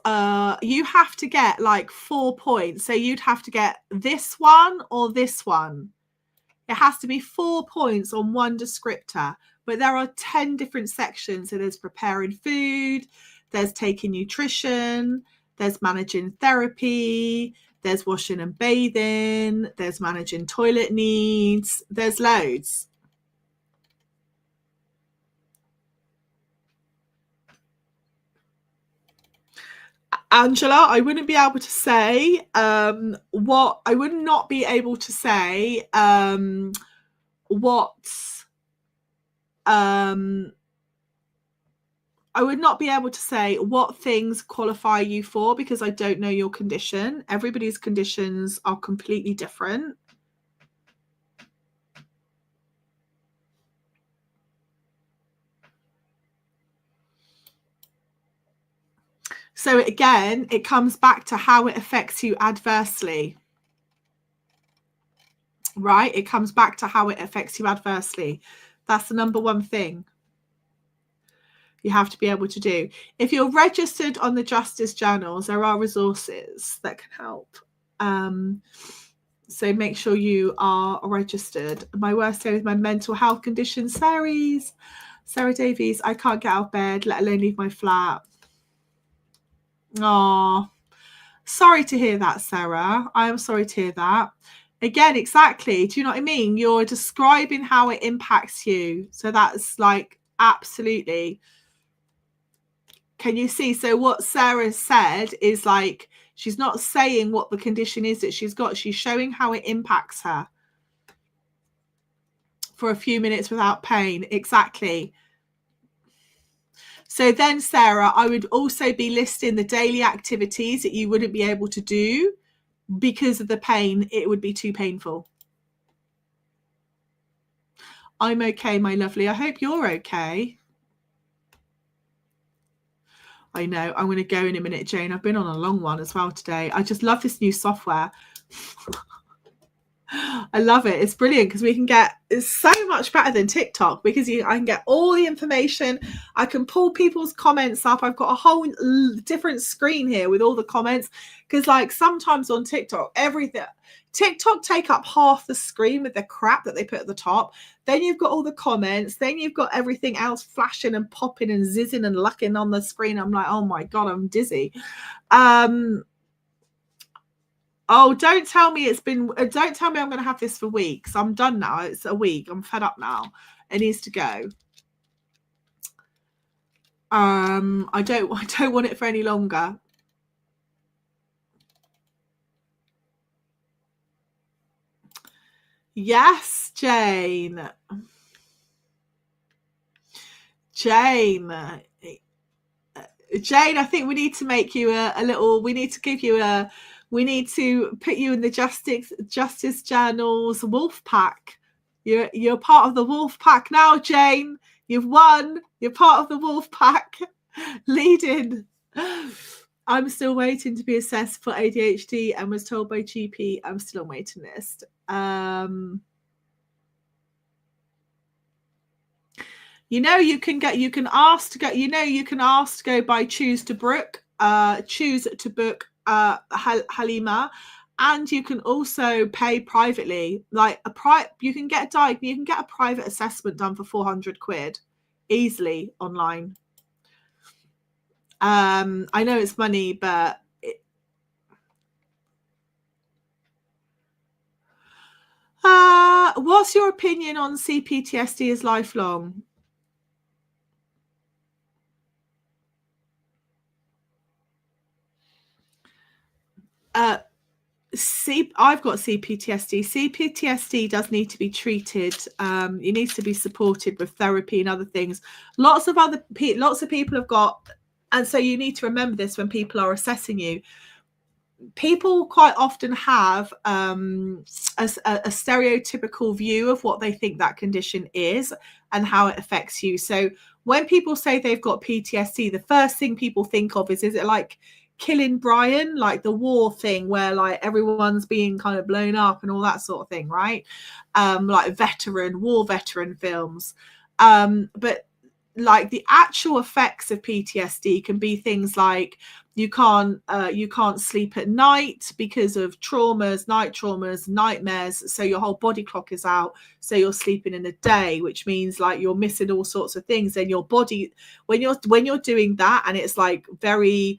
you have to get like 4 points. So you'd have to get this one or this one. It has to be 4 points on one descriptor. But there are 10 different sections. So there's preparing food, there's taking nutrition, there's managing therapy, there's washing and bathing, there's managing toilet needs, there's loads. Angela, I wouldn't be able to say I would not be able to say what I would not be able to say what things qualify you for, because I don't know your condition. Everybody's conditions are completely different. So again, it comes back to how it affects you adversely. Right? It comes back to how it affects you adversely. That's the number one thing you have to be able to do. If you're registered on the Justice Journals, there are resources that can help. So make sure you are registered. My worst day with my mental health condition, Sarah Davies, I can't get out of bed, let alone leave my flat. Oh, sorry to hear that, Sarah. I am sorry to hear that. Again, exactly. Do you know what I mean? You're describing how it impacts you. So that's like, absolutely. Can you see? So what Sarah said is like, she's not saying what the condition is that she's got. She's showing how it impacts her. For a few minutes without pain. Exactly. So then, Sarah, I would also be listing the daily activities that you wouldn't be able to do because of the pain. It would be too painful. I'm okay, my lovely. I hope you're okay. I know. I'm going to go in a minute, Jane. I've been on a long one as well today. I just love this new software. I love it. It's brilliant because we can get, it's so much better than TikTok because I can get all the information. I can pull people's comments up. I've got a whole different screen here with all the comments because like sometimes on TikTok, TikTok take up half the screen with the crap that they put at the top. Then you've got all the comments. Then you've got everything else flashing and popping and zizzing and lucking on the screen. I'm like, oh my God, I'm dizzy. Oh, don't tell me don't tell me I'm going to have this for weeks. I'm done now. It's a week. I'm fed up now. It needs to go. I don't want it for any longer. Yes, Jane. Jane, I think we need to make you a little, we need to give you a, we need to put you in the Justice Journal's wolf pack. You're part of the wolf pack now, Jane. You've won. You're part of the wolf pack. Leading. I'm still waiting to be assessed for ADHD and was told by GP I'm still on waiting list. You know, you can ask to go by choose to book Halima. And you can also pay privately, like you can get a private assessment done for 400 quid easily online. I know it's money, but what's your opinion on CPTSD as lifelong? I've got CPTSD. CPTSD does need to be treated. It needs to be supported with therapy and other things. Lots of people have got, and so you need to remember this when people are assessing you. People quite often have a stereotypical view of what they think that condition is and how it affects you. So when people say they've got PTSD, the first thing people think of is it like Killing Brian, like the war thing where like everyone's being kind of blown up and all that sort of thing, right? Like war veteran films. But like the actual effects of PTSD can be things like you can't sleep at night because of night traumas, nightmares. So your whole body clock is out. So you're sleeping in a day, which means like you're missing all sorts of things. And your body, when you're doing that, and it's like very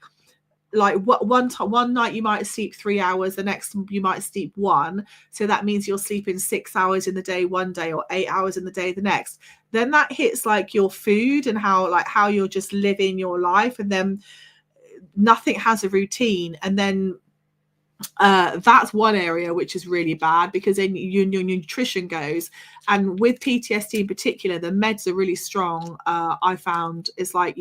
like one night you might sleep 3 hours, the next you might sleep 1, so that means you're sleeping 6 hours in the day one day or 8 hours in the day the next. Then that hits like your food and how you're just living your life, and then nothing has a routine. And then that's one area which is really bad, because then your nutrition goes. And with PTSD in particular, the meds are really strong. I found it's like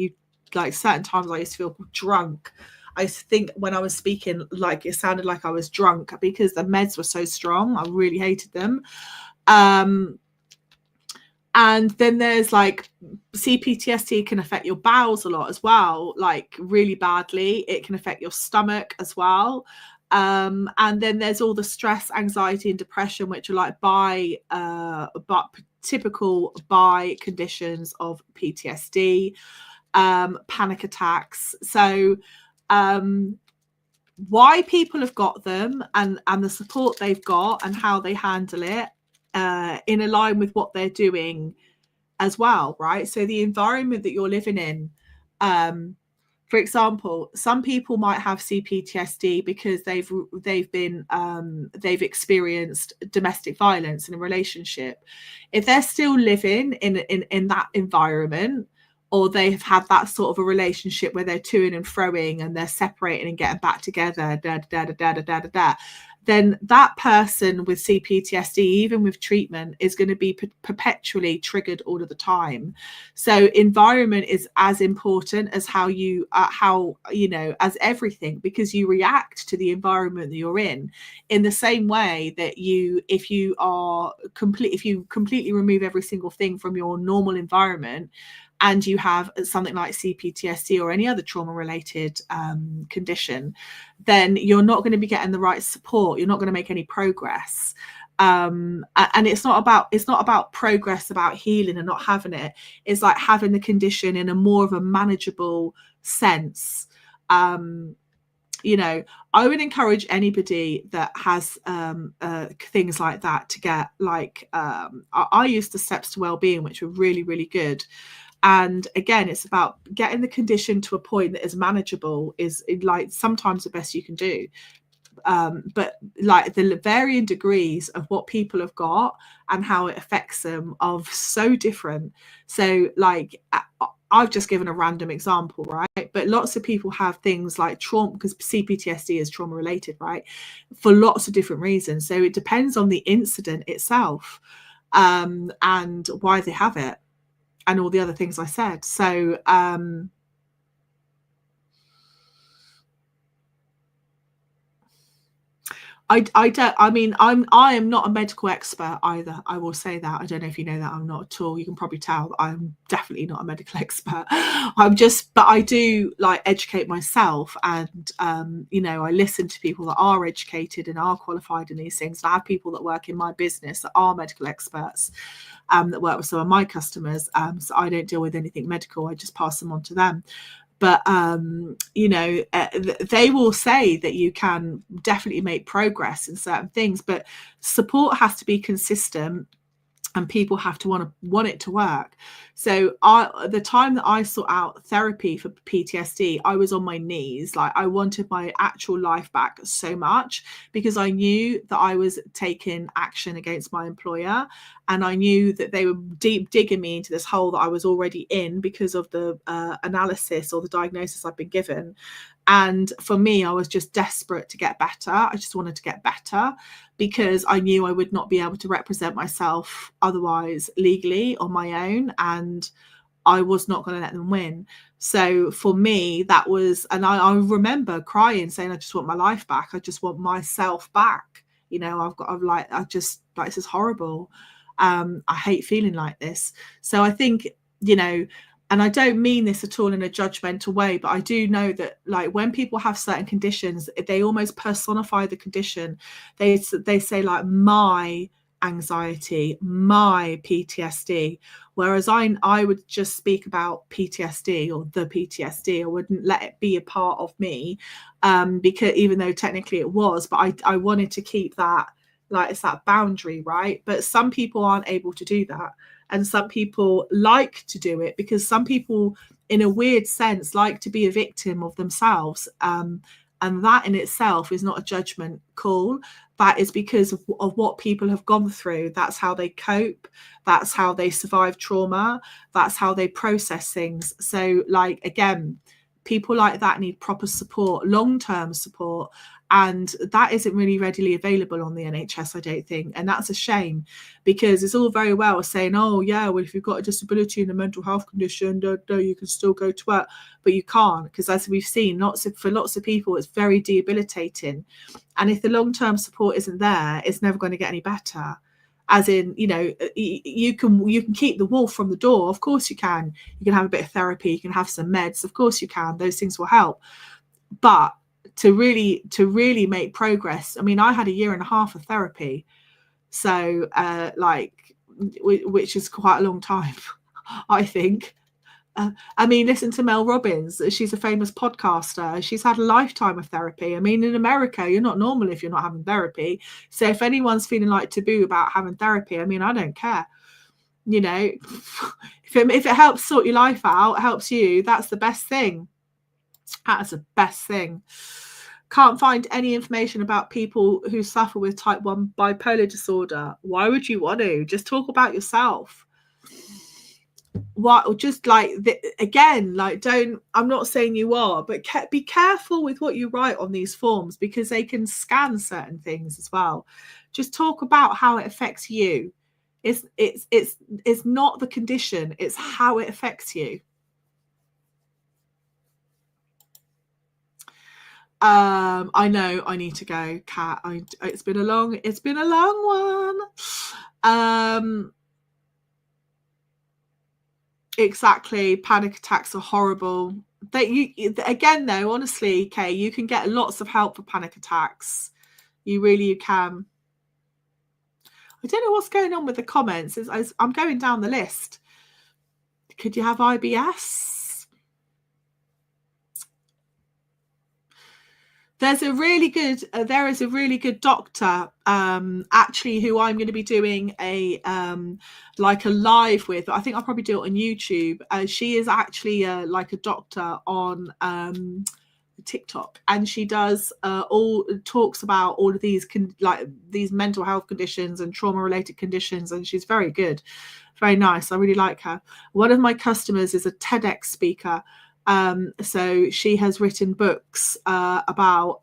certain times I used to feel drunk. I think when I was speaking, like it sounded like I was drunk because the meds were so strong. I really hated them. And then there's like CPTSD can affect your bowels a lot as well, like really badly. It can affect your stomach as well. And then there's all the stress, anxiety, and depression, which are like typical by conditions of PTSD, panic attacks. So why people have got them and the support they've got and how they handle it in line with what they're doing as well, right? So the environment that you're living in, for example, some people might have CPTSD because they've experienced domestic violence in a relationship. If they're still living in that environment, or they have had that sort of a relationship where they're toing and froing and they're separating and getting back together, then that person with CPTSD, even with treatment, is going to be perpetually triggered all of the time. So environment is as important as as everything, because you react to the environment that you're in the same way that if you completely remove every single thing from your normal environment, and you have something like CPTSD or any other trauma-related condition, then you're not going to be getting the right support. You're not going to make any progress. And it's not about progress, about healing and not having it. It's like having the condition in a more of a manageable sense. I would encourage anybody that has things like that to get like I used the steps to wellbeing, which were really, really good. And again, it's about getting the condition to a point that is manageable, is like sometimes the best you can do. But like the varying degrees of what people have got and how it affects them are so different. So like I've just given a random example, right? But lots of people have things like trauma, because CPTSD is trauma related, right? For lots of different reasons. So it depends on the incident itself and why they have it, and all the other things I said. So I am not a medical expert either. I will say that. I don't know if you know that. I'm not at all. You can probably tell I'm definitely not a medical expert. But I do like educate myself, and I listen to people that are educated and are qualified in these things. I have people that work in my business that are medical experts, that work with some of my customers. So I don't deal with anything medical. I just pass them on to them. But they will say that you can definitely make progress in certain things, but support has to be consistent, and people have to want it to work. So the time that I sought out therapy for PTSD, I was on my knees. Like, I wanted my actual life back so much, because I knew that I was taking action against my employer, and I knew that they were deep digging me into this hole that I was already in because of the analysis or the diagnosis I've been given. And for me, I was just desperate to get better. I just wanted to get better, because I knew I would not be able to represent myself otherwise legally on my own, and I was not going to let them win. So for me, that was, and I remember crying, saying, I just want my life back. I just want myself back. This is horrible. I hate feeling like this. So I think, and I don't mean this at all in a judgmental way, but I do know that, like, when people have certain conditions, they almost personify the condition. They say, like, my anxiety, my PTSD, whereas I would just speak about PTSD or the PTSD. I wouldn't let it be a part of me, because even though technically it was, but I wanted to keep that, like, it's that boundary, right? But some people aren't able to do that. And some people like to do it, because some people, in a weird sense, like to be a victim of themselves. And that in itself is not a judgment call. That is because of what people have gone through. That's how they cope. That's how they survive trauma. That's how they process things. So, like, again, people like that need proper support, long-term support. And that isn't really readily available on the NHS, I don't think. And that's a shame, because it's all very well saying, oh, yeah, well, if you've got a disability and a mental health condition, you can still go to work. But you can't, because as we've seen, for lots of people, it's very debilitating. And if the long-term support isn't there, it's never going to get any better. As in, you can keep the wolf from the door. Of course you can. You can have a bit of therapy. You can have some meds. Of course you can. Those things will help. But to really make progress, I mean, I had 1.5 years of therapy, so which is quite a long time, I think. I mean, listen to Mel Robbins. She's a famous podcaster. She's had a lifetime of therapy. I mean, in America, you're not normal if you're not having therapy. So if anyone's feeling like taboo about having therapy, I mean, I don't care. If it helps sort your life out, helps you, that's the best thing. That's the best thing. Can't find any information about people who suffer with type 1 bipolar disorder. Why would you want to? Just talk about yourself. What? Just like, again, like, don't, I'm not saying you are, but be careful with what you write on these forms, because they can scan certain things as well. Just talk about how it affects you. It's not the condition, it's how it affects you. I know I need to go, Kat. It's been a long one. Exactly. Panic attacks are horrible. Again, though, honestly, Kay, you can get lots of help for panic attacks. You can. I don't know what's going on with the comments. I'm going down the list. Could you have IBS? There is a really good doctor, actually, who I'm going to be doing a live with. I think I'll probably do it on YouTube. She is actually like a doctor on TikTok, and she does talks about all of these these mental health conditions and trauma related conditions, and she's very good, very nice. I really like her. One of my customers is a TEDx speaker. So she has written books about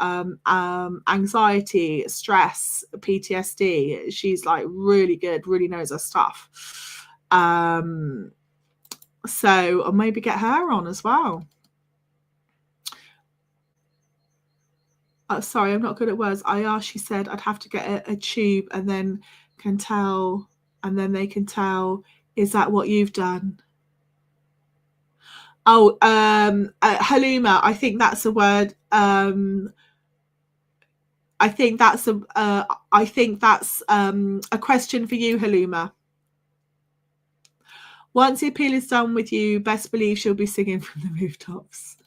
anxiety, stress, PTSD. She's like really good, really knows her stuff. So I'll maybe get her on as well. Sorry, I'm not good at words. She said I'd have to get a tube and then they can tell, is that what you've done? Oh, Haluma, I think that's a word. I think that's a question for you, Haluma. Once the appeal is done with you, best believe she'll be singing from the rooftops.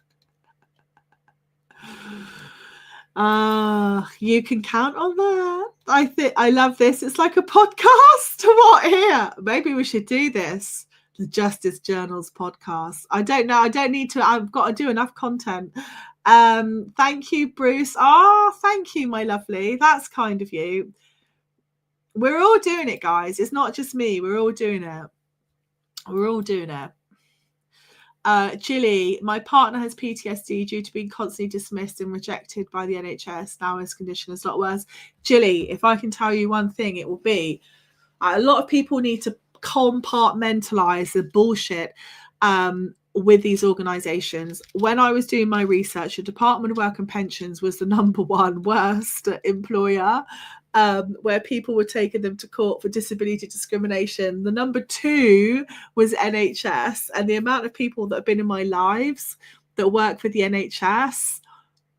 You can count on that. I love this. It's like a podcast. What here? Maybe we should do this. The Justice Journals podcast. I don't know. I don't need to. I've got to do enough content. Thank you, Bruce. Thank you, my lovely. That's kind of you. We're all doing it, guys. It's not just me. We're all doing it. We're all doing it. Jilly, my partner has PTSD due to being constantly dismissed and rejected by the NHS. Now his condition is a lot worse. Jilly, if I can tell you one thing, it will be a lot of people need to compartmentalize the bullshit with these organizations. When I was doing my research, the Department of Work and Pensions was the #1 worst employer, where people were taking them to court for disability discrimination. The #2 was NHS, and the amount of people that have been in my lives that work for the NHS.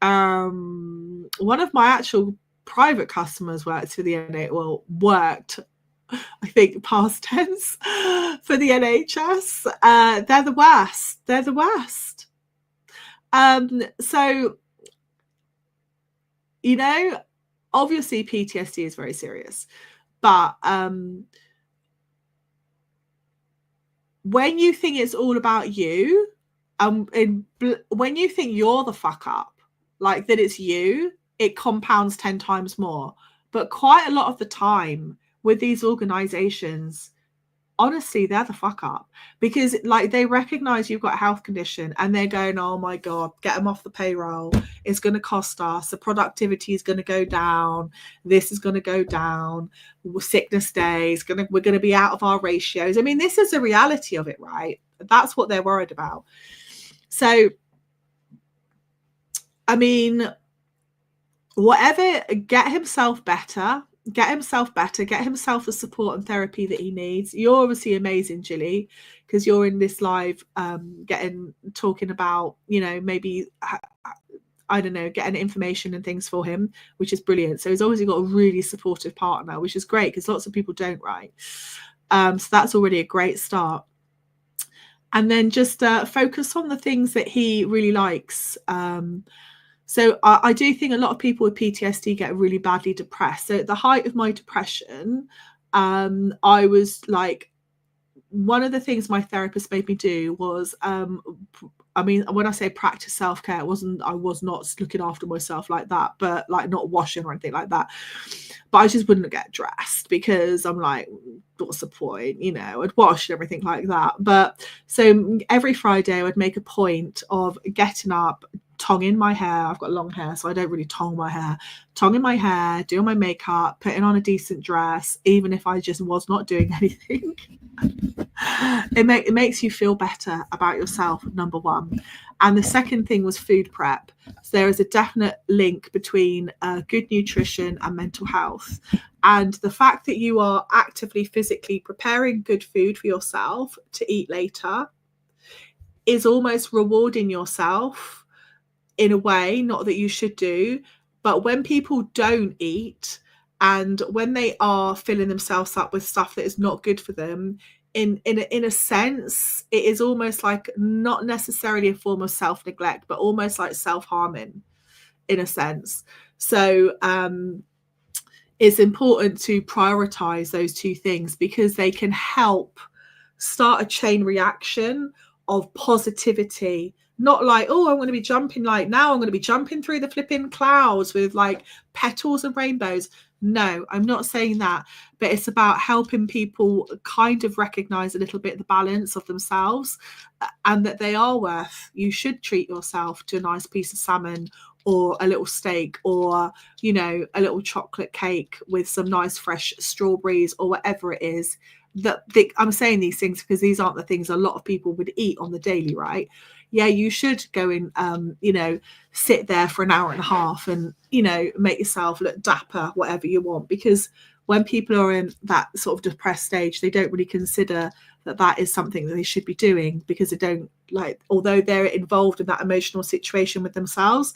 One of my actual private customers worked for the NHS. Well, worked, I think, past tense, for the NHS. They're the worst. They're the worst. So, you know, obviously PTSD is very serious, but when you think it's all about you, when you think you're the fuck up, like that it's you, it compounds 10 times more. But quite a lot of the time with these organizations, honestly, they're the fuck up, because like they recognize you've got a health condition and they're going, oh my God, get them off the payroll. It's going to cost us. The productivity is going to go down. This is going to go down. Sickness days, we're going to be out of our ratios. I mean, this is the reality of it, right? That's what they're worried about. So, I mean, whatever, get himself better, get himself the support and therapy that he needs. You're obviously amazing, Jilly, because you're in this live talking about, you know, maybe, I don't know, getting information and things for him, which is brilliant. So he's obviously got a really supportive partner, which is great, because lots of people don't, right? So that's already a great start. And then just focus on the things that he really likes. So I do think a lot of people with PTSD get really badly depressed. So at the height of my depression, I was like, one of the things my therapist made me do was, I mean, when I say practice self-care, I was not looking after myself like that, but like not washing or anything like that. But I just wouldn't get dressed because I'm like, what's the point? You know, I'd wash and everything like that. But so every Friday I would make a point of getting up, tonguing my hair. I've got long hair, so I don't really tongue my hair. Tonguing my hair, doing my makeup, putting on a decent dress, even if I just was not doing anything. It makes you feel better about yourself, #1. And the second thing was food prep. So there is a definite link between good nutrition and mental health. And the fact that you are actively physically preparing good food for yourself to eat later is almost rewarding yourself in a way, not that you should do, but when people don't eat and when they are filling themselves up with stuff that is not good for them, in a sense, it is almost like not necessarily a form of self-neglect, but almost like self-harming in a sense. So it's important to prioritize those two things, because they can help start a chain reaction of positivity. Not like, oh, I'm going to be jumping, like now I'm going to be jumping through the flipping clouds with like petals and rainbows. No, I'm not saying that, but it's about helping people kind of recognize a little bit the balance of themselves, and that they are worth, you should treat yourself to a nice piece of salmon or a little steak, or, you know, a little chocolate cake with some nice fresh strawberries or whatever it is. I'm saying these things because these aren't the things a lot of people would eat on the daily, right? Yeah, you should go and, you know, sit there for an hour and a half and, you know, make yourself look dapper, whatever you want. Because when people are in that sort of depressed stage, they don't really consider that that is something that they should be doing, because they don't, like, although they're involved in that emotional situation with themselves,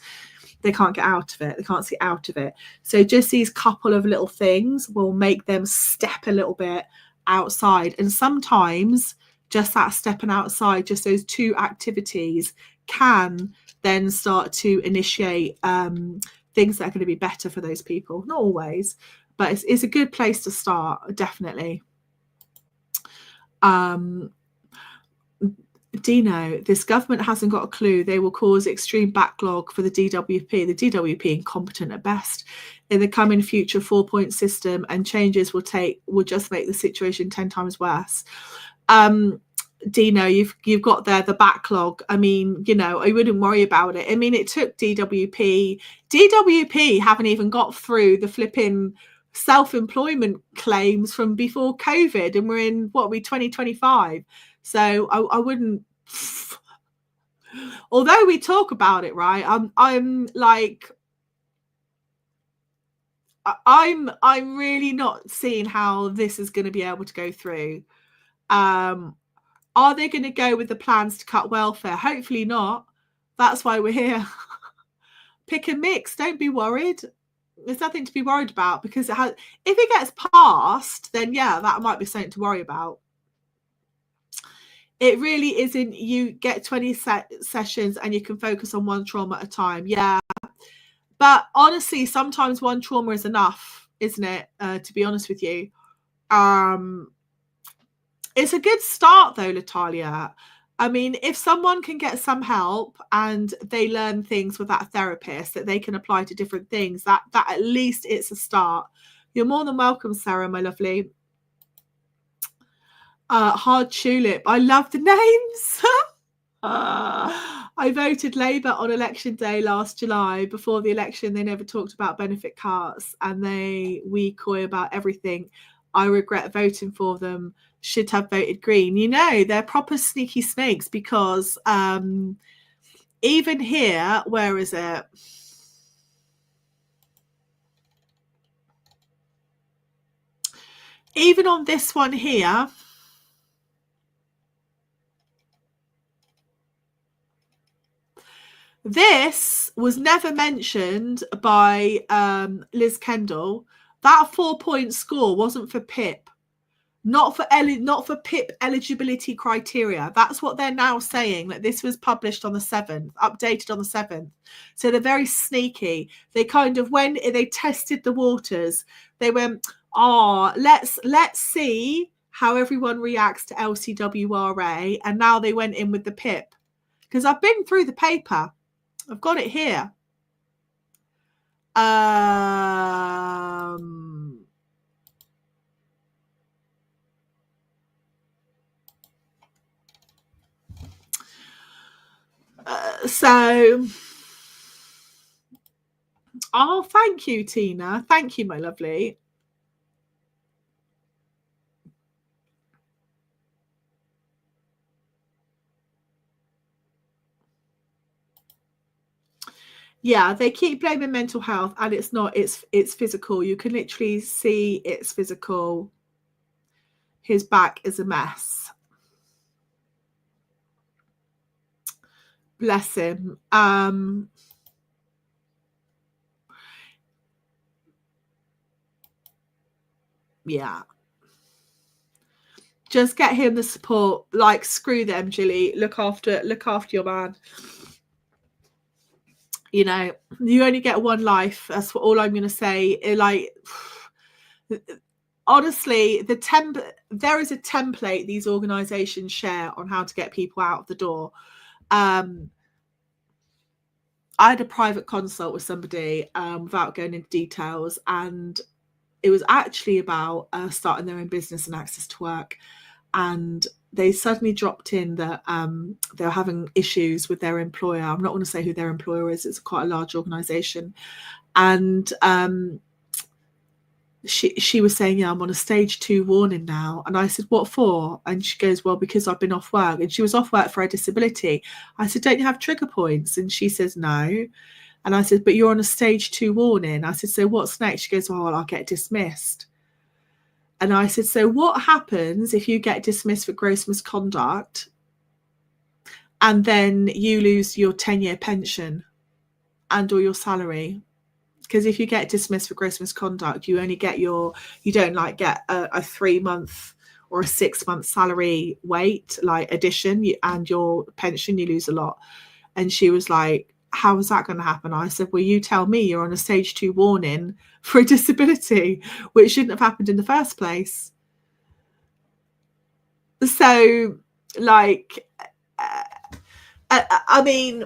they can't get out of it. They can't see out of it. So just these couple of little things will make them step a little bit outside. And sometimes just that stepping outside, just those two activities, can then start to initiate things that are going to be better for those people. Not always, but it's a good place to start, definitely. Dino, this government hasn't got a clue. They will cause extreme backlog for the DWP. The DWP incompetent at best. In the coming future 4-point system and changes will just make the situation 10 times worse. Dino, you've got there the backlog. I mean, you know, I wouldn't worry about it. I mean, it took DWP haven't even got through the flipping self-employment claims from before COVID, and we're in 2025. So I wouldn't, although we talk about it, right? I'm like, I'm really not seeing how this is going to be able to go through. Are they going to go with the plans to cut welfare? Hopefully not. That's why we're here. Pick and mix. Don't be worried. There's nothing to be worried about, because if it gets passed, then yeah, that might be something to worry about. It really isn't. You get 20 sessions and you can focus on one trauma at a time. Yeah. But honestly, sometimes one trauma is enough, isn't it? To be honest with you. It's a good start though, Natalia. I mean, if someone can get some help and they learn things with that therapist that they can apply to different things, that at least it's a start. You're more than welcome, Sarah, my lovely. Hard Tulip. I love the names. I voted Labour on election day last July. Before the election, they never talked about benefit cuts, and we coy about everything. I regret voting for them. Should have voted Green. You know, they're proper sneaky snakes, because even here, where is it? Even on this one here, this was never mentioned by Liz Kendall. That 4-point score wasn't for PIP, not for PIP eligibility criteria. That's what they're now saying, that this was published on the 7th, updated on the 7th. So they're very sneaky. They kind of, when they tested the waters, they went, let's see how everyone reacts to LCWRA, and now they went in with the PIP. Because I've been through the paper. I've got it here. So, thank you, Tina. Thank you, my lovely. Yeah, they keep blaming mental health, and it's not. It's physical. You can literally see it's physical. His back is a mess. Bless him. Yeah. Just get him the support. Like, screw them, Jilly. Look after your man. You know, you only get one life. That's all I'm going to say. Like, honestly, there is a template these organizations share on how to get people out of the door. I had a private consult with somebody without going into details, and it was actually about starting their own business and access to work. And they suddenly dropped in that they're having issues with their employer. I'm not going to say who their employer is. It's quite a large organization. And she was saying, yeah, I'm on a stage 2 warning now. And I said, what for? And she goes, well, because I've been off work. And she was off work for a disability. I said, don't you have trigger points? And she says, no. And I said, but you're on a stage 2 warning. I said, so what's next? She goes, well, I'll get dismissed. And I said, so what happens if you get dismissed for gross misconduct and then you lose your 10-year pension and or your salary? Because if you get dismissed for gross misconduct, you only get you don't like get a 3-month or a 6-month salary weight, like addition, and your pension, you lose a lot. And she was like, how is that going to happen? I said, well, you tell me. You're on a stage 2 warning for a disability, which shouldn't have happened in the first place. So, like, I mean,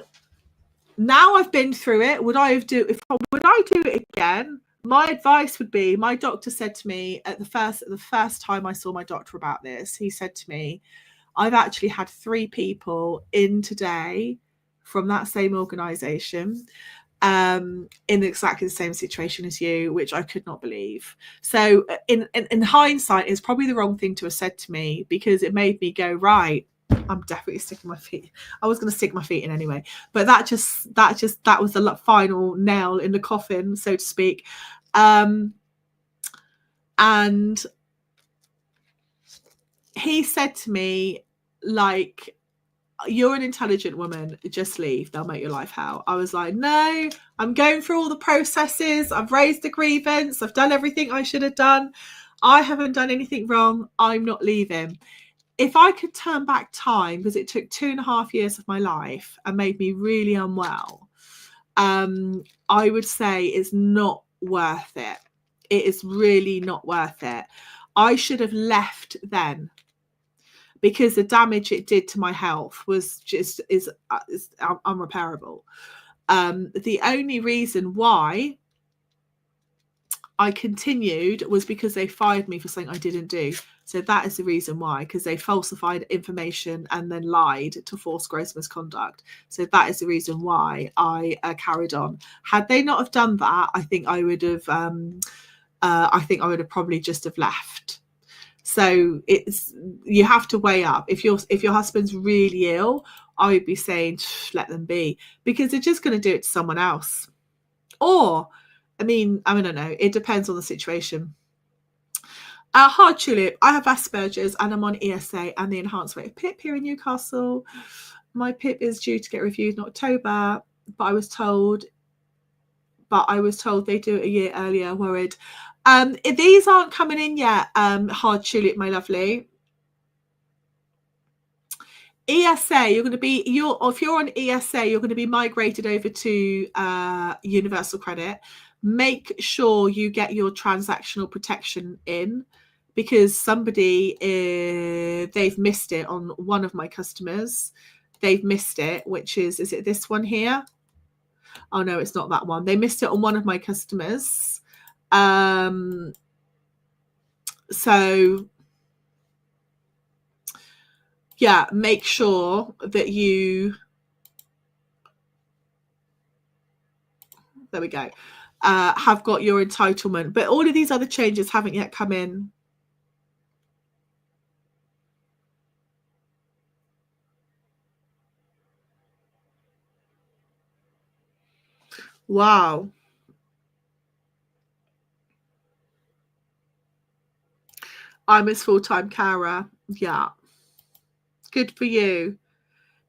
now I've been through it. Would I do it again? My advice would be, my doctor said to me at the first time I saw my doctor about this, he said to me, I've actually had 3 people in today from that same organisation in exactly the same situation as you, which I could not believe. So in hindsight, it's probably the wrong thing to have said to me, because it made me go, right, I'm definitely sticking my feet. I was going to stick my feet in anyway, but that was the final nail in the coffin, so to speak. And he said to me, like, you're an intelligent woman, just leave, they'll make your life hell. I was like, no, I'm going through all the processes, I've raised the grievance, I've done everything I should have done, I haven't done anything wrong, I'm not leaving. If I could turn back time, because it took 2.5 years of my life and made me really unwell, I would say it's not worth it. It is really not worth it. I should have left then, because the damage it did to my health was just is unrepairable. The only reason why I continued was because they fired me for something I didn't do. So that is the reason why, because they falsified information and then lied to force gross misconduct. So that is the reason why I carried on. Had they not have done that, I think I would have. I think I would have probably just have left. So you have to weigh up. If your husband's really ill, I would be saying let them be, because they're just going to do it to someone else. Or, I don't know. It depends on the situation. Hard tulip. I have Asperger's and I'm on ESA and the enhanced rate of PIP here in Newcastle. My PIP is due to get reviewed in October, but I was told they do it a year earlier. Worried. These aren't coming in yet, hard tulip, my lovely. ESA, if you're on ESA, you're going to be migrated over to Universal Credit. Make sure you get your transactional protection in, because they've missed it on one of my customers. They've missed it, which is it this one here? Oh no, it's not that one. They missed it on one of my customers. So yeah, make sure that there we go, have got your entitlement. But all of these other changes haven't yet come in. Wow. I'm his full-time carer. Yeah. Good for you.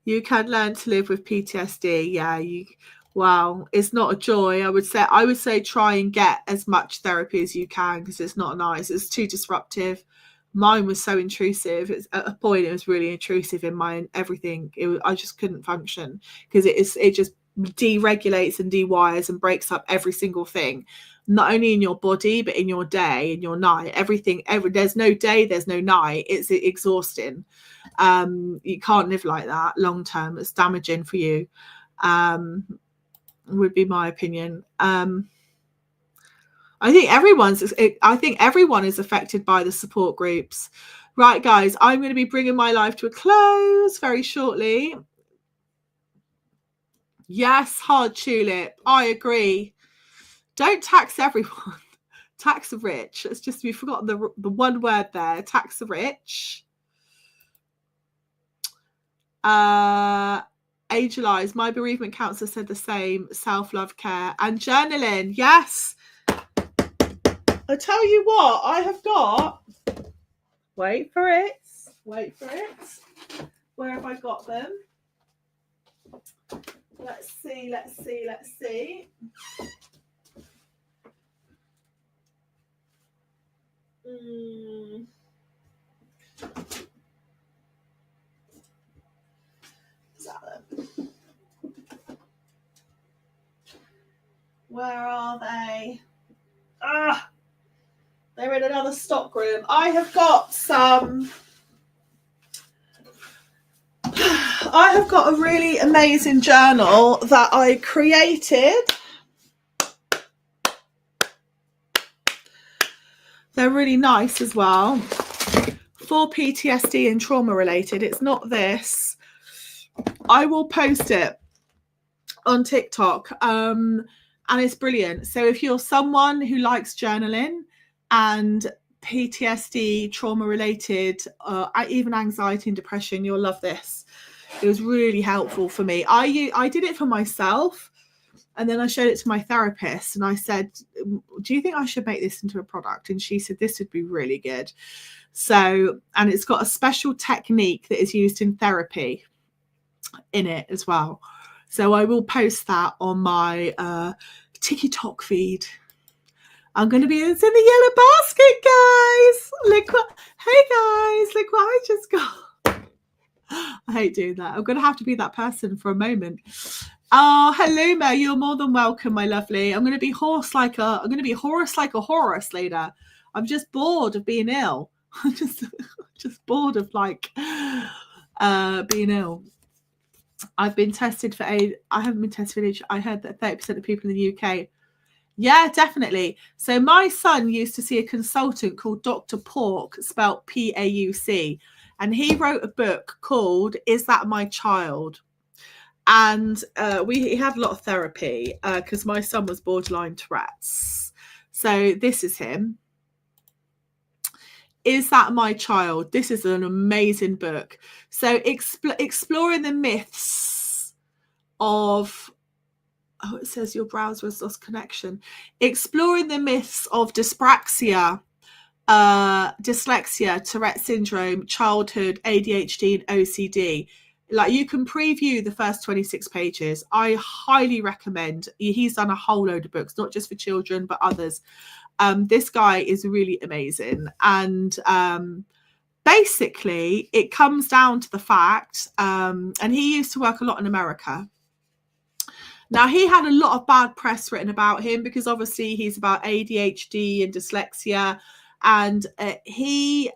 You can learn to live with PTSD. Yeah, wow, it's not a joy. I would say try and get as much therapy as you can, because it's not nice. It's too disruptive. Mine was so intrusive. It's at a point it was really intrusive in my everything. I just couldn't function, because it just deregulates and dewires and breaks up every single thing, not only in your body but in your day, in your night. Everything. There's no day, there's no night. It's exhausting. You can't live like that long term. It's damaging for you. Would be my opinion. I think everyone is affected by the support groups. Right, guys, I'm going to be bringing my life to a close very shortly. Yes, hard tulip. I agree. Don't tax everyone. Tax the rich. It's just, we've forgotten the one word there. Tax the rich. Angel Eyes, my bereavement counsellor said the same. Self-love, care and journaling. Yes. I tell you what, I have got. Wait for it. Where have I got them? Let's see. Is that them? in another stock room. I have got a really amazing journal that I created. They're really nice as well. For PTSD and trauma related. It's not this. I will post it on TikTok. And it's brilliant. So if you're someone who likes journaling and PTSD, trauma related, even anxiety and depression, you'll love this. It was really helpful for me. I did it for myself, and then I showed it to my therapist and I said, do you think I should make this into a product? And she said, this would be really good. So, and it's got a special technique that is used in therapy in it as well. So I will post that on my TikTok feed. I'm going to be in the yellow basket, guys. Look what, hey guys, look what I just got. I hate doing that. I'm going to have to be that person for a moment. Oh, hello, Mo. You're more than welcome, my lovely. I'm going to be hoarse like a Horus later. I'm just bored of being ill. I'm just bored of like being ill. I've been tested for AIDS. I haven't been tested for AIDS. I heard that 30% of people in the UK. Yeah, definitely. So my son used to see a consultant called Dr. Pauc, spelt P-A-U-C, and he wrote a book called Is That My Child? And he had a lot of therapy because my son was borderline Tourette's. So this is him. Is That My Child? This is an amazing book. So exploring the myths of, oh, it says your browser has lost connection. Exploring the myths of dyspraxia, dyslexia, Tourette syndrome, childhood, ADHD, and OCD. Like, you can preview the first 26 pages. I highly recommend. He's done a whole load of books, not just for children, but others. This guy is really amazing. And basically, it comes down to the fact, and he used to work a lot in America. Now, he had a lot of bad press written about him because obviously he's about ADHD and dyslexia. And he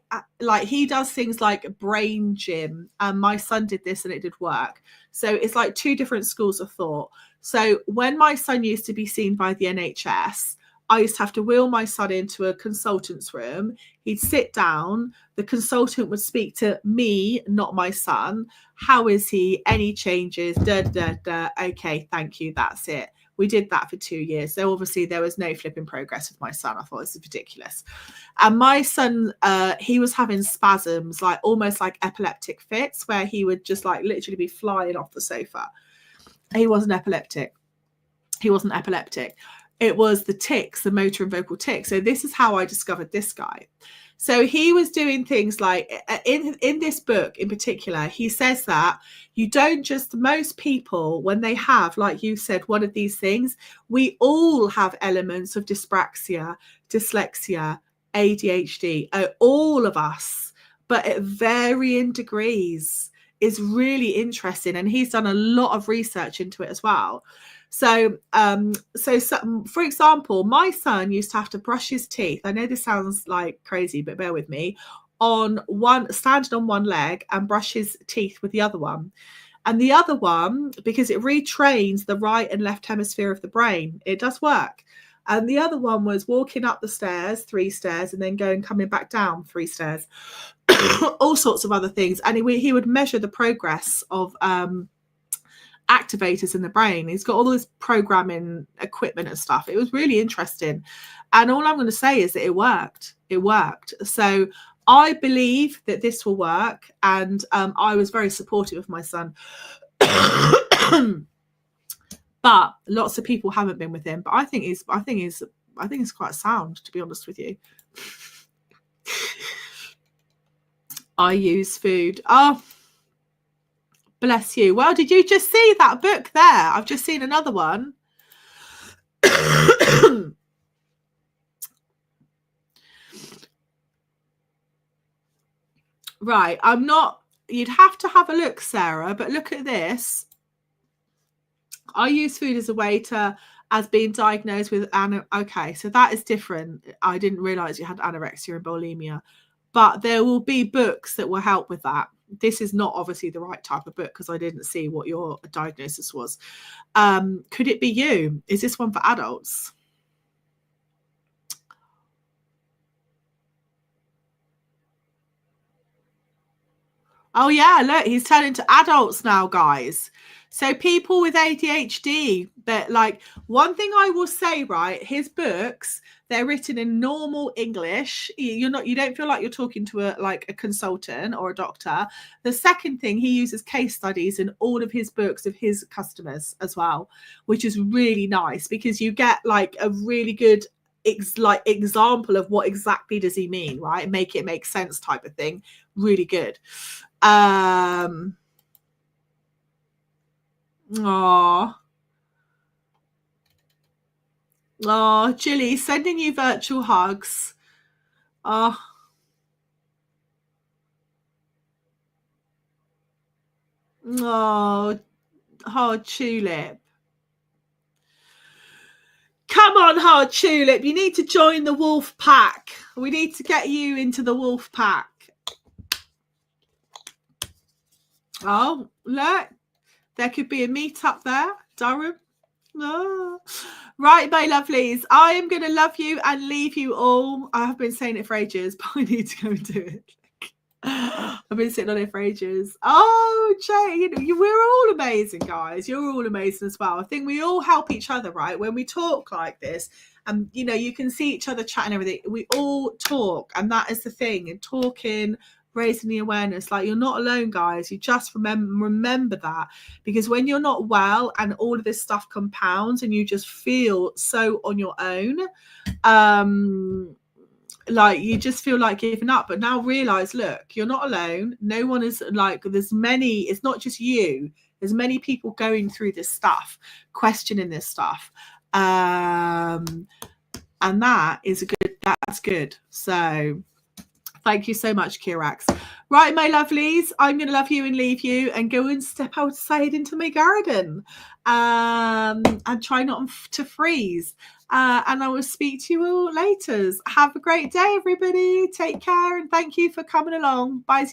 does things like brain gym, and my son did this and it did work. So it's like two different schools of thought. So when my son used to be seen by the NHS, I used to have to wheel my son into a consultant's room. He'd sit down. The consultant would speak to me, not my son. How is he? Any changes? Okay, thank you. That's it. We did that for 2 years. So obviously there was no flipping progress with my son. I thought this is ridiculous. And my son, he was having spasms, like almost like epileptic fits, where he would just like literally be flying off the sofa. He wasn't epileptic. It was the tics, the motor and vocal tics. So this is how I discovered this guy. So he was doing things like, in this book in particular, he says that you don't just, most people, when they have, like you said, one of these things, we all have elements of dyspraxia, dyslexia, ADHD, all of us, but at varying degrees. Is really interesting. And he's done a lot of research into it as well. So, for example, my son used to have to brush his teeth. I know this sounds like crazy, but bear with me. Standing on one leg and brush his teeth with the other one. And the other one, because it retrains the right and left hemisphere of the brain, it does work. And the other one was walking up the stairs, 3 stairs, and then coming back down 3 stairs. All sorts of other things. And he would measure the progress of activators in the brain. He's got all this programming equipment and stuff. It was really interesting. And all I'm going to say is that it worked. So I believe that this will work. And I was very supportive of my son. But lots of people haven't been with him. But I think he's quite sound, to be honest with you. I use food. Oh, bless you. Well, did you just see that book there? I've just seen another one. Right. You'd have to have a look, Sarah, but look at this. I use food as a way to as being diagnosed with okay, so that is different. I didn't realize you had anorexia and bulimia, but there will be books that will help with that. This is not obviously the right type of book because I didn't see what your diagnosis was. Could it be you? Is this one for adults? Oh yeah, look, he's turning to adults now, guys. So people with ADHD, that like one thing I will say, right? His books, they're written in normal English. You don't feel like you're talking to a consultant or a doctor. The second thing, he uses case studies in all of his books of his customers as well, which is really nice because you get like a really good example of what exactly does he mean, right? Make it make sense type of thing. Really good. Oh, Julie, sending you virtual hugs. Oh, hard tulip. Come on, hard tulip. You need to join the wolf pack. We need to get you into the wolf pack. Oh, look. There could be a meetup there, Durham. Oh. Right, my lovelies. I am going to love you and leave you all. I have been saying it for ages, but I need to go and do it. I've been sitting on it for ages. Oh, Jay, we're all amazing, guys. You're all amazing as well. I think we all help each other, right? When we talk like this, and you can see each other chatting and everything. We all talk, and that is the thing. And talking, raising the awareness, like you're not alone, guys. You just remember that, because when you're not well and all of this stuff compounds and you just feel so on your own, like you just feel like giving up. But now realize, look, you're not alone. No one is like, it's not just you. There's many people going through this stuff, questioning this stuff. And that's good. So thank you so much, Kirax. Right, my lovelies, I'm going to love you and leave you and go and step outside into my garden and try not to freeze. And I will speak to you all later. Have a great day, everybody. Take care and thank you for coming along. Bye.